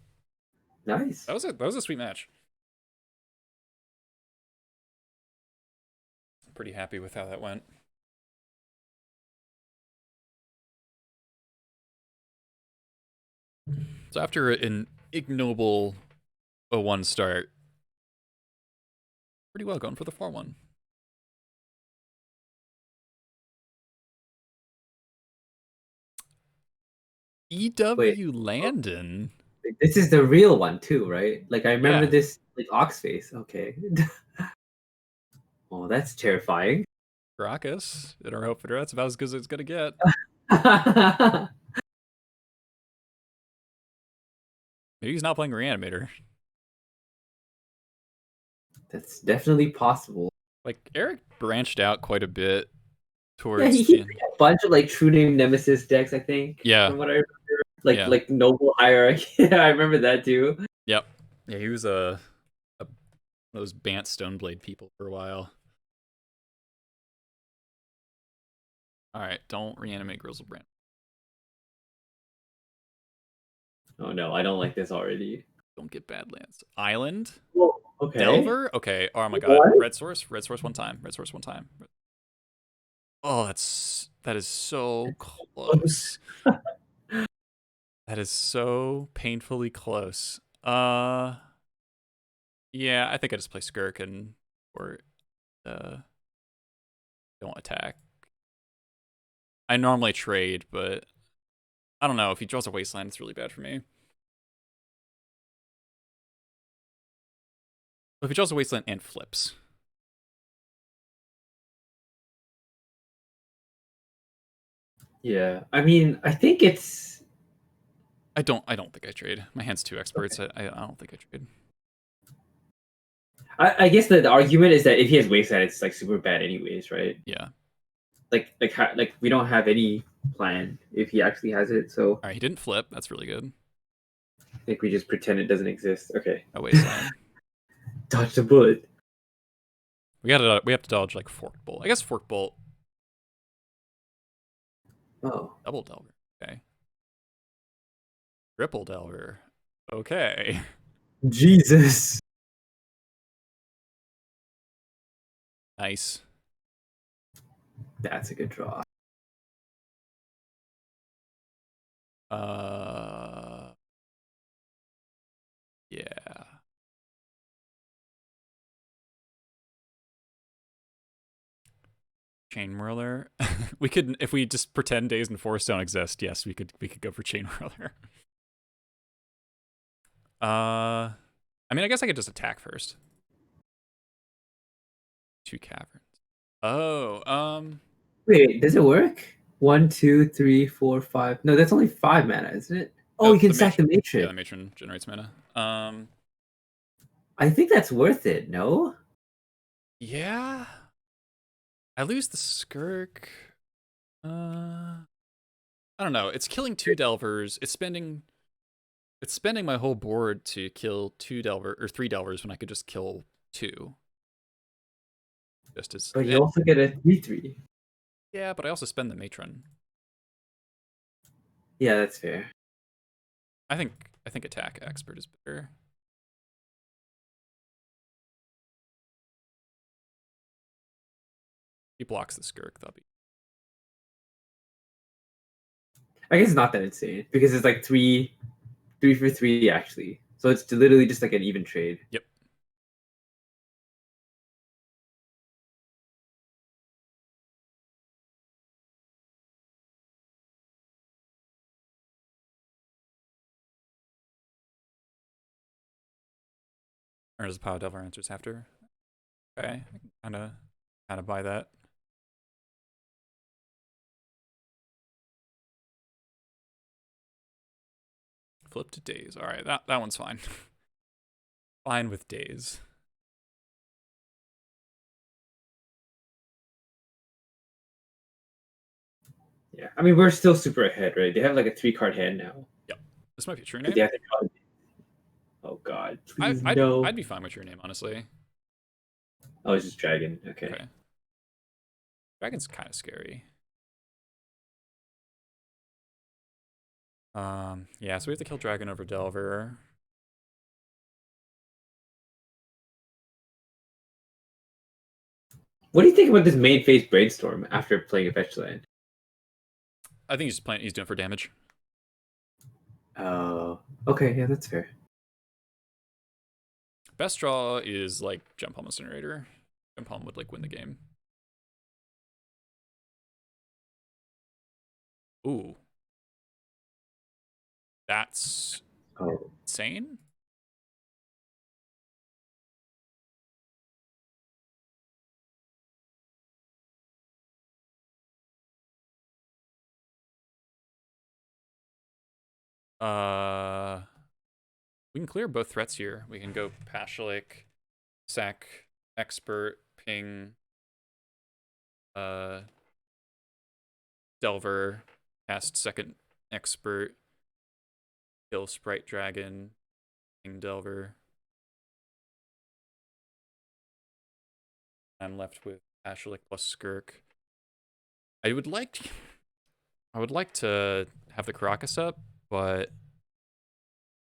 Nice.
That was a sweet match. I'm pretty happy with how that went. So after an ignoble 0-1 start, pretty well going for the 4-1.
Wait,
EW Landon.
this is the real one too, right? Like I remember
Yeah.
this like Oxface. Okay. Oh, that's terrifying.
Caracas in our opener. That's about as good as it's gonna get. Maybe he's not playing Reanimator.
That's definitely possible.
Like Eric branched out quite a bit
Yeah,
towards
he
the
had a bunch of like True Name Nemesis decks, I think.
yeah,
From what I remember. Like
yeah,
like Noble Hierarchy. I remember that too.
yep, yeah. He was one of those Bant Stoneblade people for a while. All right, don't reanimate Grizzlebrand.
Oh no, I don't like this already.
Don't get Badlands. Island.
Oh, okay.
Delver. Okay. Oh my God.
What?
Red source. Red source one time. Red source one time. Oh, that is so close. That is so painfully close. Yeah, I think I just play Skirk and or don't attack. I normally trade, but I don't know. If he draws a Wasteland, it's really bad for me. If he draws a Wasteland and flips.
Yeah. I mean, I think it's
I don't think I trade. My hand's too experts.
okay.
I don't think I trade.
I guess the argument is that if he has Wasteland, it's like super bad anyways, right?
Yeah.
Like we don't have any plan if he actually has it, so
All right, he didn't flip. That's really good.
I think we just pretend it doesn't exist. Okay.
A Wasteland.
Dodge the bullet.
We have to dodge like Fork Bolt. I guess Fork Bolt.
Oh.
Double Delver. Okay. Triple Delver. Okay.
Jesus.
Nice.
That's a good draw.
Yeah. Chain Whirler. We could, if we just pretend Days and Forest don't exist. Yes, we could go for Chain Whirler. I mean, I guess I could just attack first. 2 caverns. Oh,
Wait, does it work? 1, 2, 3, 4, 5. No, that's only 5 mana, isn't it? Oh,
no,
you can
the
sack the
matron. Yeah,
matron.
the matron generates mana.
I think that's worth it, no?
Yeah. I lose the Skirk. I don't know. It's killing 2 Delvers. It's spending my whole board to kill 2 Delver or 3 Delvers when I could just kill 2. Just as
But you also get a 3/3.
yeah, but I also spend the matron.
Yeah, that's fair.
I think attack expert is better. He blocks the Skirk, that'll be
I guess it's not that insane because it's like three for three actually. So it's literally just like an even trade.
Yep. Or does the Pile Delver answers after? Okay, I can kind of buy that. Flip to days. All right, that one's fine. Fine with days.
Yeah, I mean we're still super ahead, right? They have like a 3-card hand now.
Yep. This might be a true
But they
name.
have to draw. Oh god,
I,
please
I'd
no.
I'd be fine with your name, honestly.
Oh, it's just dragon. Okay.
Okay. Dragon's kind of scary. Yeah, so we have to kill Dragon over Delver.
What do you think about this main phase brainstorm after playing a fetch land?
I think he's doing it for damage.
Oh, okay, yeah, that's fair.
Best draw is like Jump Home Incinerator. Jump Home would like win the game. Ooh. That's
Oh,
insane. Uh, we can clear both threats here. We can go Pashalik, sack, expert, ping, uh, Delver, cast second expert, kill Sprite Dragon, ping Delver. I'm left with Pashalik plus Skirk. I would like to have the Caracas up, but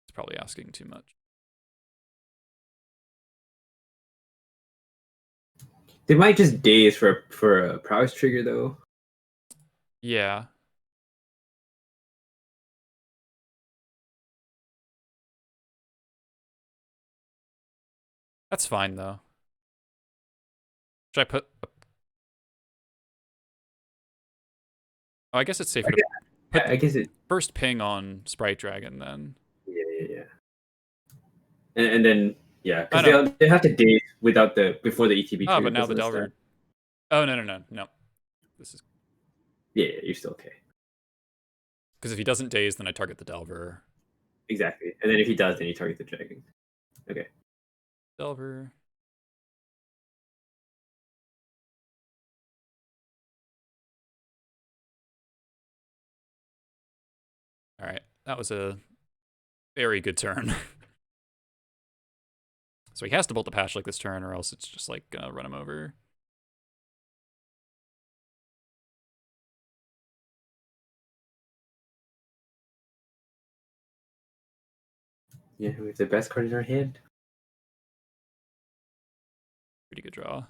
it's probably asking too much.
they might just daze for a prowess trigger though.
Yeah. That's fine though. Should I put? Oh, I guess it's safer to put
Yeah,
the
I guess it.
first ping on Sprite Dragon then.
Yeah. And then yeah,
Oh
because
no.
they have to daze without the before the ETB
Oh,
trigger
but now
goes
the
on the stack.
Delver. Oh no. This is
Yeah, you're still okay.
because if he doesn't daze, then I target the Delver.
Exactly. And then if he does, then you target the dragon. Okay.
Delver. All right, that was a very good turn. So he has to bolt the patch like this turn, or else it's just like gonna run him over.
Yeah, we have the best card in our hand.
Pretty good draw.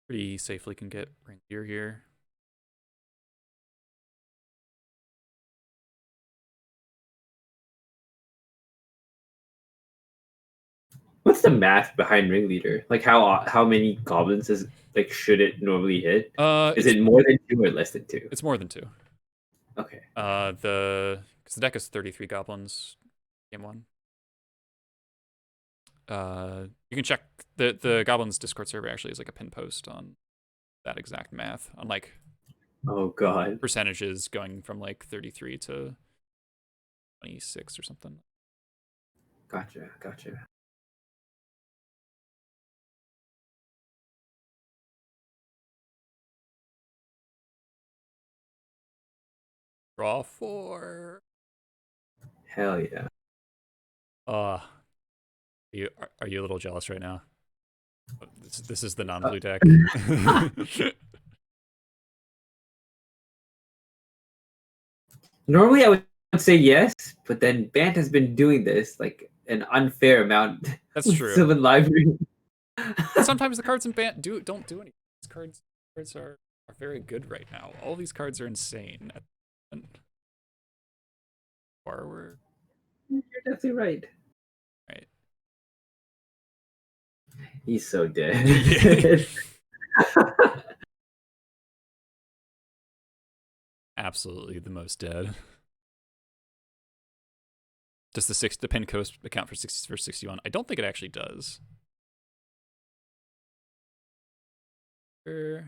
Pretty safely can get Reindeer here.
What's the math behind ringleader? Like how many goblins is like should it normally hit? Is
It's
it more than 2 or less than 2?
it's more than 2.
Okay.
Because the deck is 33 goblins, game 1. You can check the goblins Discord server actually is like a pin post on that exact math on like
Oh god.
percentages going from like 33 to 26 or something.
Gotcha.
Draw 4.
Hell yeah.
Uh, are you a little jealous right now? This is the non-blue deck.
Normally I would say yes, but then Bant has been doing this like an unfair amount
That's
with
true.
Sylvan Library.
And sometimes the cards in ban don't do anything. These cards are very good right now. All these cards are insane. And forward,
You're definitely right.
right?
He's so
Yeah.
dead.
Absolutely the most dead. Does the pin coast account for 60 for 61? I don't think it actually does. Yeah.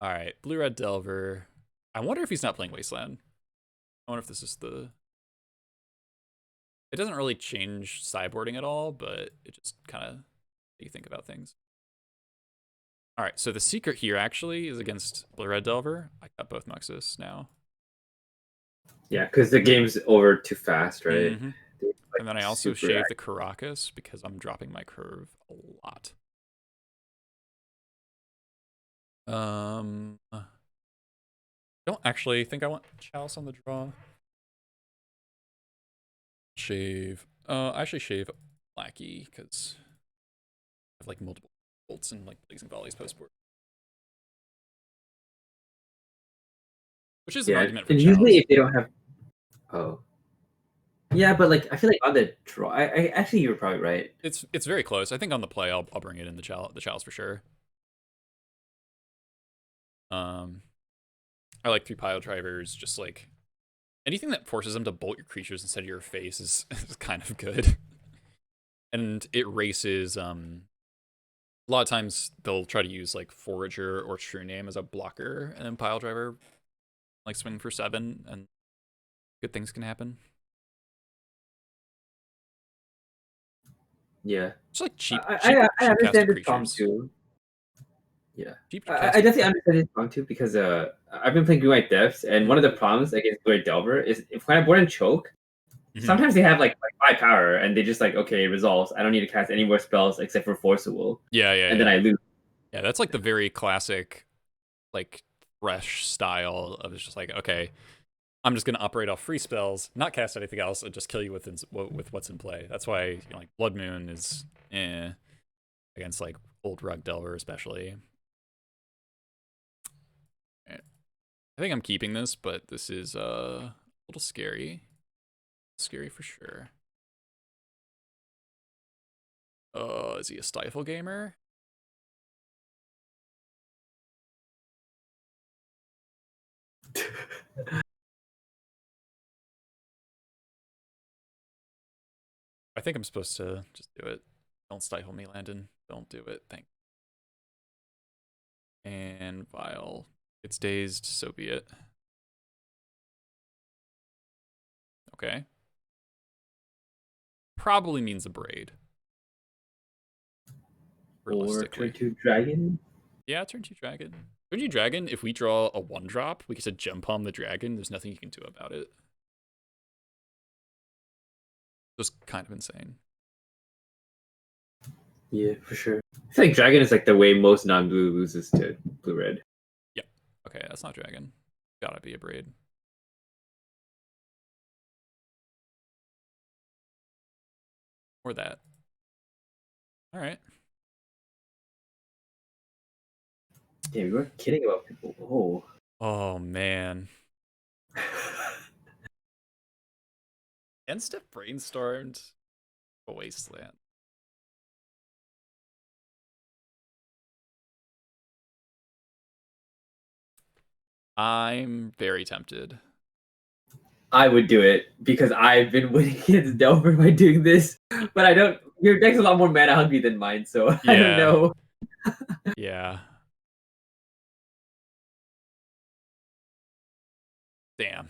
All right, blue red Delver. I wonder if he's not playing Wasteland. I wonder if this is the. It doesn't really change sideboarding at all, but it just kind of you think about things. All right, so the secret here actually is against blue red Delver. I got both Muxus now.
Yeah, because the game's over too fast, right?
Mm-hmm.
Like,
And then I also
super
shave the Caracas because I'm dropping my curve a lot. I don't actually think I want Chalice on the draw. Shave. I actually shave Lackey because I have like multiple bolts and like blazing volleys post board, which is an
yeah,
argument for
and usually
Chalice.
if they don't have, oh, yeah, but like I feel like on the draw, I actually you're probably right.
It's very close. I think on the play I'll bring it in the Chalice for sure. Um, I like 3 pile drivers. Just like anything that forces them to bolt your creatures instead of your face is kind of good. And it races. A lot of times they'll try to use like Forager or True Name as a blocker, and then pile driver like swing for 7, and good things can happen.
Yeah,
Just like
I
cheap casted
understand this problem
creatures.
too. Yeah,
Cheap
I
casted
definitely
creatures.
understand this problem too because I've been playing Green White Depths, and one of the problems against Blue White Delver is if when I board and choke,
Mm-hmm.
sometimes they have like 5 power, and they just like okay, it resolves. I don't need to cast any more spells except for Force of Will,
Yeah, yeah,
and then
yeah.
I lose.
Yeah, that's like the very classic, like fresh style of it's just like, okay, I'm just gonna operate off free spells, not cast anything else, and just kill you with what's in play. That's why like Blood Moon is against like old Rug Delver especially. I think I'm keeping this, but this is a little scary. Scary for sure. Is he a Stifle gamer? I think I'm supposed to just do it. Don't stifle me, Landon. Don't do it. Thank. And Vile. It's dazed, so be it. Okay. Probably means a braid.
Or turn
Realistically.
to Dragon.
Yeah, turn 2 dragon. Turn 2 dragon, if we draw a 1-drop, we get to jump on the dragon. There's nothing you can do about it. Just kind of insane.
Yeah, for sure. I feel like Dragon is like the way most non-blue loses to blue-red.
Yep. Okay, that's not dragon. Gotta be a braid. Or that. Alright.
Yeah, we weren't kidding about people. Oh.
Oh, man. End-step brainstormed a wasteland. I'm very tempted.
I would do it because I've been winning against Delver by doing this, but I don't. Your deck's a lot more mana hungry than mine, so I don't
Yeah.
know.
Yeah. Damn.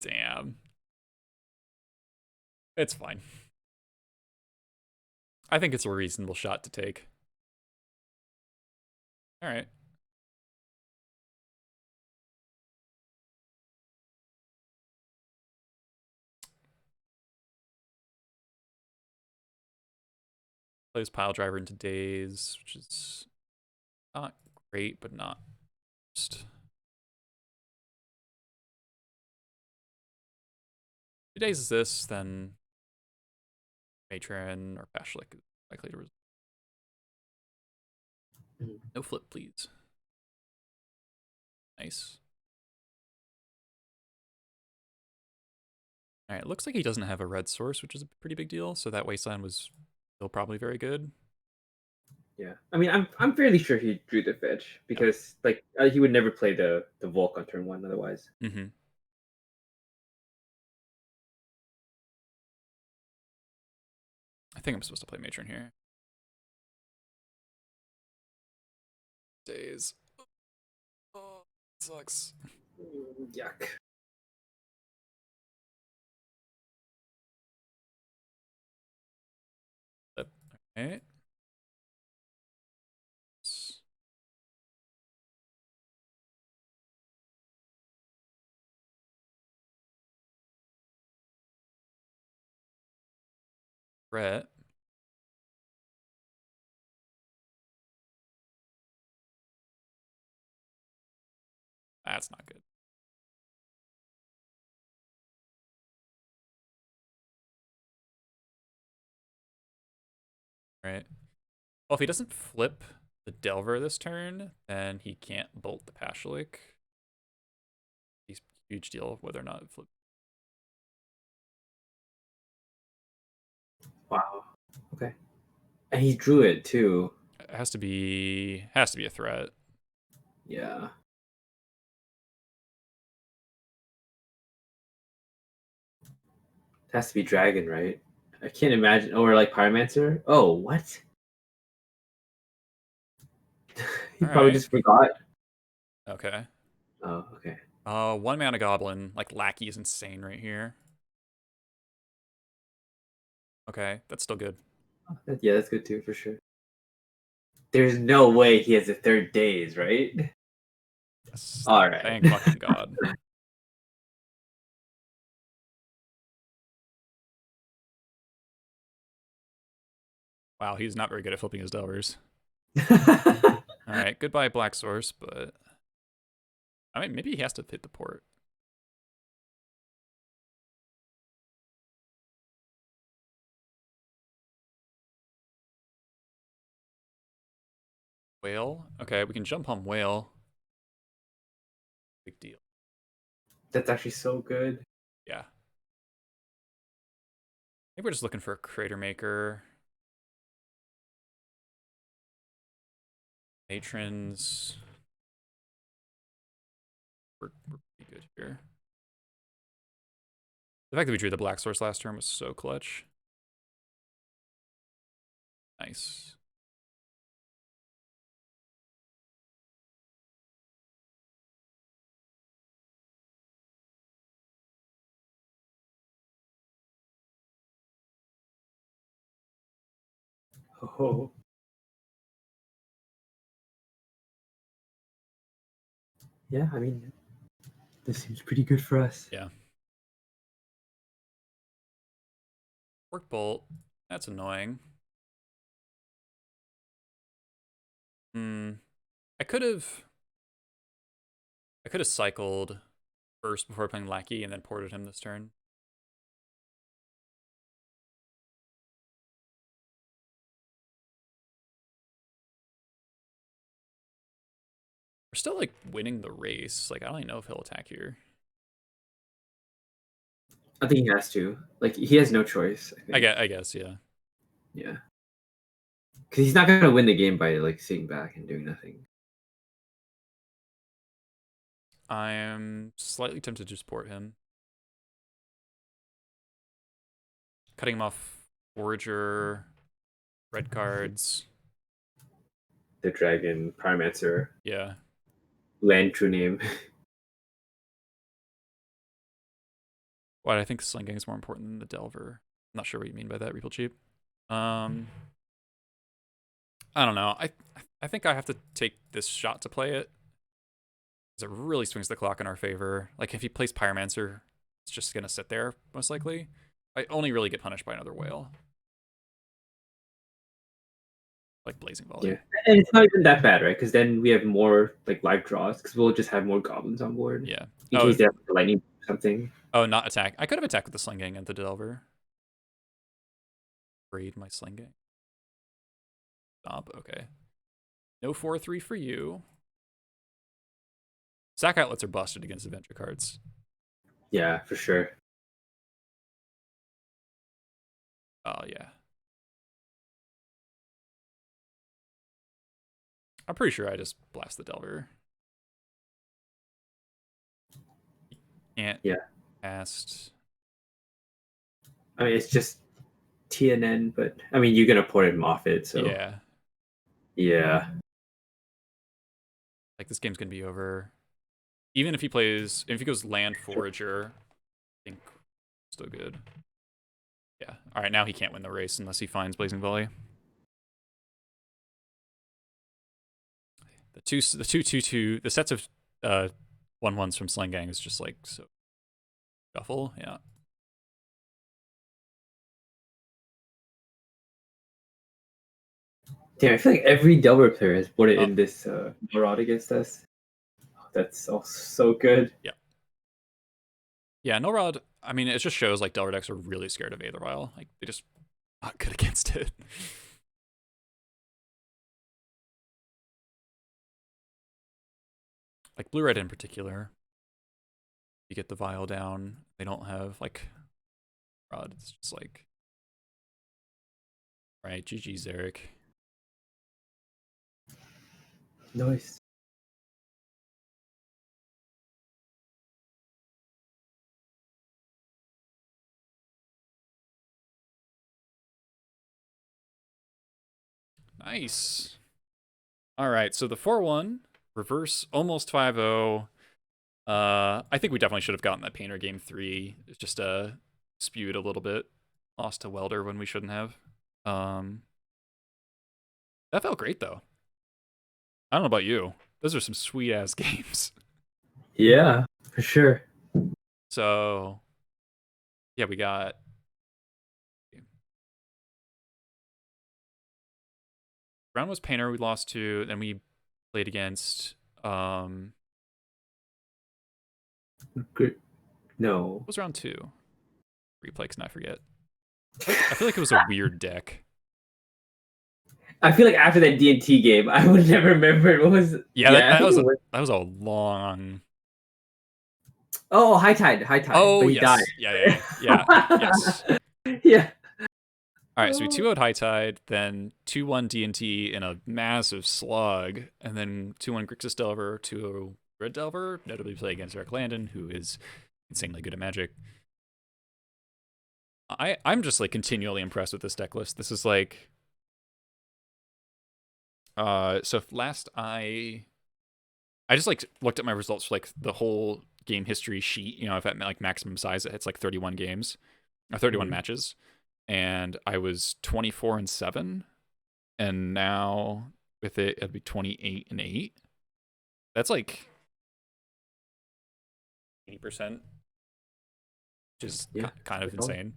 Damn. It's fine. I think it's a reasonable shot to take. Alright. Plays Pile Driver into Daze, which is not great, but not just. 2 days is this, then Matron or Pashlik is likely to result. No flip, please. Nice. All right, looks like he doesn't have a red source, which is a pretty big deal. So that wasteland was still probably very good.
Yeah, I mean, I'm fairly sure he drew the fetch because like he would never play the Volk on turn 1 otherwise.
Mm-hmm. I think I'm supposed to play Matron here. Days. Oh, sucks.
Yuck.
Okay. Brett. That's not good. Right. Well, if he doesn't flip the Delver this turn, then he can't bolt the Pashlik. He's a huge deal whether or not it flips.
Wow. Okay. And he drew it too.
It has to be a threat.
Yeah. It has to be dragon, right? I can't imagine. Or like Pyromancer. Oh, what? He
All
probably
right.
just forgot.
Okay.
Oh, okay.
1 mana Goblin, like Lackey is insane right here. Okay, that's still good.
Yeah, that's good too for sure. There's no way he has a third days, right?
Yes.
All right.
Thank fucking God. Wow, he's not very good at flipping his Delvers. All right, goodbye Black Source, but I mean, maybe he has to hit the port. Whale? Okay, we can jump on Whale. Big deal.
That's actually so good.
Yeah. Maybe we're just looking for a Crater Maker. Matrons. We're pretty good here. The fact that we drew the Black Source last turn was so clutch. Nice.
Oh. Yeah, I mean, this seems pretty good for us.
Yeah. Work Bolt. That's annoying. Hmm. I could have cycled first before playing Lackey and then ported him this turn. We're still like winning the race. Like I don't even know if he'll attack here.
I think he has to. Like, he has no choice.
I guess, yeah.
Yeah. Because he's not going to win the game by, like, sitting back and doing nothing.
I am slightly tempted to just port him. Cutting him off Forager, red cards.
The Dragon, Pyromancer,
Yeah.
land true name.
Why do I think Slinging is more important than the Delver? I'm not sure what you mean by that, Reaple Cheap. I don't know. I think I have to take this shot to play it. Because it really swings the clock in our favor. Like, if he plays Pyromancer, it's just going to sit there, most likely. I only really get punished by another Whale. Like Blazing Volley.
Yeah. And it's not even that bad, right? Because then we have more, like, live draws, because we'll just have more Goblins on board.
Yeah.
In case they have lightning or something.
Oh, not attack. I could have attacked with the Slinging and the Delver. Raid my sling gang. Stop. Okay. No 4/3 for you. Sack outlets are busted against adventure cards.
Yeah, for sure.
Oh yeah. I'm pretty sure I just blast the Delver. Can't
Yeah.
cast.
I mean, it's just TNN, but I mean, you're gonna port him off it, so
Yeah.
yeah.
Like this game's gonna be over. Even if he plays, if he goes land forager, I think still good. Yeah. All right, now he can't win the race unless he finds Blazing Volley. The sets of 1/1s from Sling Gang is just like so shuffle. Yeah.
Damn, I feel like every Delver player has put it in this Morad against us. That's all so good.
Yeah. Yeah, no rod. I mean, it just shows like Delver decks are really scared of Aether Vial. Like they just not good against it. Like blue red in particular. You get the vial down. They don't have like rod. It's just like right. GG's, Eric.
Nice.
Nice. All right, so the 4/1 reverse almost 5-0. I think we definitely should have gotten that painter game 3. It's just spewed a little bit. Lost to Welder when we shouldn't have. That felt great though. I don't know about you. Those are some sweet ass games.
Yeah, for sure.
So yeah, we got round was painter we lost to, then we played against
Good. No.
what was round 2? Replay, can I forget? I feel like it was a weird deck.
I feel like after that D&T game, I would never remember what was.
Yeah, that was a long.
Oh, High Tide.
Oh,
but he
yes.
died.
Yeah. Yes.
Yeah.
All right, so we 2-0'd High Tide, then 2-1 D&T in a massive slug, and then 2-1 Grixis Delver, 2-0 Red Delver, notably play against Eric Landon, who is insanely good at Magic. I'm just like continually impressed with this deck list. This is like so last I just like looked at my results for like the whole game history sheet. You know, if at like maximum size, it's like 31 games or 31 matches, and I was 24-7, and now with it, it'd be 28-8. That's like 80%, which is kind of insane.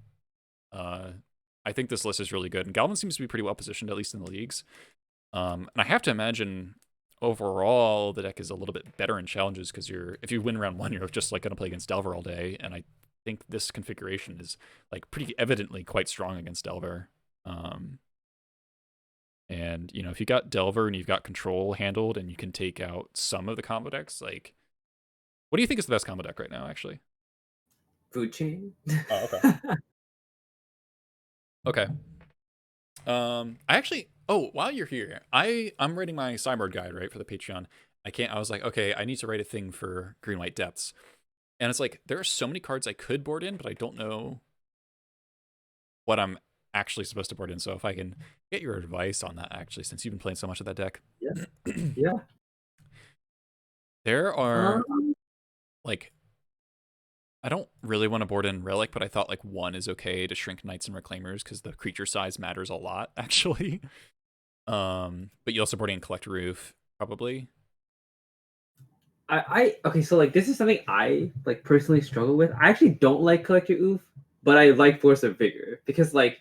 I think this list is really good, and Galvin seems to be pretty well positioned, at least in the leagues. And I have to imagine overall the deck is a little bit better in challenges because if you win round 1, you're just like going to play against Delver all day, and I think this configuration is like pretty evidently quite strong against Delver. And you know, if you got Delver and you've got control handled and you can take out some of the combo decks, like what do you think is the best combo deck right now, actually?
Food chain.
Oh, okay. Okay. I actually, while you're here, I'm writing my sideboard guide, right, for the Patreon. I was like, okay, I need to write a thing for green white depths. And it's like there are so many cards I could board in, but I don't know what I'm actually supposed to board in. So if I can get your advice on that, actually, since you've been playing so much of that deck.
Yeah.
There are like, I don't really want to board in Relic, but I thought like 1 is okay to shrink Knights and Reclaimers because the creature size matters a lot, actually. But you also board in Collect Roof, probably.
Okay, so like this is something I like personally struggle with. I actually don't like Collect Your Oof, but I like Force of Vigor because like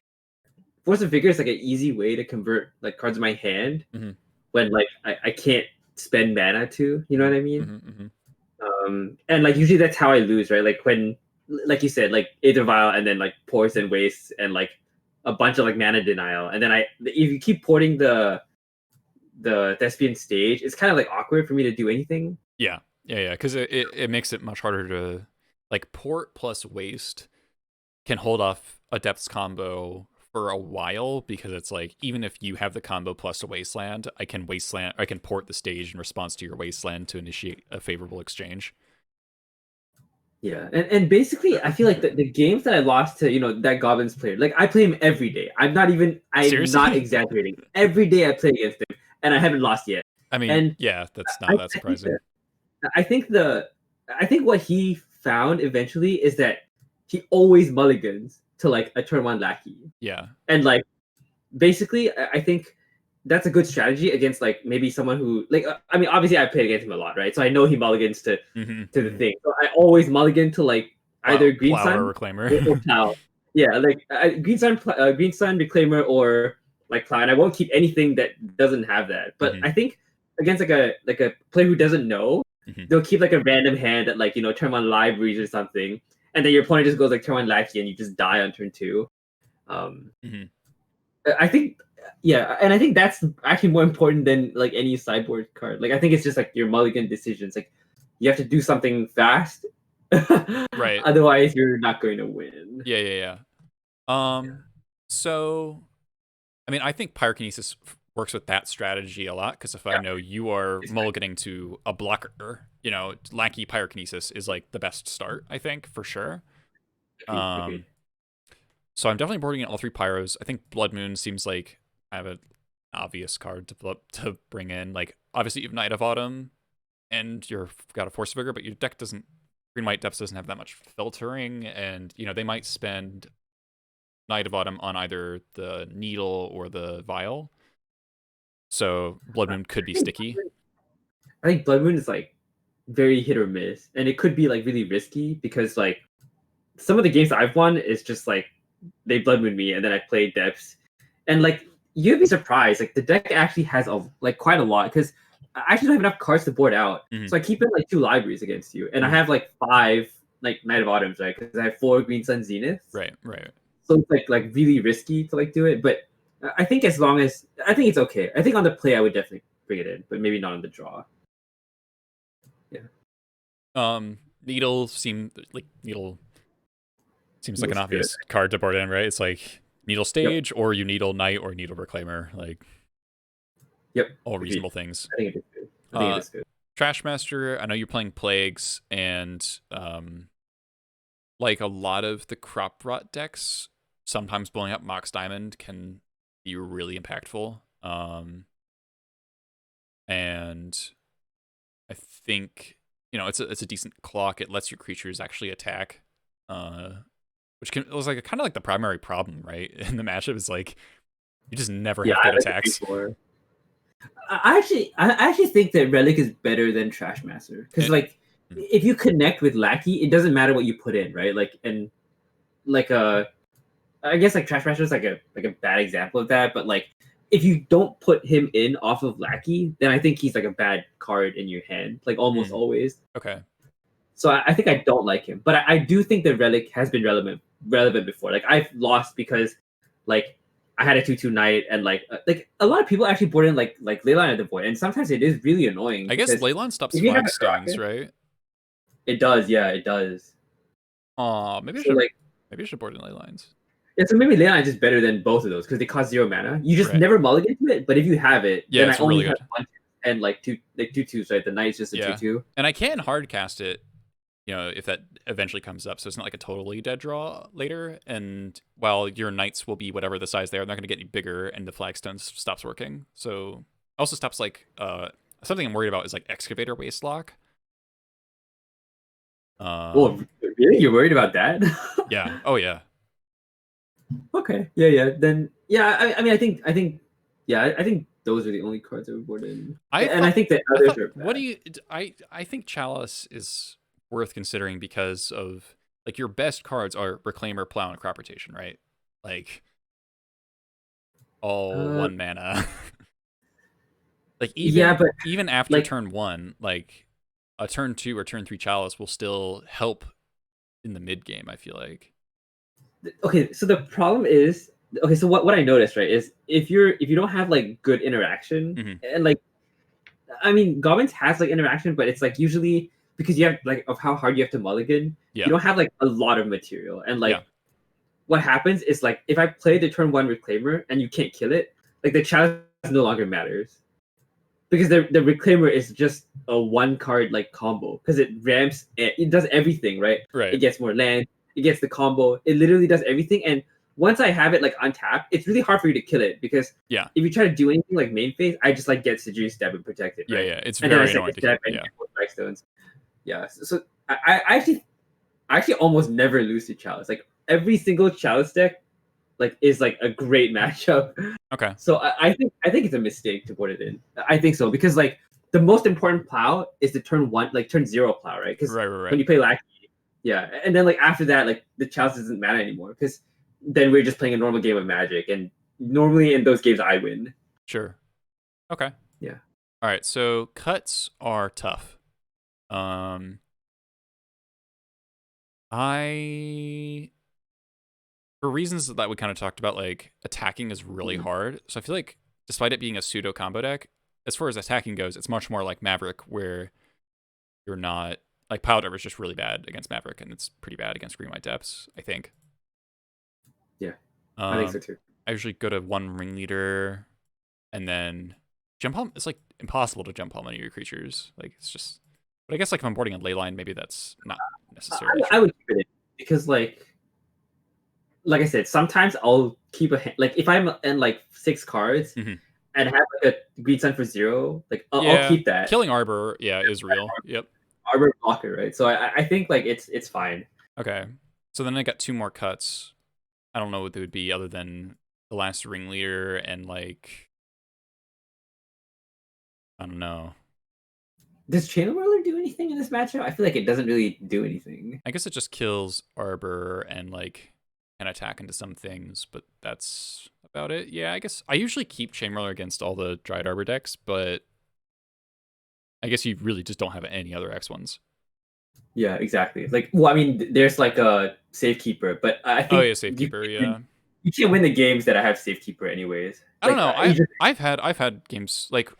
Force of Vigor is like an easy way to convert like cards in my hand when like I can't spend mana to, you know what I mean? And like usually that's how I lose, right? Like when, like you said, like Aether Vial and then like Poison Waste and like a bunch of like mana denial, and then if you keep porting the Thespian stage, it's kind of like awkward for me to do anything.
Yeah, because it makes it much harder to like port plus waste can hold off a depths combo for a while because it's like even if you have the combo plus a wasteland, I can port the stage in response to your wasteland to initiate a favorable exchange.
Yeah, and basically, I feel like the games that I lost to, that Goblins player, like I play him every day. I'm not
Seriously?
exaggerating. Every day I play against him, and I haven't lost yet.
I mean,
And
yeah, that's
I,
not that
I think
surprising.
I think I think what he found eventually is that he always mulligans to like a turn one lackey,
Yeah.
and like basically, I think that's a good strategy against like maybe someone who like I mean obviously I played against him a lot, right? So I know he mulligans to the thing. So I always mulligan to like either Green
Plow
Sun
or Reclaimer.
or Plow. Yeah, like Green Sun, Reclaimer, or like Plow, and I won't keep anything that doesn't have that. But I think against like a player who doesn't know, they'll keep like a random hand at like turn one libraries or something, and then your opponent just goes like turn one lackey and you just die on turn two. Um, I think, yeah, and I think that's actually more important than like any sideboard card. Like I think it's just like your mulligan decisions. Like you have to do something fast,
Right.
otherwise you're not going to win.
Yeah. So I mean, I think Pyrokinesis works with that strategy a lot because if I
Yeah,
know you are
it's
mulliganing to a blocker, Lackey Pyrokinesis is like the best start, I think, for sure.
agreed.
So I'm definitely boarding in all three Pyros. I think Blood Moon seems like I have an obvious card to bring in. Like, obviously, you have Night of Autumn and you've got a Force Vigor, but your deck doesn't. Green White Depths doesn't have that much filtering, and they might spend Night of Autumn on either the Needle or the Vial. So Blood Moon could be sticky.
I think Blood Moon is like very hit or miss, and it could be like really risky because like some of the games I've won is just like they Blood Moon me, and then I play depths, and like you'd be surprised. Like the deck actually has like quite a lot because I actually don't have enough cards to board out, so I keep in like 2 libraries against you, and I have like 5 like Night of Autumns, right? Because I have 4 Green Sun Zeniths.
Right.
So it's like really risky to like do it, but I think as long as I think it's okay. I think on the play I would definitely bring it in, but maybe not on the draw. Yeah.
Needle seems like an
Looks good.
obvious card to board in, right? It's like Needle
Yep.
Stage or you Needle Knight or Needle Reclaimer, like
Yep.
all
Agreed.
reasonable things.
I think it is good. I think it is good.
Trashmaster, I know you're playing Plagues, and like a lot of the Crop Rot decks, sometimes blowing up Mox Diamond can be really impactful. And I think it's a decent clock. It lets your creatures actually attack, which it was like kind of like the primary problem, right? In the matchup is like you just never
Yeah,
have
I
good
like it
attacks.
before. I actually think that Relic is better than Trashmaster because like if you connect with Lackey, it doesn't matter what you put in, right? Like and like I guess like Trashmaster is like a bad example of that, but like if you don't put him in off of Lackey, then I think he's like a bad card in your hand, like almost always.
Okay.
So I think I don't like him, but I do think that Relic has been relevant before. Like I've lost because like I had a 2/2 knight, and like a lot of people actually board in like Leyline at the Void, and sometimes it is really annoying
I guess
because
Leyline stops
if you have
flag
a
stones,
Kraken,
right?
it does, yeah, it does.
Maybe
So like
I should board in Leylines.
yeah, so maybe Leyline is just better than both of those because they cost 0 mana. You just
Right.
never mulligan to it, but if you have it,
Yeah,
then I
it's
only
really
have
good.
1 and like 2/2s, right? The knight's just a
Yeah.
2/2.
And I can hard cast it, if that eventually comes up. So it's not like a totally dead draw later. And while your knights will be whatever the size they are, they're not going to get any bigger, and the flagstone stops working. So also stops like something I'm worried about is like excavator waste lock.
Oh, really? You're worried about that?
Yeah. Oh yeah.
Okay. Yeah. Then yeah. I mean, yeah. I think those are the only cards I would board in, and I think that
I
others
thought
are
what do
bad.
you I think Chalice is worth considering because of like your best cards are Reclaimer, Plow, and Crop Rotation, right? Like all
Uh,
1 mana. Like
yeah, but
even after
like,
turn 1, like a turn 2 or turn 3 Chalice will still help in the mid game, I feel like.
okay. So the problem is okay, so what I noticed, right, is if you don't have like good interaction
Hmm.
and like I mean Goblins has like interaction, but it's like usually because you have like of how hard you have to mulligan, you
Yeah.
don't have like a lot of material. And
Yeah.
like what happens is like if I play the turn one reclaimer and you can't kill it, like the chalice no longer matters. Because the reclaimer is just a one card like combo because it ramps it does everything, right? It
Right.
gets more land, it gets the combo, it literally does everything. And once I have it like untapped, it's really hard for you to kill it because
Yeah.
if you try to do anything like main phase, I just like get Sejuice Step and protect it,
Yeah.
right?
Yeah. It's
And then I
very
second
annoying to
step
kill.
and
Yeah.
get more strike stones. Yeah. So I actually almost never lose to Chalice. Like every single Chalice deck like is like a great matchup.
Okay.
So I think it's a mistake to put it in. I think so because like the most important plow is the turn one, like turn zero plow, right? Because
Right. Right.
when
Right.
you play Lackey, yeah, and then like after that, like the chalice doesn't matter anymore because then we're just playing a normal game of Magic, and normally in those games I win.
Sure. Okay.
Yeah.
All right. So cuts are tough. Um, I for reasons that we kind of talked about, like attacking is really
Mhm.
hard. So I feel like despite it being a pseudo combo deck, as far as attacking goes, it's much more like Maverick, where you're not like Pile Driver is just really bad against Maverick, and it's pretty bad against Green White Depths, I think.
Yeah, I think so
Um,
too.
I usually go to one ringleader, and then jump home. It's like impossible to jump home any of your creatures. Like it's just. But I guess like if I'm boarding a ley line, maybe that's not
I,
necessarily
I
true.
would keep it in because like I said, sometimes I'll keep like if I'm in like six cards
Hmm.
and have like a Greed Sun for zero, like I'll
Yeah,
keep that.
killing Arbor, yeah, is real. Yep.
Arbor blocker, right? So I think like it's fine.
Okay. So then I got two more cuts. I don't know what they would be other than the last ringleader and like I don't know.
Does Channel Roller do anything in this matchup? I feel like it doesn't really do anything.
I guess it just kills Arbor and like can attack into some things, but that's about it. Yeah, I guess I usually keep Chainroller against all the Dried Arbor decks, but I guess you really just don't have any other X ones.
Yeah, exactly. Like, well, I mean, there's like a Safekeeper, but I
Oh yeah,
think
Safekeeper, yeah.
you can't win the games that I have Safekeeper anyways.
I don't
Like,
know.
you just
I've had games like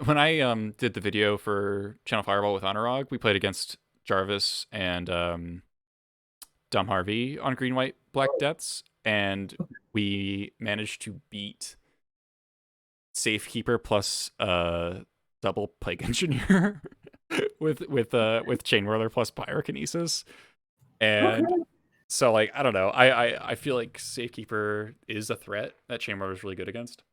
when I did the video for Channel Fireball with Honorog, we played against Jarvis and Dom Harvey on Green White Black Deaths, and we managed to beat Safekeeper plus double Plague Engineer with Chain Whirler plus Pyrokinesis. And
okay.
so like I don't know. I feel like Safekeeper is a threat that Chain Whirler is really good against.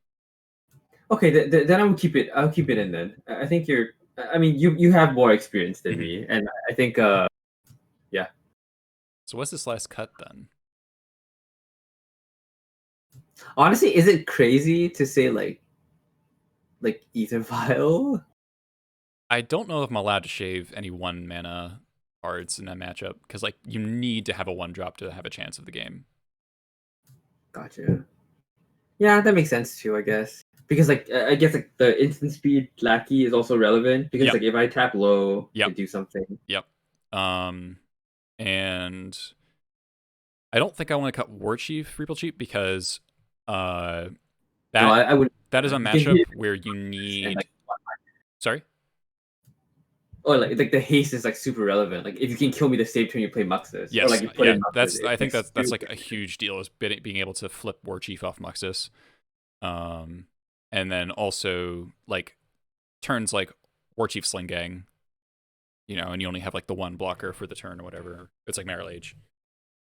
Okay, then I will keep it. I'll keep it in then. I think you're. I mean, you have more experience than
Mhm.
me, and I think yeah.
So what's this last cut then?
Honestly, is it crazy to say like Ether Vial?
I don't know if I'm allowed to shave any one mana cards in that matchup because like you need to have a one drop to have a chance of the game.
Gotcha. Yeah, that makes sense too, I guess. Because like I guess like the instant speed lackey is also relevant because
Yep.
like if I tap low to
Yep.
do something.
Yep. And I don't think I want to cut War Chief Reaple Cheap because uh
No,
that
I would.
that is a
You can
matchup
hit
where you
and
need
like
sorry?
or like the haste is like super relevant. Like if you can kill me the same turn you play Muxus or
Yes,
like you put
yeah.
in Muxus,
That's I
it's like
think that's like
super.
a huge deal is being able to flip War Chief off Muxus. Um and then also like turns like War Chief Sling Gang, and you only have like the one blocker for the turn or whatever. It's like Meryl Age.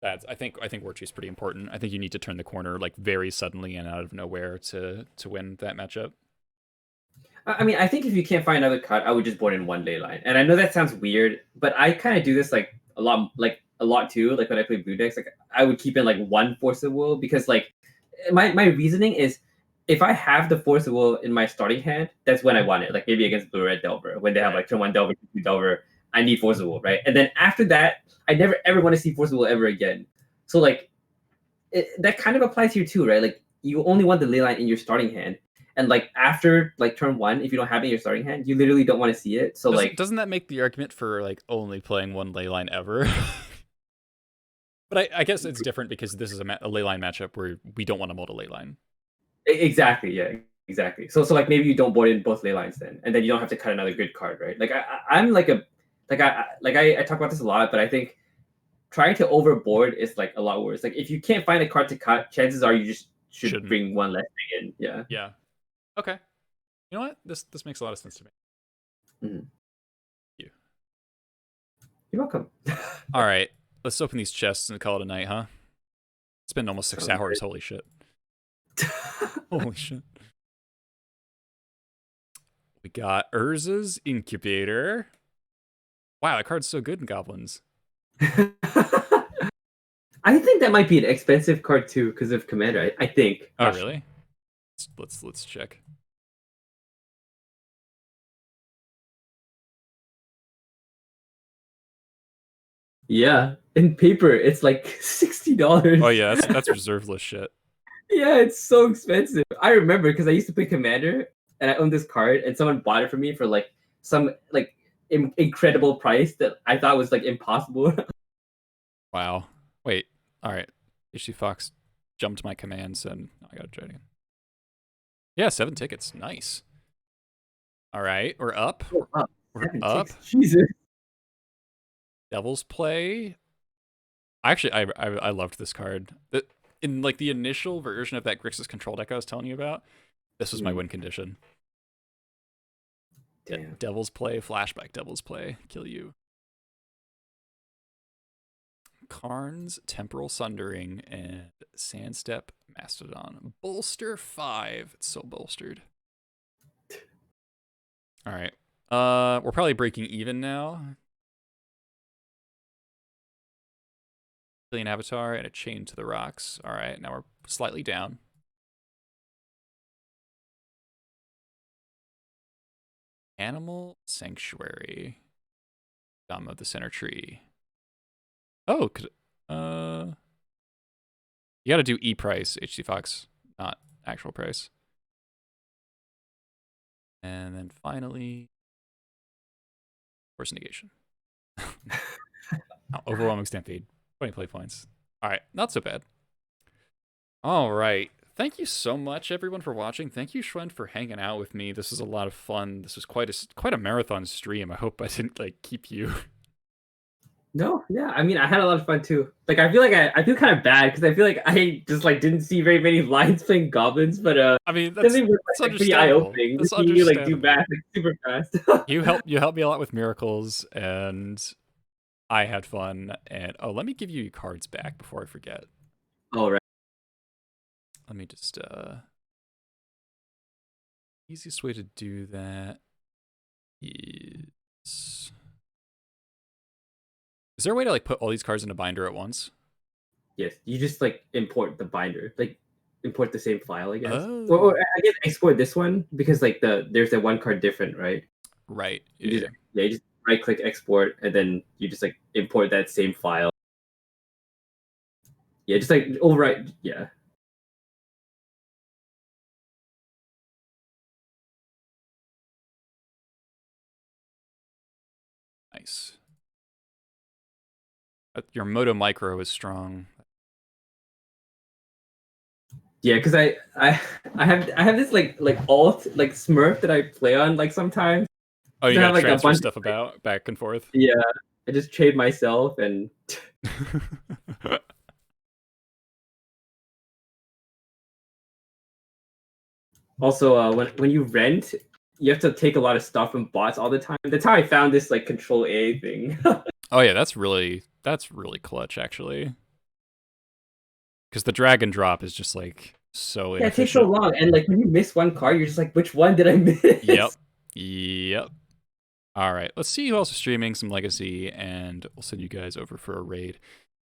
That's I think War Chief's pretty important. I think you need to turn the corner like very suddenly and out of nowhere to win that matchup.
I mean, I think if you can't find another cut, I would just board in one day line. And I know that sounds weird, but I kind of do this like a lot too. Like when I play blue decks, like I would keep in like one Force of Will because like my reasoning is if I have the Force of Will in my starting hand, that's when I want it. Like maybe against blue red Delver when they have
Right.
like turn one Delver, turn two Delver, I need Force of Will, right? And then after that, I never ever want to see Force of Will ever again. So like that kind of applies here too, right? Like you only want the ley line in your starting hand, and like after like turn one, if you don't have it in your starting hand, you literally don't want to see it. So
Doesn't
like
doesn't that make the argument for like only playing one ley line ever? But I guess it's different because this is a ley line matchup where we don't want to mold a ley line.
Exactly, yeah, exactly. So like maybe you don't board in both ley lines then, and then you don't have to cut another good card, right? Like I'm like a I talk about this a lot, but I think trying to overboard is like a lot worse. Like if you can't find a card to cut, chances are you just should
Shouldn't.
bring one less thing in. Yeah.
Yeah. Okay. You know what? This makes a lot of sense to me.
Mhm.
You.
You're welcome.
All right. Let's open these chests and call it a night, huh? It's been almost 6
Sounds
hours. Holy shit. Holy shit. We got Urza's Incubator. Wow, that card's so good in Goblins.
I think that might be an expensive card too because of Commander. I think.
Oh, really? Let's check.
Yeah, in paper it's like $60.
Oh yeah, that's reserve list shit.
Yeah, it's so expensive. I remember because I used to play Commander and I owned this card and someone bought it for me for like some like incredible price that I thought was like impossible.
Wow. Wait. All right. HC Fox jumped my commands and I gotta try it again. Yeah, 7 tickets. Nice. All right, we're up. We're up.
Jesus.
Devil's Play. Actually, I loved this card. In like the initial version of that Grixis control deck I was telling you about, this was my win condition.
Damn.
Devil's Play, flashback Devil's Play, kill you. Karn's Temporal Sundering and Sandstep Mastodon. Bolster 5. It's so bolstered. All right. We're probably breaking even now. Alien Avatar and a Chain to the Rocks. All right, now we're slightly down. Animal Sanctuary. Dumb of the Center Tree. Oh, you gotta do E price, HC Fox, not actual price. And then finally, Force Negation. Overwhelming Stampede. 20 play points. All right, not so bad. All right. Thank you so much, everyone, for watching. Thank you, Shwen, for hanging out with me. This was a lot of fun. This was quite a marathon stream. I hope I didn't like keep you.
No, yeah. I mean, I had a lot of fun too. Like, I feel like I feel kind of bad because I feel like I just like didn't see very many lines playing goblins, but
I mean, that's
pretty eye opening.
That's
Seeing you like do
understandable.
math like super fast.
You helped me a lot with miracles, and I had fun. And oh, let me give you your cards back before I forget.
All right.
Let me just easiest way to do that is there a way to like put all these cards in a binder at once?
Yes, you just like import the binder, like import the same file, I guess.
Oh.
Or I guess export this one because like there's that one card different, right?
Right.
You just right click export and then you just like import that same file. Yeah, just like overwrite. Yeah.
Nice. Your Moto Micro is strong.
Yeah, because I have this like alt like Smurf that I play on like sometimes.
Oh, you
I
gotta
have, like, a
transfer
bunch
stuff about back and forth.
Yeah, I just trade myself and also when you rent, you have to take a lot of stuff from bots all the time. That's how I found this like control A thing.
Oh yeah, that's really clutch actually. Because the drag and drop is just like so
Yeah, it takes so long, and like when you miss one card, you're just like, which one did I miss?
Yep. All right, let's see who else is streaming some Legacy, and we'll send you guys over for a raid.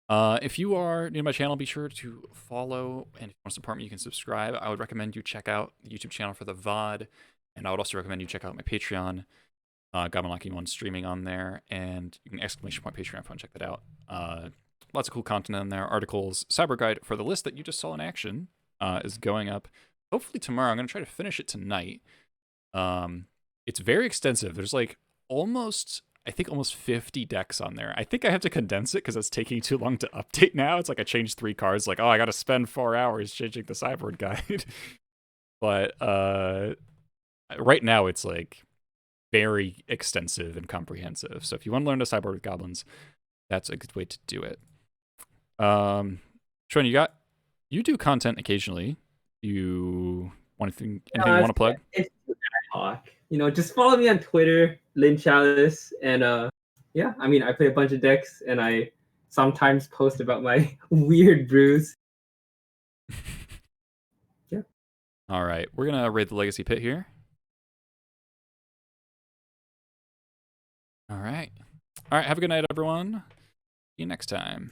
If you are new to my channel, be sure to follow, and if you want to support me, you can subscribe. I would recommend you check out the YouTube channel for the VOD, and I would also recommend you check out my Patreon. Goblin Lucky One streaming on there, and you can exclamation point Patreon if you want to check that out. Lots of cool content on there, articles, cyber guide for the list that you just saw in action is going up. Hopefully tomorrow. I'm going to try to finish it tonight. It's very extensive. There's like almost, I think almost 50 decks on there. I think I have to condense it because it's taking too long to update now. It's like I changed 3 cards, like, oh, I got to spend 4 hours changing the sideboard guide. But right now it's like very extensive and comprehensive. So if you want to learn to sideboard with goblins, that's a good way to do it. Sean, you do content occasionally. You want anything you want to plug?
It's talk. Just follow me on Twitter, LynnChalice, and yeah, I mean, I play a bunch of decks, and I sometimes post about my weird brews. Yeah.
All right, we're gonna raid the Legacy Pit here. All right. Have a good night, everyone. See you next time.